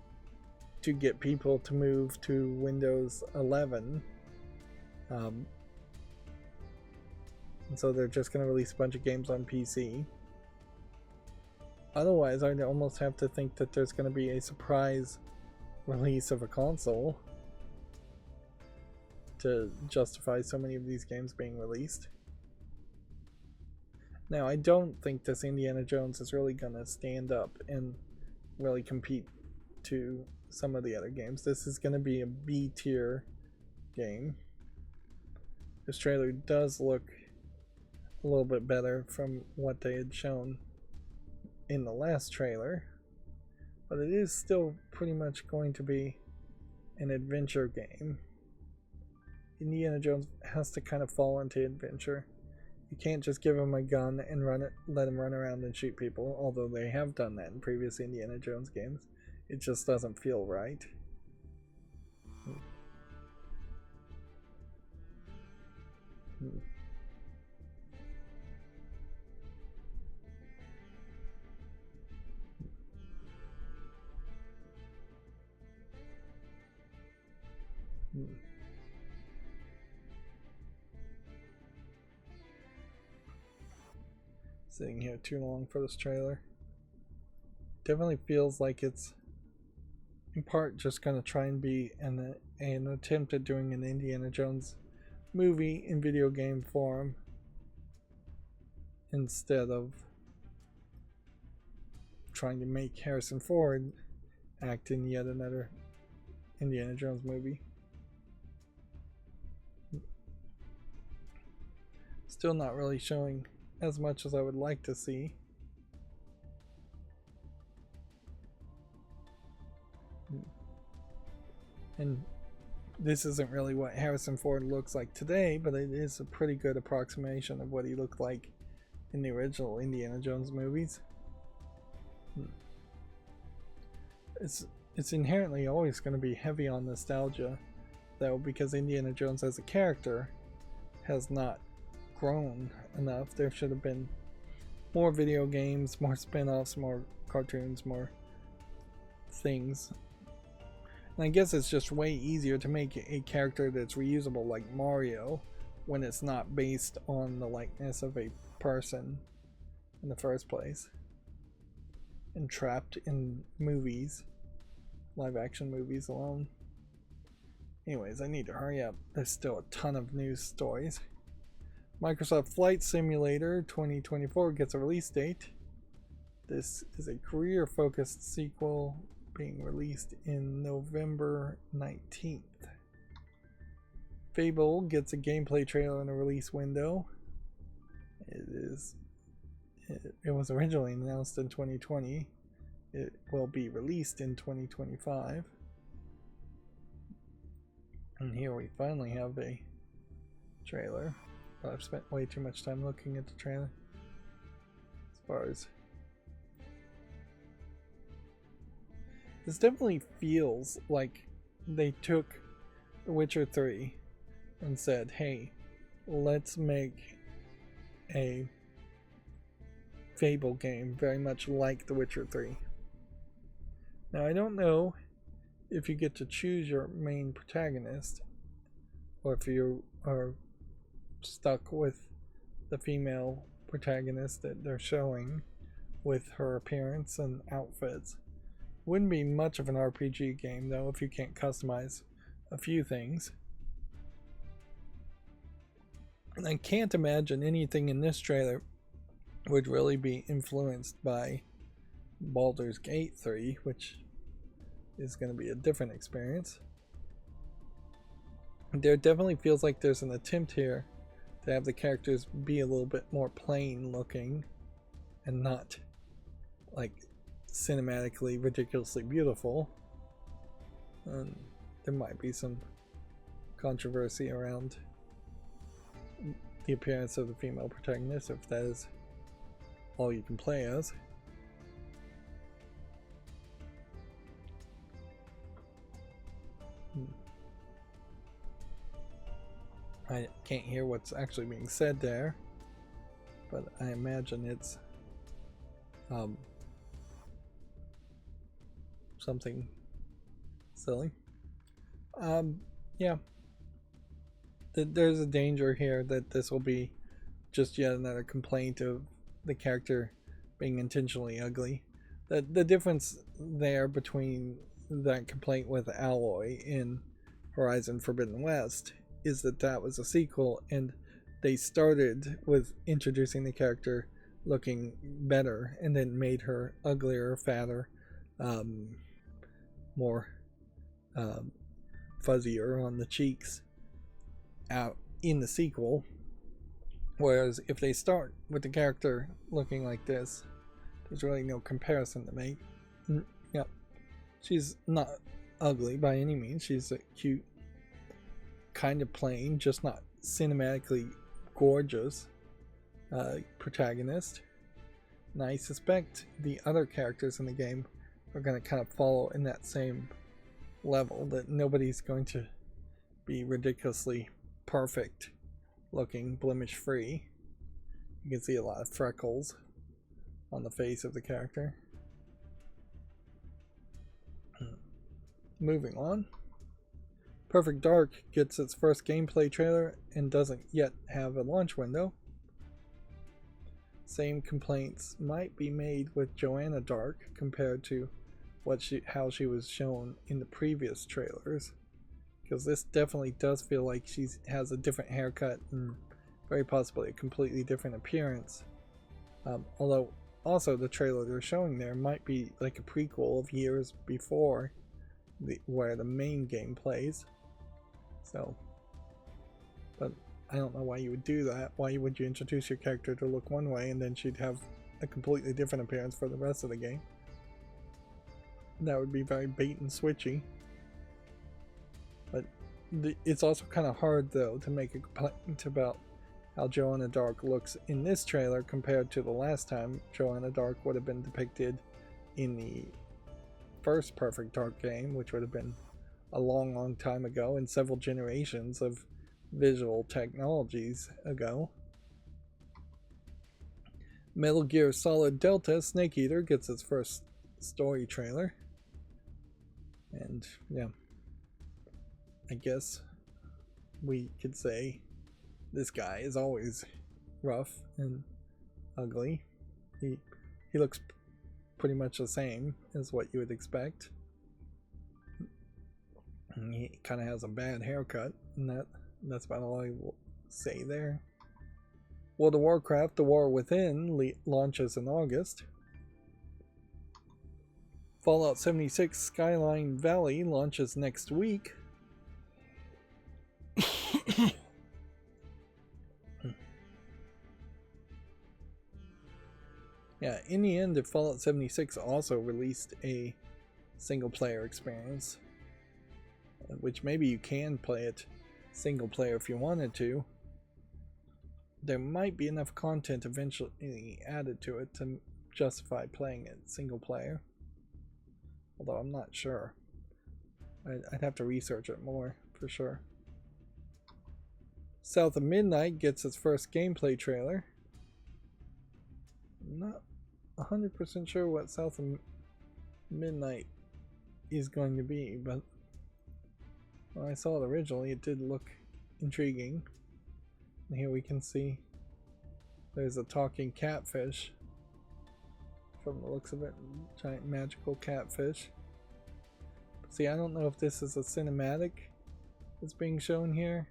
to get people to move to Windows 11. And so they're just gonna release a bunch of games on PC. Otherwise, I'd almost have to think that there's gonna be a surprise release of a console to justify so many of these games being released. Now, I don't think this Indiana Jones is really gonna stand up and really compete to some of the other games. This is gonna be a B tier game. This trailer does look a little bit better from what they had shown in the last trailer, but it is still pretty much going to be an adventure game. Indiana Jones has to kind of fall into adventure. You can't just give him a gun and let him run around and shoot people, although they have done that in previous Indiana Jones games. It just doesn't feel right. Sitting here too long for this trailer. Definitely feels like it's in part just gonna try and be an attempt at doing an Indiana Jones movie in video game form instead of trying to make Harrison Ford act in yet another Indiana Jones movie. Still not really showing as much as I would like to see. And this isn't really what Harrison Ford looks like today, but it is a pretty good approximation of what he looked like in the original Indiana Jones movies. It's inherently always going to be heavy on nostalgia, though, because Indiana Jones as a character has not grown enough. There should have been more video games, more spin-offs, more cartoons, more things. And I guess it's just way easier to make a character that's reusable like Mario when it's not based on the likeness of a person in the first place and trapped in movies, live action movies alone. Anyways, I need to hurry up. There's still a ton of news stories. Microsoft Flight Simulator 2024 gets a release date. This is a career-focused sequel being released in November 19th. Fable gets a gameplay trailer in a release window. It was originally announced in 2020. It will be released in 2025. And here we finally have a trailer. But I've spent way too much time looking at the trailer. As far as this definitely feels like they took The Witcher 3 and said, hey, let's make a Fable game very much like The Witcher 3. Now, I don't know if you get to choose your main protagonist, or if you are stuck with the female protagonist that they're showing with her appearance and outfits. Wouldn't be much of an RPG game though if you can't customize a few things. And I can't imagine anything in this trailer would really be influenced by Baldur's Gate 3, which is going to be a different experience. There definitely feels like there's an attempt here to have the characters be a little bit more plain looking and not like cinematically ridiculously beautiful. There might be some controversy around the appearance of the female protagonist if that is all you can play as. I can't hear what's actually being said there, but I imagine it's something silly. Yeah. There's a danger here that this will be just yet another complaint of the character being intentionally ugly. The difference there between that complaint with Alloy in Horizon Forbidden West is that was a sequel, and they started with introducing the character looking better and then made her uglier, fatter, more fuzzier on the cheeks out in the sequel. Whereas if they start with the character looking like this, there's really no comparison to make. Yep, she's not ugly by any means. She's a cute, kind of plain, just not cinematically gorgeous protagonist. And I suspect the other characters in the game are going to kind of follow in that same level, that nobody's going to be ridiculously perfect looking, blemish free. You can see a lot of freckles on the face of the character. Moving on. Perfect Dark gets its first gameplay trailer and doesn't yet have a launch window. Same complaints might be made with Joanna Dark compared to how she was shown in the previous trailers, because this definitely does feel like she has a different haircut and very possibly a completely different appearance. Although also the trailer they're showing there might be like a prequel of years before where the main game plays. So, but I don't know why you would do that. Why would you introduce your character to look one way and then she'd have a completely different appearance for the rest of the game? That would be very bait and switchy. But it's also kind of hard though to make a complaint about how Joanna Dark looks in this trailer compared to the last time Joanna Dark would have been depicted in the first Perfect Dark game, which would have been a long time ago and several generations of visual technologies ago. Metal Gear Solid Delta Snake Eater gets its first story trailer. And yeah, I guess we could say this guy is always rough and ugly. He looks pretty much the same as what you would expect. And he kind of has a bad haircut, and that's about all I will say there. World of Warcraft: The War Within launches in August. Fallout 76 Skyline Valley launches next week. Yeah, in the end, Fallout 76 also released a single player experience, which maybe you can play it single player if you wanted to. There might be enough content eventually added to it to justify playing it single player, although I'm not sure. I'd have to research it more for sure. South of Midnight gets its first gameplay trailer. I'm not 100% sure what South of Midnight is going to be, but when I saw it originally, it did look intriguing. And here we can see there's a talking catfish from the looks of it, giant magical catfish. See, I don't know if this is a cinematic that's being shown here,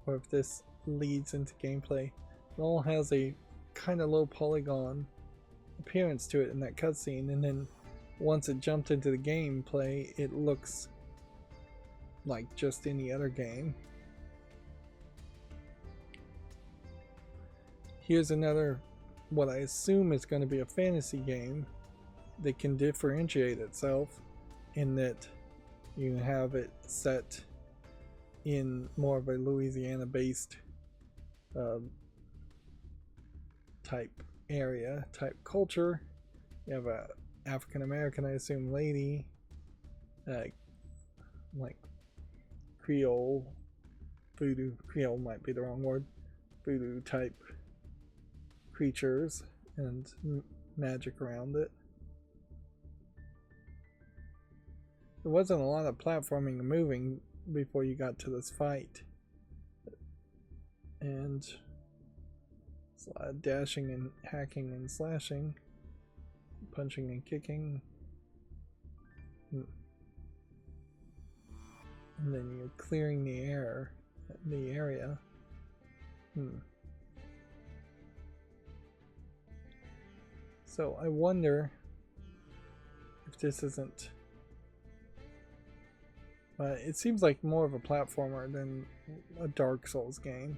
or if this leads into gameplay. It all has a kind of low polygon appearance to it in that cutscene, and then once it jumped into the gameplay, it looks like just any other game. Here's another, what I assume is going to be a fantasy game that can differentiate itself in that you have it set in more of a Louisiana based type area, type culture. You have a African American, I assume, lady, like Creole, voodoo, Creole might be the wrong word, voodoo type creatures and magic around it. There wasn't a lot of platforming and moving before you got to this fight, and it's a lot of dashing and hacking and slashing, punching and kicking, and then you're clearing the area. So I wonder if this isn't. It seems like more of a platformer than a Dark Souls game.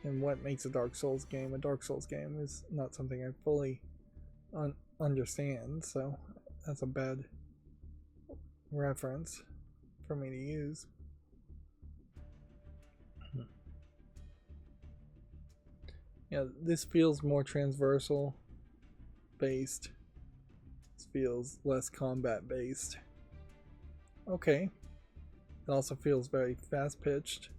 And what makes a Dark Souls game a Dark Souls game is not something I fully understand, so that's a bad reference for me to use. Yeah, this feels more transversal based. This feels less combat based. Okay. It also feels very fast pitched.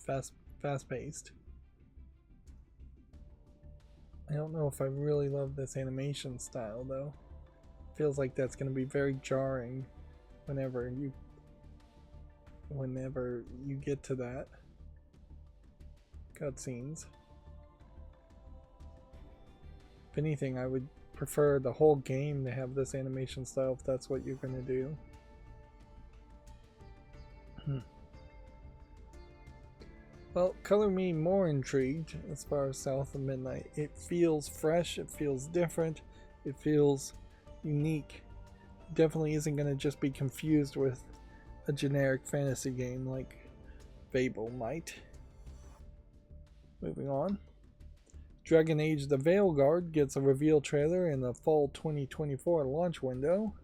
Fast paced. I don't know if I really love this animation style though. It feels like that's going to be very jarring whenever you get to that cutscenes. If anything, I would prefer the whole game to have this animation style if that's what you're going to do. Well, color me more intrigued as far as South of Midnight. It feels fresh, it feels different, it feels unique. It definitely isn't going to just be confused with a generic fantasy game like Fable might. Moving on. Dragon Age The Veilguard gets a reveal trailer in the fall 2024 launch window.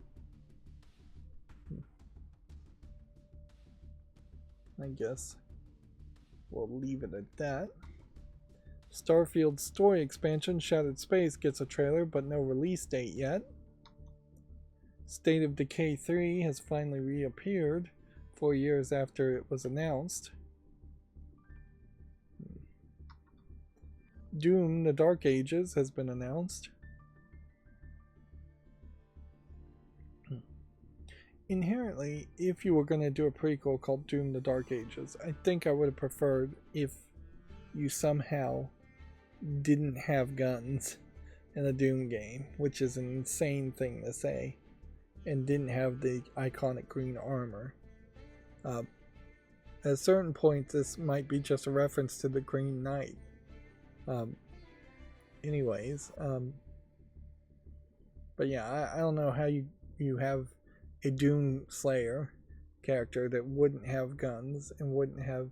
I guess we'll leave it at that. Starfield story expansion Shattered Space gets a trailer but no release date yet. State of Decay 3 has finally reappeared 4 years after it was announced. Doom The Dark Ages has been announced. Inherently, if you were going to do a prequel called Doom The Dark Ages, I think I would have preferred if you somehow didn't have guns in a Doom game, which is an insane thing to say, and didn't have the iconic green armor. At a certain point, this might be just a reference to the Green Knight. But yeah, I don't know how you have a Doom Slayer character that wouldn't have guns and wouldn't have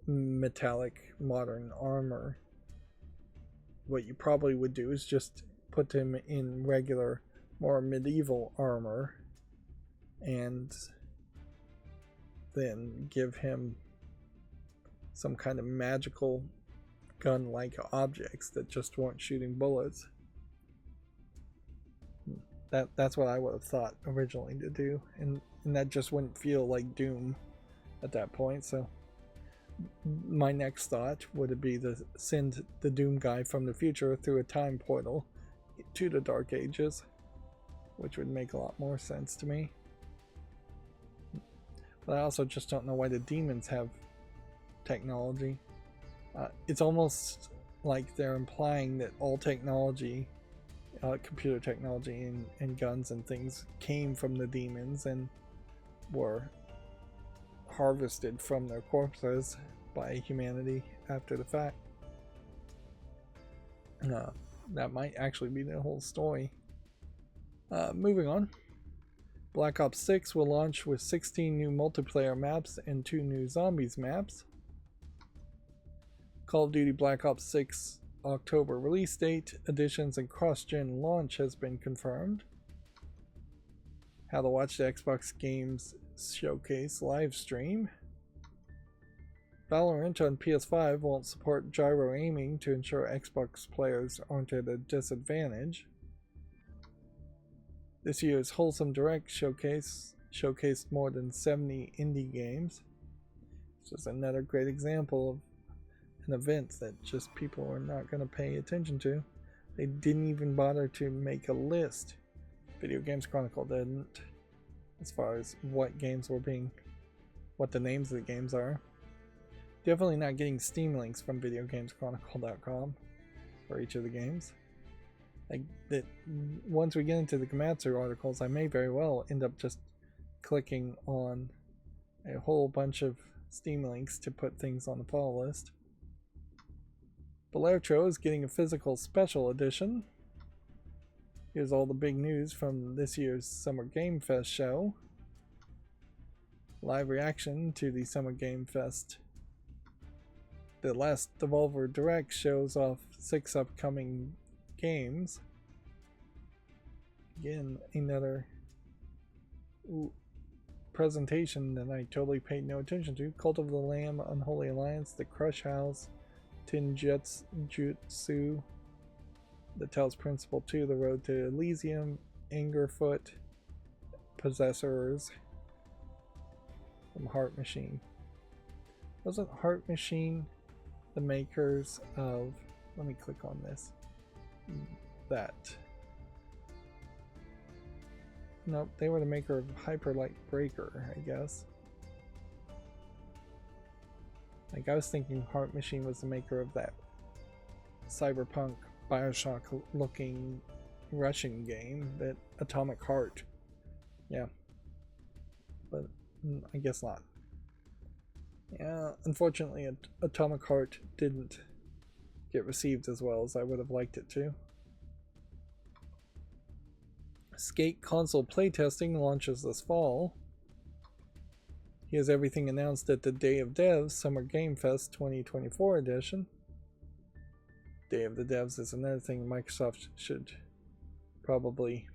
metallic modern armor. What you probably would do is just put him in regular, more medieval armor and then give him some kind of magical gun-like objects that just weren't shooting bullets. That's what I would have thought originally to do, and that just wouldn't feel like Doom at that point. So my next thought would be to send the Doom guy from the future through a time portal to the Dark Ages. which would make a lot more sense to me. But I also just don't know why the demons have technology. It's almost like they're implying that all technology, computer technology and guns and things came from the demons and were harvested from their corpses by humanity after the fact. That might actually be the whole story. Moving on. Black Ops 6 will launch with 16 new multiplayer maps and 2 new zombies maps. Call of Duty Black Ops 6 October release date, additions, and cross-gen launch has been confirmed. How to watch the Xbox Games Showcase live stream. Valorant on PS5 won't support gyro aiming to ensure Xbox players aren't at a disadvantage. This year's Wholesome Direct showcase showcased more than 70 indie games. This is another great example of an event that just people are not going to pay attention to. They didn't even bother to make a list. Video Games Chronicle didn't, as far as what games were being, what the names of the games are. Definitely not getting Steam links from VideoGamesChronicle.com for each of the games. Like that, once we get into the Gamatsu articles, I may very well end up just clicking on a whole bunch of Steam links to put things on the follow list. Balertro is getting a physical special edition. Here's all the big news from this year's Summer Game Fest show. Live reaction to the Summer Game Fest. The last Devolver Direct shows off 6 upcoming games. Again, another presentation that I totally paid no attention to. Cult of the Lamb, Unholy Alliance, The Crush House, Tinjutsu, The Tails Principle 2, The Road to Elysium, Angerfoot, Possessors, from Heart Machine. Wasn't Heart Machine the makers of, let me click on this, that, nope, they were the maker of Hyperlight Breaker, I guess. Like, I was thinking Heart Machine was the maker of that cyberpunk Bioshock looking Russian game, that Atomic Heart. Yeah, but I guess not. Yeah, unfortunately Atomic Heart didn't get received as well as I would have liked it to. Skate console playtesting launches this fall. Here's everything announced at the Day of Devs Summer Game Fest 2024 edition. Day of the Devs is another thing Microsoft should probably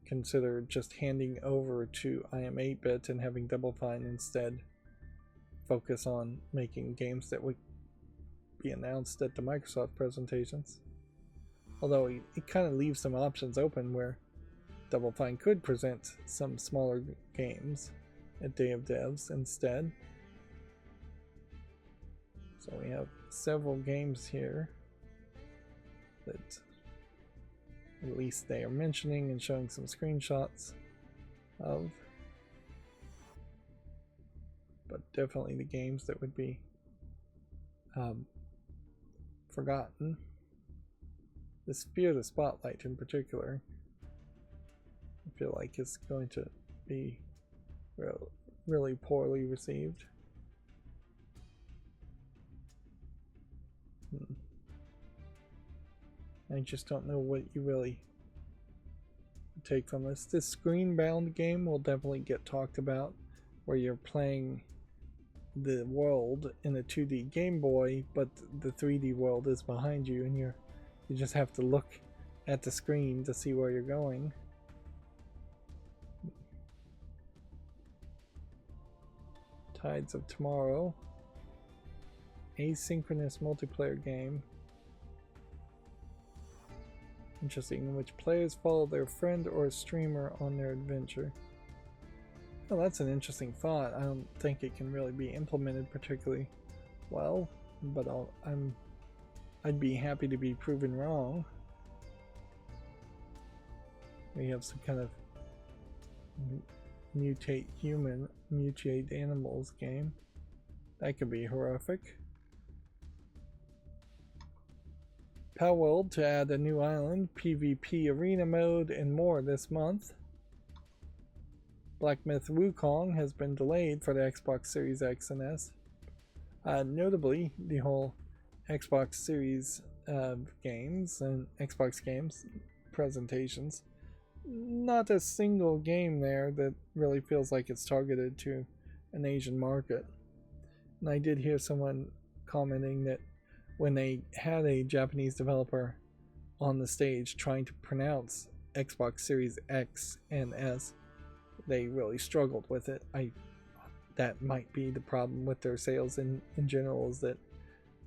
consider just handing over to IM8-bit and having Double Fine instead focus on making games that would be announced at the Microsoft presentations. Although it kind of leaves some options open where Double Fine could present some smaller games at Day of Devs instead. So we have several games here that at least they are mentioning and showing some screenshots of. But definitely the games that would be forgotten. This Fear the Spotlight in particular, I feel like is going to be really poorly received. I just don't know what you really take from this. This screen-bound game will definitely get talked about, where you're playing the world in a 2D Game Boy, but the 3D world is behind you, and you just have to look at the screen to see where you're going. Tides of Tomorrow, asynchronous multiplayer game. Interesting, in which players follow their friend or streamer on their adventure. Well, that's an interesting thought. I don't think it can really be implemented particularly well, but I'd be happy to be proven wrong. We have some kind of mutate human, mutate animals game. That could be horrific. Palworld to add a new island, PvP arena mode, and more this month. Black Myth Wukong has been delayed for the Xbox Series X and S. Notably, the whole Xbox Series games and Xbox games presentations, not a single game there that really feels like it's targeted to an Asian market. And I did hear someone commenting that when they had a Japanese developer on the stage trying to pronounce Xbox Series X and S, they really struggled with it. That might be the problem with their sales in general, is that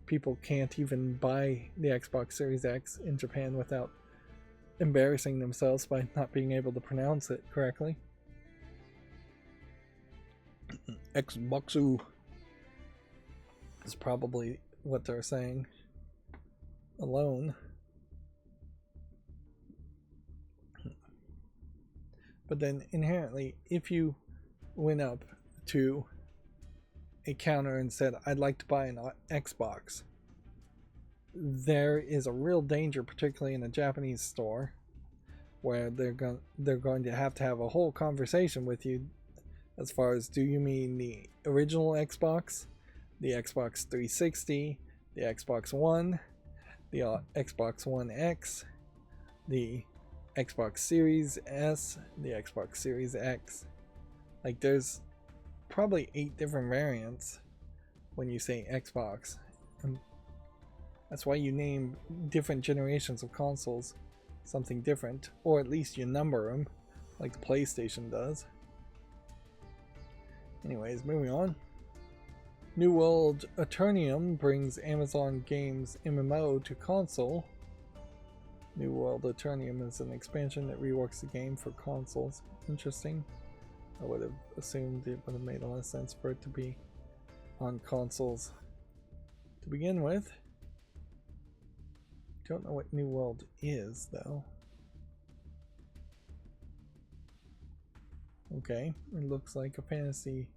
people can't even buy the Xbox Series X in Japan without embarrassing themselves by not being able to pronounce it correctly. Xboxu is probably what they're saying alone. But then inherently, if you went up to a counter and said, I'd like to buy an Xbox, there is a real danger, particularly in a Japanese store, where they're going to have a whole conversation with you as far as, do you mean the original Xbox, the Xbox 360, the Xbox One, the Xbox One X, the Xbox Series S, the Xbox Series X. Like, there's probably 8 different variants when you say Xbox. And that's why you name different generations of consoles something different, or at least you number them, like the PlayStation does. Anyways, moving on. New World Eternium brings Amazon Games MMO to console. New World Eternium is an expansion that reworks the game for consoles. Interesting. I would have assumed it would have made a lot of sense for it to be on consoles to begin with. Don't know what New World is, though. Okay, it looks like a fantasy,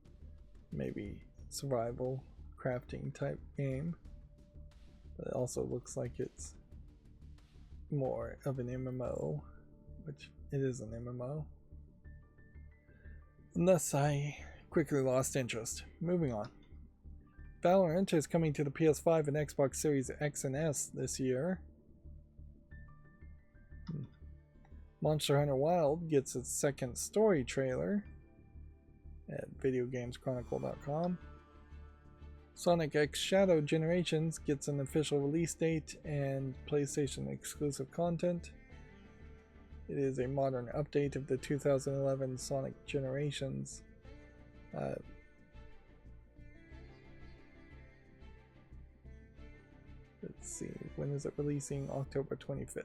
maybe survival crafting type game, but it also looks like it's more of an MMO, which it is an MMO. And thus I quickly lost interest. Moving on. Valorant is coming to the PS5 and Xbox Series X and S this year. Monster Hunter Wilds gets its second story trailer at videogameschronicle.com. Sonic X Shadow Generations gets an official release date and PlayStation exclusive content. It is a modern update of the 2011 Sonic Generations. Let's see, when is it releasing? October 25th.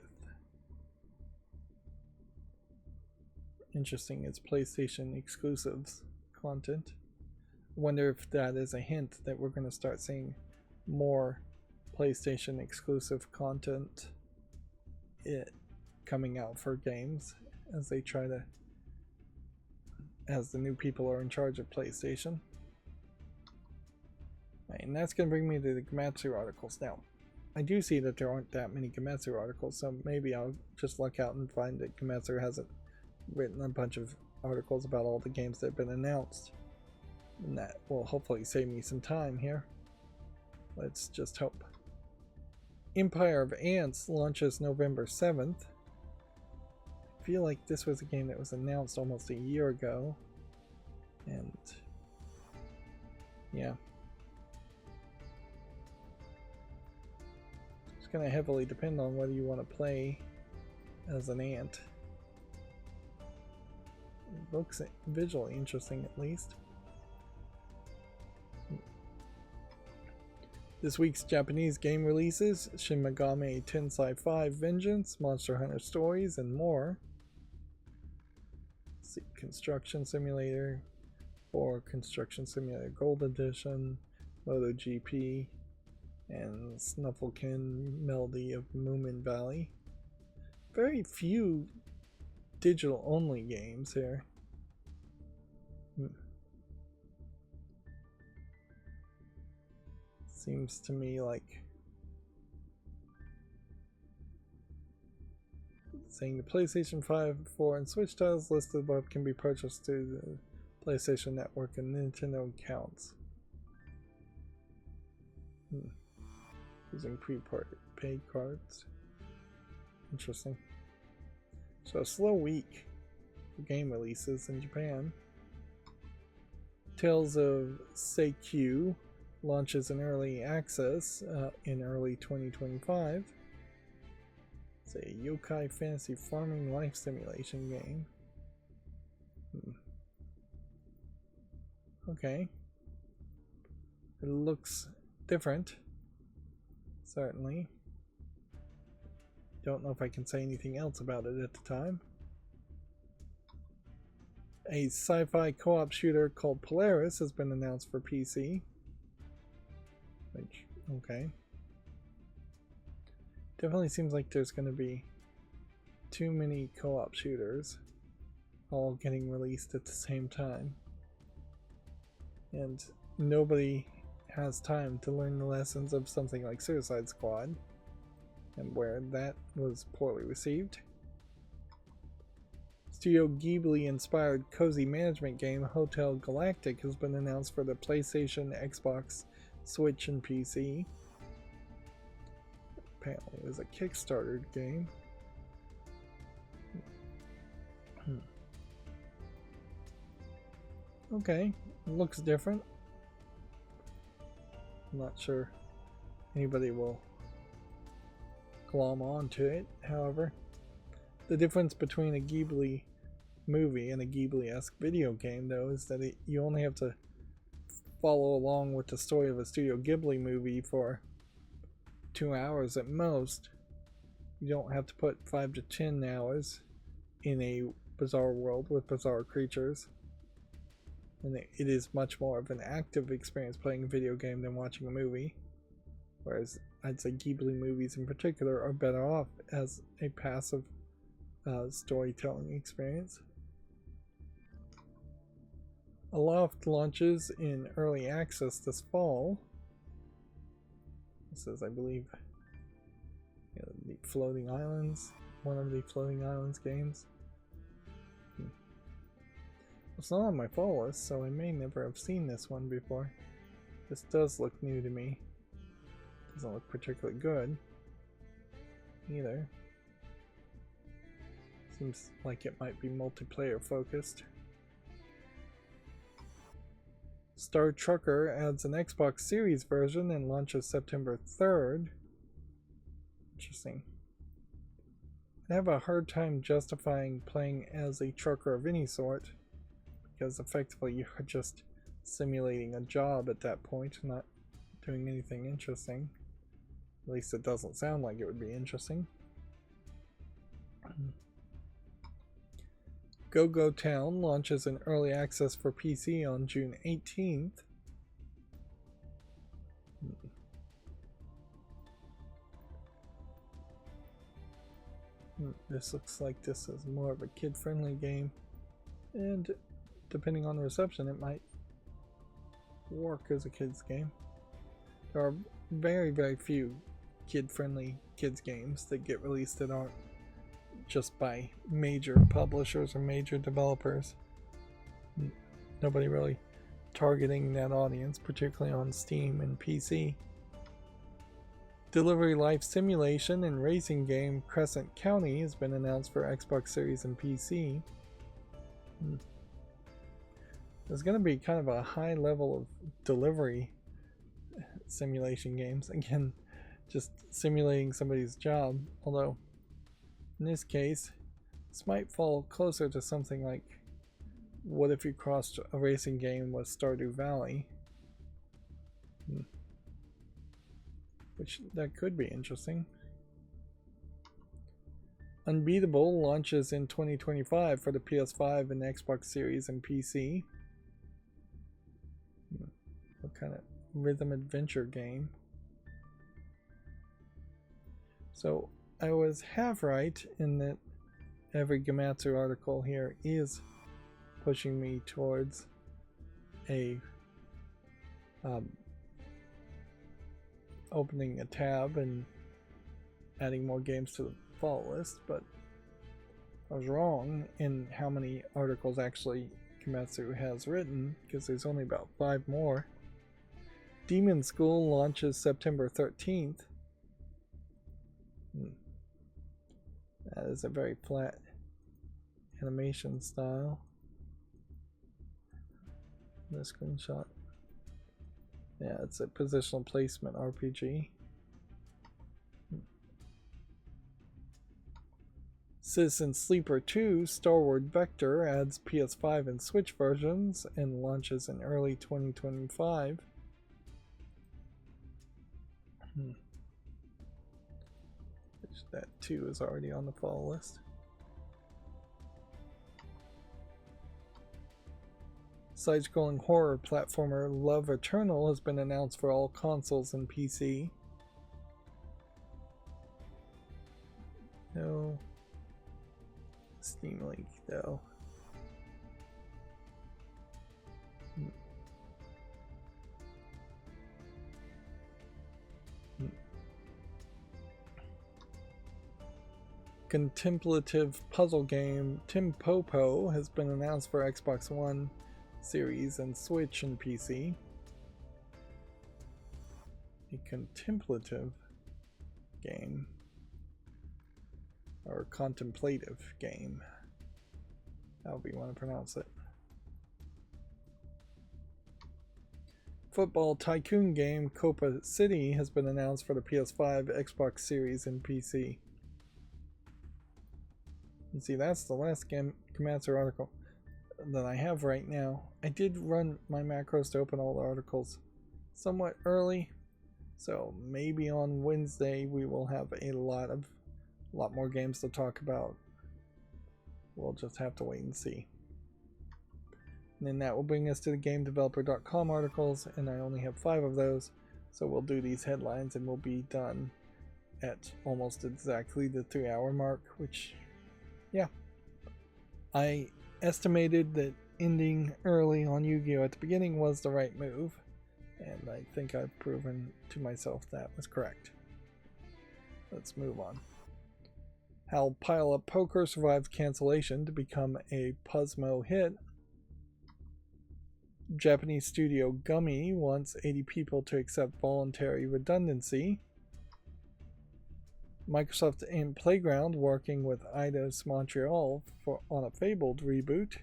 Interesting, it's PlayStation exclusives content. Wonder if that is a hint that we're going to start seeing more PlayStation exclusive content coming out for games as they try to, as the new people are in charge of PlayStation. And that's going to bring me to the Gematsu articles. Now, I do see that there aren't that many Gematsu articles, so maybe I'll just luck out and find that Gematsu hasn't written a bunch of articles about all the games that have been announced. And that will hopefully save me some time here. Let's just hope. Empire of Ants launches November 7th. I feel like this was a game that was announced almost a year ago. And yeah. It's going to heavily depend on whether you want to play as an ant. It looks visually interesting, at least. This week's Japanese game releases: Shin Megami Tensei 5 Vengeance, Monster Hunter Stories, and more. Let's see, Construction Simulator 4, Construction Simulator Gold Edition, MotoGP, and Snufflekin Melody of Moomin Valley. Very few digital only games here. Seems to me like saying the PlayStation 5, 4, and Switch titles listed above can be purchased through the PlayStation Network and Nintendo accounts. Using prepaid cards. Interesting. So a slow week for game releases in Japan. Tales of Seikyu launches in early access in early 2025. It's a yokai fantasy farming life simulation game. Okay. It looks different. Certainly. Don't know if I can say anything else about it at the time. A sci-fi co-op shooter called Polaris has been announced for PC. Which, okay. Definitely seems like there's going to be too many co-op shooters all getting released at the same time. And nobody has time to learn the lessons of something like Suicide Squad, and where that was poorly received. Studio Ghibli inspired cozy management game Hotel Galactic has been announced for the PlayStation, Xbox, Switch, and PC. Apparently it was a Kickstarter game. Okay, looks different. I'm not sure anybody will glom onto it, however. The difference between a Ghibli movie and a Ghibli-esque video game, though, is that you only have to follow along with the story of a Studio Ghibli movie for 2 hours at most. You don't have to put 5 to 10 hours in a bizarre world with bizarre creatures. And it is much more of an active experience playing a video game than watching a movie. Whereas I'd say Ghibli movies in particular are better off as a passive storytelling experience. Aloft launches in early access this fall. This is, I believe, the Floating Islands, one of the Floating Islands games. It's not on my follow list, so I may never have seen this one before. This does look new to me. Doesn't look particularly good either. Seems like it might be multiplayer focused. Star Trucker adds an Xbox Series version and launches September 3rd. Interesting. I have a hard time justifying playing as a trucker of any sort, because effectively you're just simulating a job at that point, not doing anything interesting. At least it doesn't sound like it would be interesting. Go Go Town launches in early access for PC on June 18th. This looks like this is more of a kid-friendly game, and depending on the reception, it might work as a kids game. There are very, very few kid-friendly kids games that get released that aren't just by major publishers or major developers. Nobody really targeting that audience, particularly on Steam and PC. Delivery Life Simulation and racing game Crescent County has been announced for Xbox Series and PC. There's going to be kind of a high level of delivery simulation games. Again, just simulating somebody's job. Although, in this case, this might fall closer to something like what if you crossed a racing game with Stardew Valley? Which, that could be interesting. Unbeatable launches in 2025 for the PS5 and Xbox Series and PC. What kind of rhythm adventure game? So I was half right in that every Gematsu article here is pushing me towards a opening a tab and adding more games to the follow list, but I was wrong in how many articles actually Gematsu has written, because there's only about 5 more. Demon School launches September 13th. That is a very flat animation style. The screenshot. Yeah, it's a positional placement RPG. Citizen Sleeper 2 Starward Vector adds PS5 and Switch versions and launches in early 2025. That 2 is already on the follow list. Side-scrolling horror platformer Love Eternal has been announced for all consoles and PC. No Steam link though. Contemplative puzzle game Timpopo has been announced for Xbox One Series and Switch and PC. A contemplative game, or contemplative game, however you want to pronounce it. Football tycoon game Copa City has been announced for the PS5, Xbox Series, and PC. And see, that's the last Gematsu article that I have right now. I did run my macros to open all the articles somewhat early, so maybe on Wednesday we will have a lot more games to talk about. We'll just have to wait and see. And then that will bring us to the GameDeveloper.com articles, and I only have 5 of those, so we'll do these headlines and we'll be done at almost exactly the 3-hour mark, which, yeah. I estimated that ending early on Yu-Gi-Oh! At the beginning was the right move, and I think I've proven to myself that was correct. Let's move on. How Pile Up Poker survived cancellation to become a Puzzmo hit. Japanese studio Gummy wants 80 people to accept voluntary redundancy. Microsoft and Playground working with Eidos Montreal on a Fable reboot.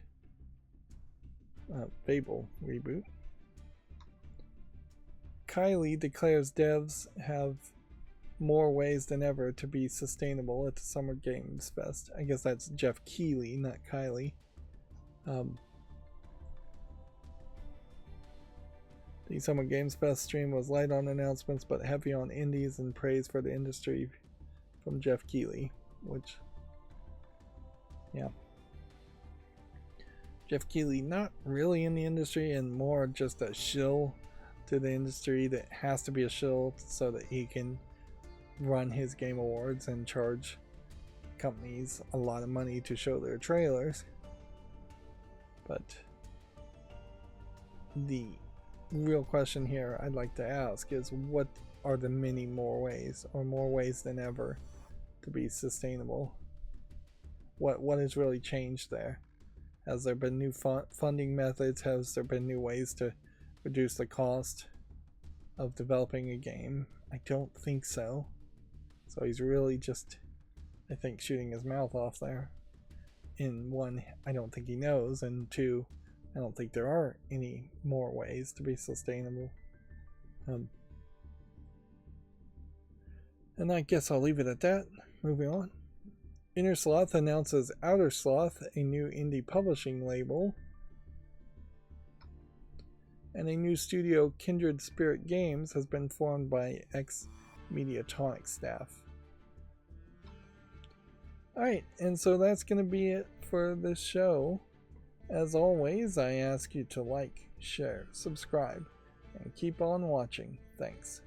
Kylie declares devs have more ways than ever to be sustainable at the Summer Games Fest. I guess that's Jeff Keighley, not Kylie. The Summer Games Fest stream was light on announcements but heavy on indies and praise for the industry from Jeff Keighley, which, yeah. Jeff Keighley not really in the industry and more just a shill to the industry that has to be a shill so that he can run his game awards and charge companies a lot of money to show their trailers. But the real question here I'd like to ask is, what are the many more ways, or more ways than ever, to be sustainable? What has really changed there? Has there been new funding methods? Has there been new ways to reduce the cost of developing a game? I don't think so. So he's really just, I think, shooting his mouth off there. In one, I don't think he knows, and 2, I don't think there are any more ways to be sustainable. And I guess I'll leave it at that. Moving on. Inner Sloth announces Outer Sloth, a new indie publishing label. And a new studio, Kindred Spirit Games, has been formed by ex-Mediatonic staff. Alright, and so that's going to be it for this show. As always, I ask you to like, share, subscribe, and keep on watching. Thanks.